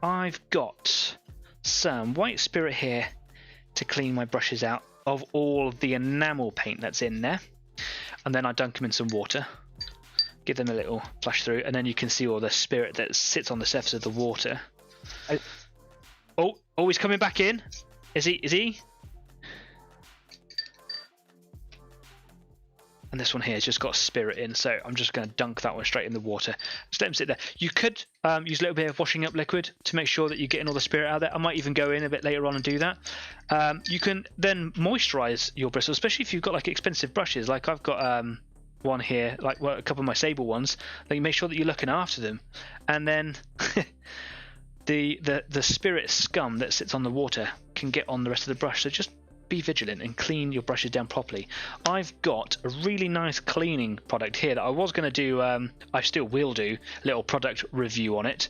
I've got some white spirit here to clean my brushes out of all of the enamel paint that's in there, and then I dunk them in some water, give them a little flash through, and then you can see all the spirit that sits on the surface of the water. Oh, he's coming back in. Is he? And this one here has just got spirit in, so I'm just going to dunk that one straight in the water. Just let them sit there. You could use a little bit of washing up liquid to make sure that you're getting all the spirit out of there. I might even go in a bit later on and do that. You can then moisturize your bristles, especially if you've got like expensive brushes. Like I've got one here, like a couple of my Sable ones. Like make sure that you're looking after them, and then the spirit scum that sits on the water can get on the rest of the brush. So just be vigilant and clean your brushes down properly. I've got a really nice cleaning product here that I was going to do, I still will do a little product review on it.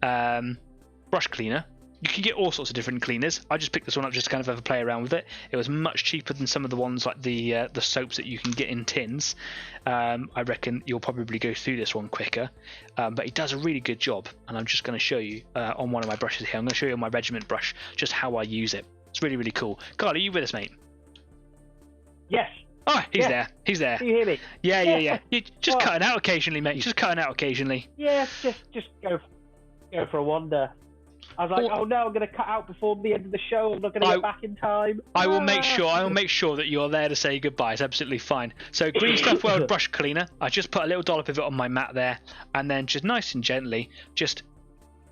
Brush cleaner. You can get all sorts of different cleaners. I just picked this one up just to kind of have a play around with it. It was much cheaper than some of the ones like the soaps that you can get in tins. I reckon you'll probably go through this one quicker, but it does a really good job, and I'm just going to show you on one of my brushes here. I'm going to show you on my regiment brush just how I use it. It's really, really cool. Carl, are you with us, mate? Yes. Oh, he's there. He's there. Can you hear me? Yeah. You're just cutting out occasionally, mate. Just cutting out occasionally. Yeah, just go for a wander. I was like, oh no, I'm going to cut out before the end of the show. I'm not going to get back in time. I will make sure that you're there to say goodbye. It's absolutely fine. So Green Stuff World brush cleaner. I just put a little dollop of it on my mat there, and then just nice and gently, just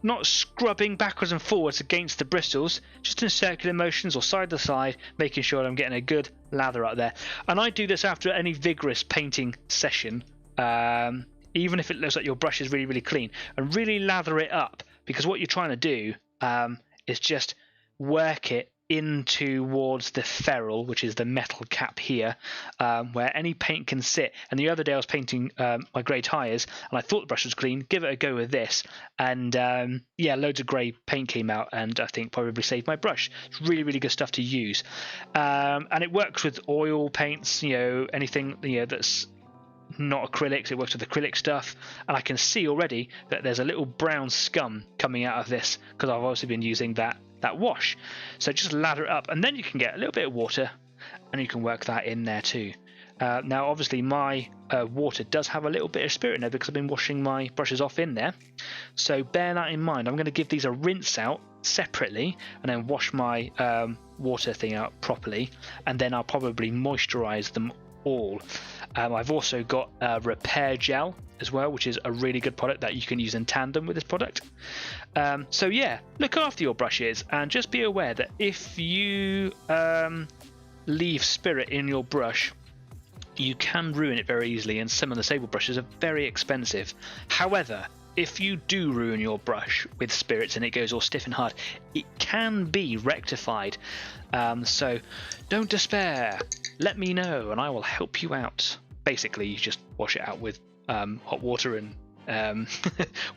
not scrubbing backwards and forwards against the bristles, just in circular motions or side to side, making sure I'm getting a good lather up there. And I do this after any vigorous painting session, even if it looks like your brush is really, really clean, and really lather it up, because what you're trying to do is just work it in towards the ferrule, which is the metal cap here, where any paint can sit. And the other day I was painting my grey tyres, and I thought the brush was clean, give it a go with this, and yeah, loads of grey paint came out, and I think probably saved my brush. It's really, really good stuff to use, and it works with oil paints, anything that's not acrylics. It works with acrylic stuff, and I can see already that there's a little brown scum coming out of this because I've obviously been using that wash. So just lather it up, and then you can get a little bit of water and you can work that in there too. Now obviously my water does have a little bit of spirit in there because I've been washing my brushes off in there, so bear that in mind. I'm going to give these a rinse out separately and then wash my water thing out properly, and then I'll probably moisturize them all. I've also got repair gel as well, which is a really good product that you can use in tandem with this product. So yeah, look after your brushes, and just be aware that if you leave spirit in your brush, you can ruin it very easily, and some of the sable brushes are very expensive. However, if you do ruin your brush with spirits and it goes all stiff and hard, it can be rectified. So don't despair. Let me know and I will help you out. Basically, you just wash it out with hot water and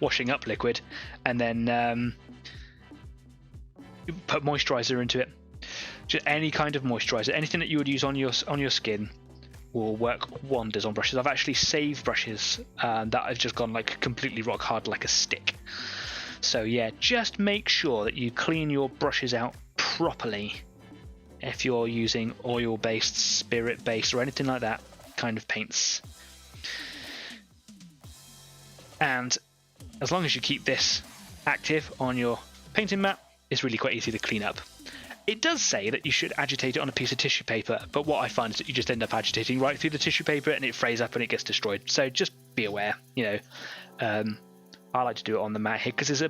washing up liquid, and then you put moisturizer into it. Just any kind of moisturizer, anything that you would use on your skin will work wonders on brushes. I've actually saved brushes that have just gone like completely rock hard like a stick. So yeah, just make sure that you clean your brushes out properly if you're using oil-based, spirit-based, or anything like that kind of paints. And as long as you keep this active on your painting mat, it's really quite easy to clean up. It does say that you should agitate it on a piece of tissue paper, but what I find is that you just end up agitating right through the tissue paper and it frays up and it gets destroyed. So just be aware, I like to do it on the mat here because there's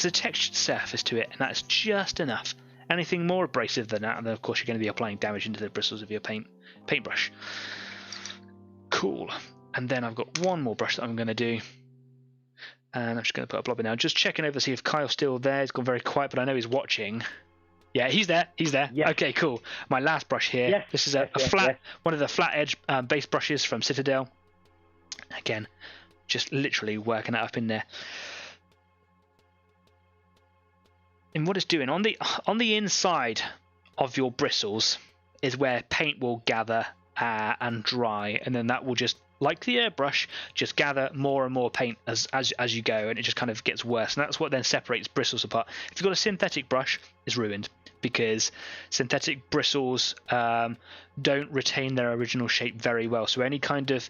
a textured surface to it, and that's just enough. Anything more abrasive than that, and then of course you're going to be applying damage into the bristles of your paintbrush. Cool. And then I've got one more brush that I'm going to do. And I'm just going to put a blob in now. Just checking over to see if Kyle's still there. He's gone very quiet, but I know he's watching. Yeah, he's there. He's there. Yeah. Okay, cool. My last brush here. Yes. This is a flat, one of the flat edge base brushes from Citadel. Again, just literally working it up in there. And what it's doing on the inside of your bristles is where paint will gather and dry, and then that will just, like the airbrush, just gather more and more paint as you go, and it just kind of gets worse, and that's what then separates bristles apart. If you've got a synthetic brush, it's ruined, because synthetic bristles don't retain their original shape very well, so any kind of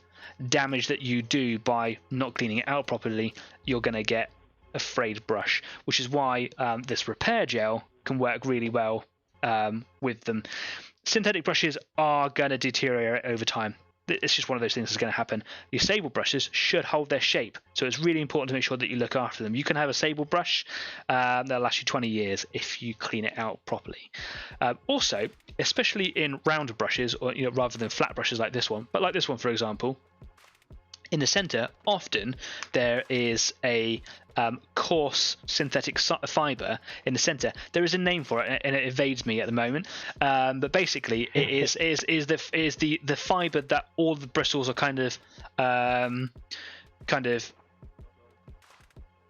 damage that you do by not cleaning it out properly, you're going to get a frayed brush, which is why this repair gel can work really well with them. Synthetic brushes are going to deteriorate over time. It's just one of those things that's going to happen. Your sable brushes should hold their shape, so it's really important to make sure that you look after them. You can have a sable brush that'll last you 20 years if you clean it out properly. Also, especially in round brushes, or rather than flat brushes like this one, but like this one for example, in the center, often there is a coarse synthetic fiber in the center. There is a name for it, and it evades me at the moment. But basically, it is the fiber that all the bristles are kind of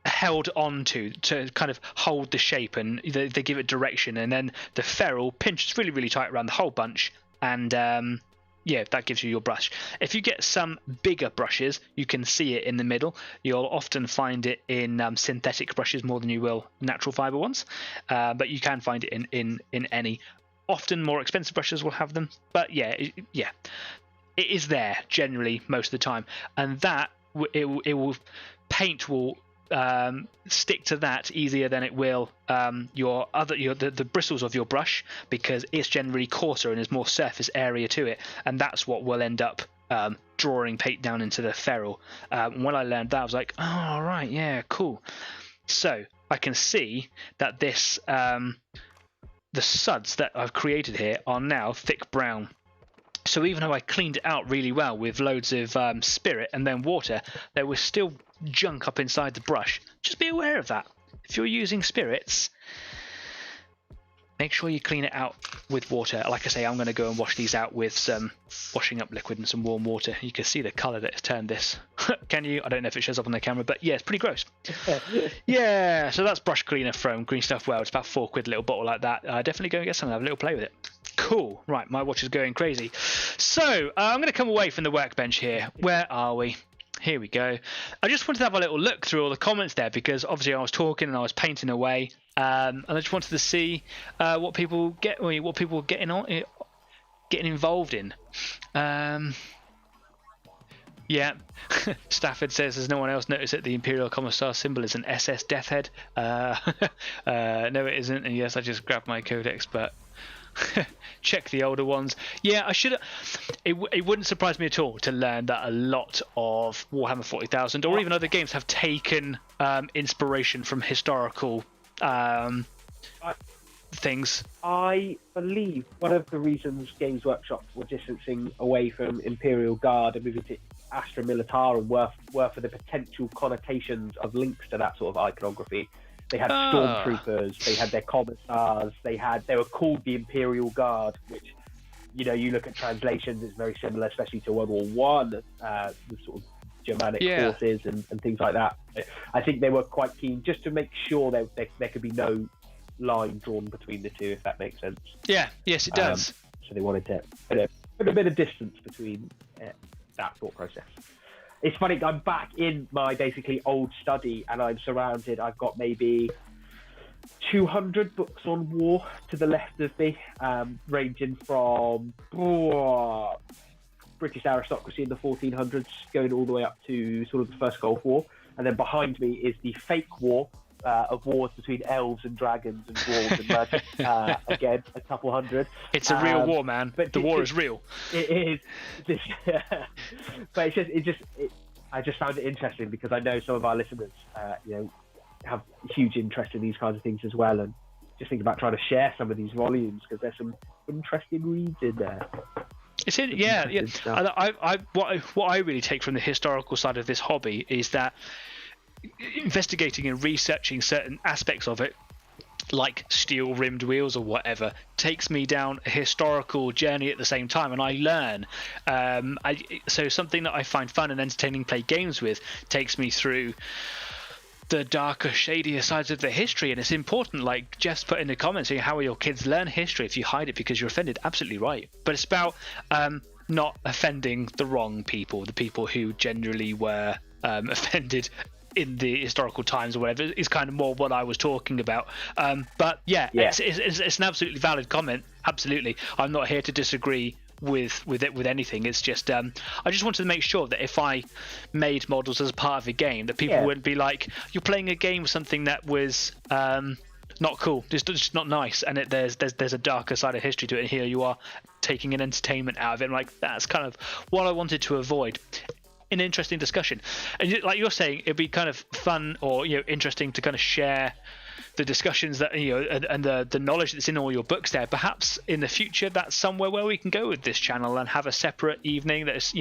held onto to kind of hold the shape, and they give it direction. And then the ferrule pinches really, really tight around the whole bunch, and yeah, that gives you your brush. If you get some bigger brushes, you can see it in the middle. You'll often find it in synthetic brushes more than you will natural fiber ones, but you can find it in any. Often more expensive brushes will have them, but yeah, it is there generally most of the time, and that paint will stick to that easier than it will the bristles of your brush, because it's generally coarser and there's more surface area to it, and that's what will end up drawing paint down into the ferrule. When I learned that, I was like, oh right, yeah, cool. So I can see that this the suds that I've created here are now thick brown. So even though I cleaned it out really well with loads of spirit and then water, there was still junk up inside the brush. Just be aware of that. If you're using spirits, make sure you clean it out with water. Like I say, I'm going to go and wash these out with some washing up liquid and some warm water. You can see the colour that it's turned this. Can you? I don't know if it shows up on the camera, but yeah, it's pretty gross. Yeah, so that's brush cleaner from Green Stuff World. It's about £4 a little bottle like that. Definitely go and get some and have a little play with it. Cool. Right, my watch is going crazy. So I'm going to come away from the workbench here. Where are we? Here we go. I just wanted to have a little look through all the comments there because obviously I was talking and I was painting away, and I just wanted to see what people were getting involved in. Yeah, Stafford says, "Has no one else noticed that the Imperial Commissar symbol is an SS Death Head?" No, it isn't. And yes, I just grabbed my codex, but. Check the older ones. Yeah, I should. It wouldn't surprise me at all to learn that a lot of Warhammer 40,000 or even other games have taken inspiration from historical things. I believe one of the reasons Games Workshop were distancing away from Imperial Guard and moving to Astra Militarum were for the potential connotations of links to that sort of iconography. They had stormtroopers, they had their commissars, they were called the Imperial Guard, which, you look at translations, it's very similar, especially to World War One, the sort of Germanic forces and things like that. I think they were quite keen just to make sure there could be no line drawn between the two, if that makes sense. Yeah, yes, it does. So they wanted to put a bit of distance between that thought process. It's funny, I'm back in my basically old study and I'm surrounded. I've got maybe 200 books on war to the left of me, ranging from British aristocracy in the 1400s, going all the way up to sort of the First Gulf War. And then behind me is the fake war of wars between elves and dragons and dwarves and magic. Again, a couple hundred. It's a real war, man. But the war is real. It is. But I just found it interesting because I know some of our listeners, have huge interest in these kinds of things as well, and just think about trying to share some of these volumes because there's some interesting reads in there. Yeah. What I really take from the historical side of this hobby is that investigating and researching certain aspects of it, like steel rimmed wheels or whatever, takes me down a historical journey at the same time, and I learn. So something that I find fun and entertaining, play games with, takes me through the darker, shadier sides of the history. And it's important, like Jeff's put in the comments, how will your kids learn history if you hide it because you're offended? Absolutely right. But it's about not offending the wrong people, the people who generally were offended in the historical times or whatever, is kind of more what I was talking about. But yeah. It's an absolutely valid comment. Absolutely, I'm not here to disagree with anything. It's just I just wanted to make sure that if I made models as a part of a game, that people wouldn't be like, you're playing a game with something that was not cool, just not nice, and there's a darker side of history to it, and here you are taking an entertainment out of it. I'm like, that's kind of what I wanted to avoid. An interesting discussion, and like you're saying, it'd be kind of fun or interesting to kind of share the discussions that and the knowledge that's in all your books there. Perhaps in the future that's somewhere where we can go with this channel and have a separate evening that's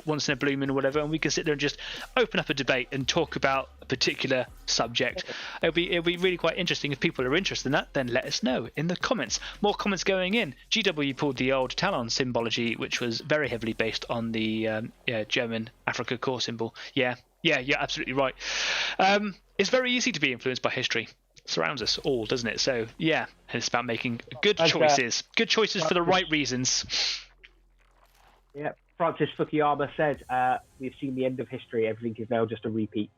once in a blue moon or whatever, and we can sit there and just open up a debate and talk about a particular subject. It'll be really quite interesting. If people are interested in that, then let us know in the comments. More comments going in. GW pulled the old Talon symbology, which was very heavily based on the German Africa core symbol. Yeah, absolutely right. It's very easy to be influenced by history. Surrounds us all, doesn't it? So yeah, it's about making good choices for the right reasons. Yeah, Francis Fukuyama said, we've seen the end of history, everything is now just a repeat.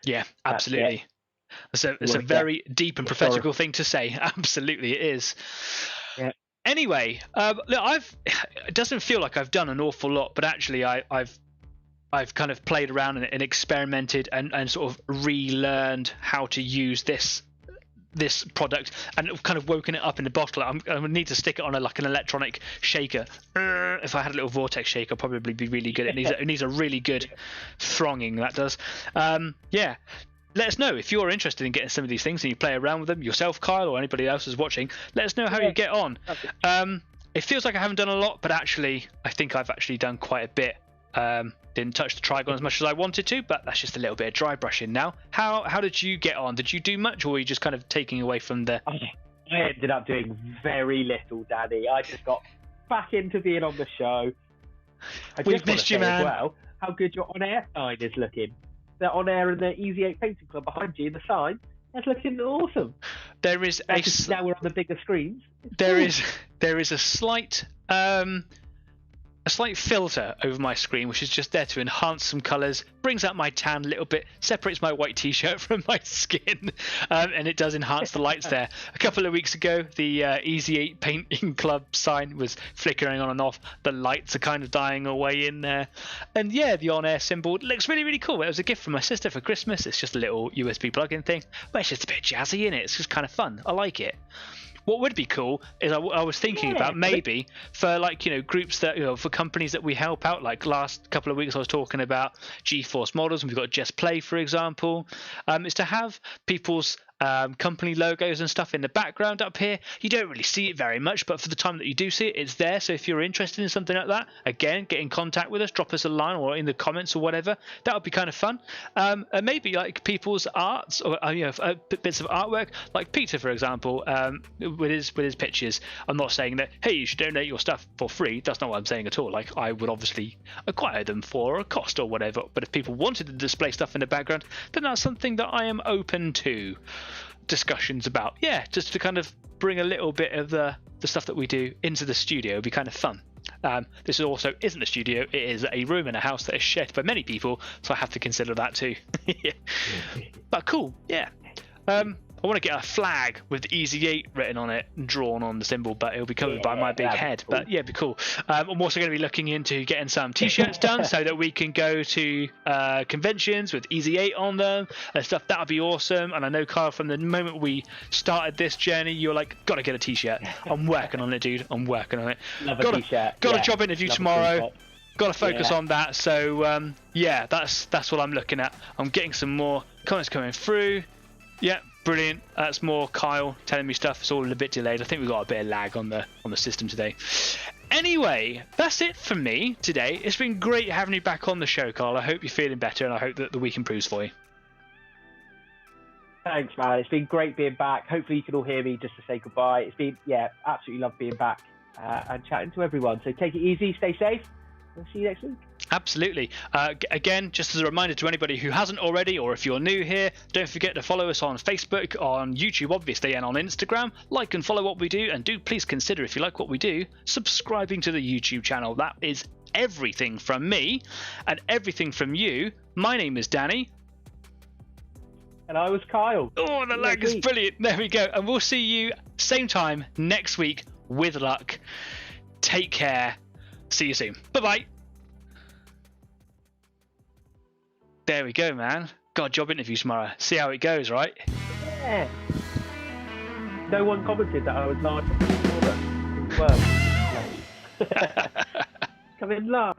Yeah, absolutely. It's a very deep and prophetical thing to say. Absolutely it is. Yeah. Anyway, look, it doesn't feel like I've done an awful lot, but actually I've kind of played around and experimented and sort of relearned how to use this product, and kind of woken it up in the bottle. I'm gonna need to stick it on an electronic shaker. If I had a little vortex shaker, I'd probably be really good. It needs a really good thronging, that does. let us know if you're interested in getting some of these things and you play around with them yourself, Kyle, or anybody else who's watching. Let us know how you get on. It feels like I haven't done a lot, but actually, I think I've actually done quite a bit. Didn't touch the Trygon as much as I wanted to, but that's just a little bit of dry brushing now. How did you get on? Did you do much, or were you just kind of taking away from the... I ended up doing very little, Danny. I just got back into being on the show. We've missed you, man. As well, how good your on-air sign is looking. The on-air and the Easy 8 Painting Club behind you, the sign, that's looking awesome. There is now we're on the bigger screens. There is a slight filter over my screen, which is just there to enhance some colours, brings out my tan a little bit, separates my white t-shirt from my skin, and it does enhance the lights there. A couple of weeks ago, the Easy 8 Painting Club sign was flickering on and off. The lights are kind of dying away in there. And yeah, the on-air symbol looks really, really cool. It was a gift from my sister for Christmas. It's just a little USB plug-in thing, but it's just a bit jazzy in it. It's just kind of fun. I like it. What would be cool is I was thinking about maybe for groups that for companies that we help out. Like last couple of weeks I was talking about GeForce models, and we've got Just Play, for example, is to have people's company logos and stuff in the background up here. You don't really see it very much, but for the time that you do see it, it's there. So if you're interested in something like that, again, get in contact with us, drop us a line or in the comments or whatever. That would be kind of fun. And maybe like people's arts or bits of artwork, like Peter, for example, with his pictures. I'm not saying that, hey, you should donate your stuff for free. That's not what I'm saying at all. Like, I would obviously acquire them for a cost or whatever, but if people wanted to display stuff in the background, then that's something that I am open to discussions about. Yeah, just to kind of bring a little bit of the stuff that we do into the studio. It'd be kind of fun. This also isn't a studio, it is a room in a house that is shared by many people, so I have to consider that too. But cool, yeah. I want to get a flag with Easy 8 written on it and drawn on the symbol, but it'll be covered by my big head. Cool. But yeah, it'd be cool. I'm also going to be looking into getting some t-shirts done so that we can go to conventions with Easy 8 on them and stuff. That would be awesome. And I know, Kyle, from the moment we started this journey, you're like, gotta get a t-shirt. I'm working on it, dude. I'm working on it. Love a t-shirt. Got a job interview tomorrow. Got to focus on that. So yeah, that's what I'm looking at. I'm getting some more comments coming through. Yeah, brilliant. That's more Kyle telling me stuff. It's all a bit delayed. I think we've got a bit of lag on the system today. Anyway, that's it for me today. It's been great having you back on the show, Kyle. I hope you're feeling better, and I hope that the week improves for you. Thanks, man. It's been great being back. Hopefully you can all hear me just to say goodbye. It's been, absolutely love being back and chatting to everyone. So take it easy, stay safe. We'll see you next week. Absolutely. Again, just as a reminder to anybody who hasn't already, or if you're new here, don't forget to follow us on Facebook, on YouTube, obviously, and on Instagram. Like and follow what we do, and do please consider, if you like what we do, subscribing to the YouTube channel. That is everything from me and everything from you. My name is Danny. And I was Kyle. Oh, the lag is brilliant. There we go. And we'll see you same time next week with luck. Take care. See you soon. Bye-bye. There we go, man. Got a job interview tomorrow. See how it goes, right? Yeah. No one commented that I was live. Well, come in live.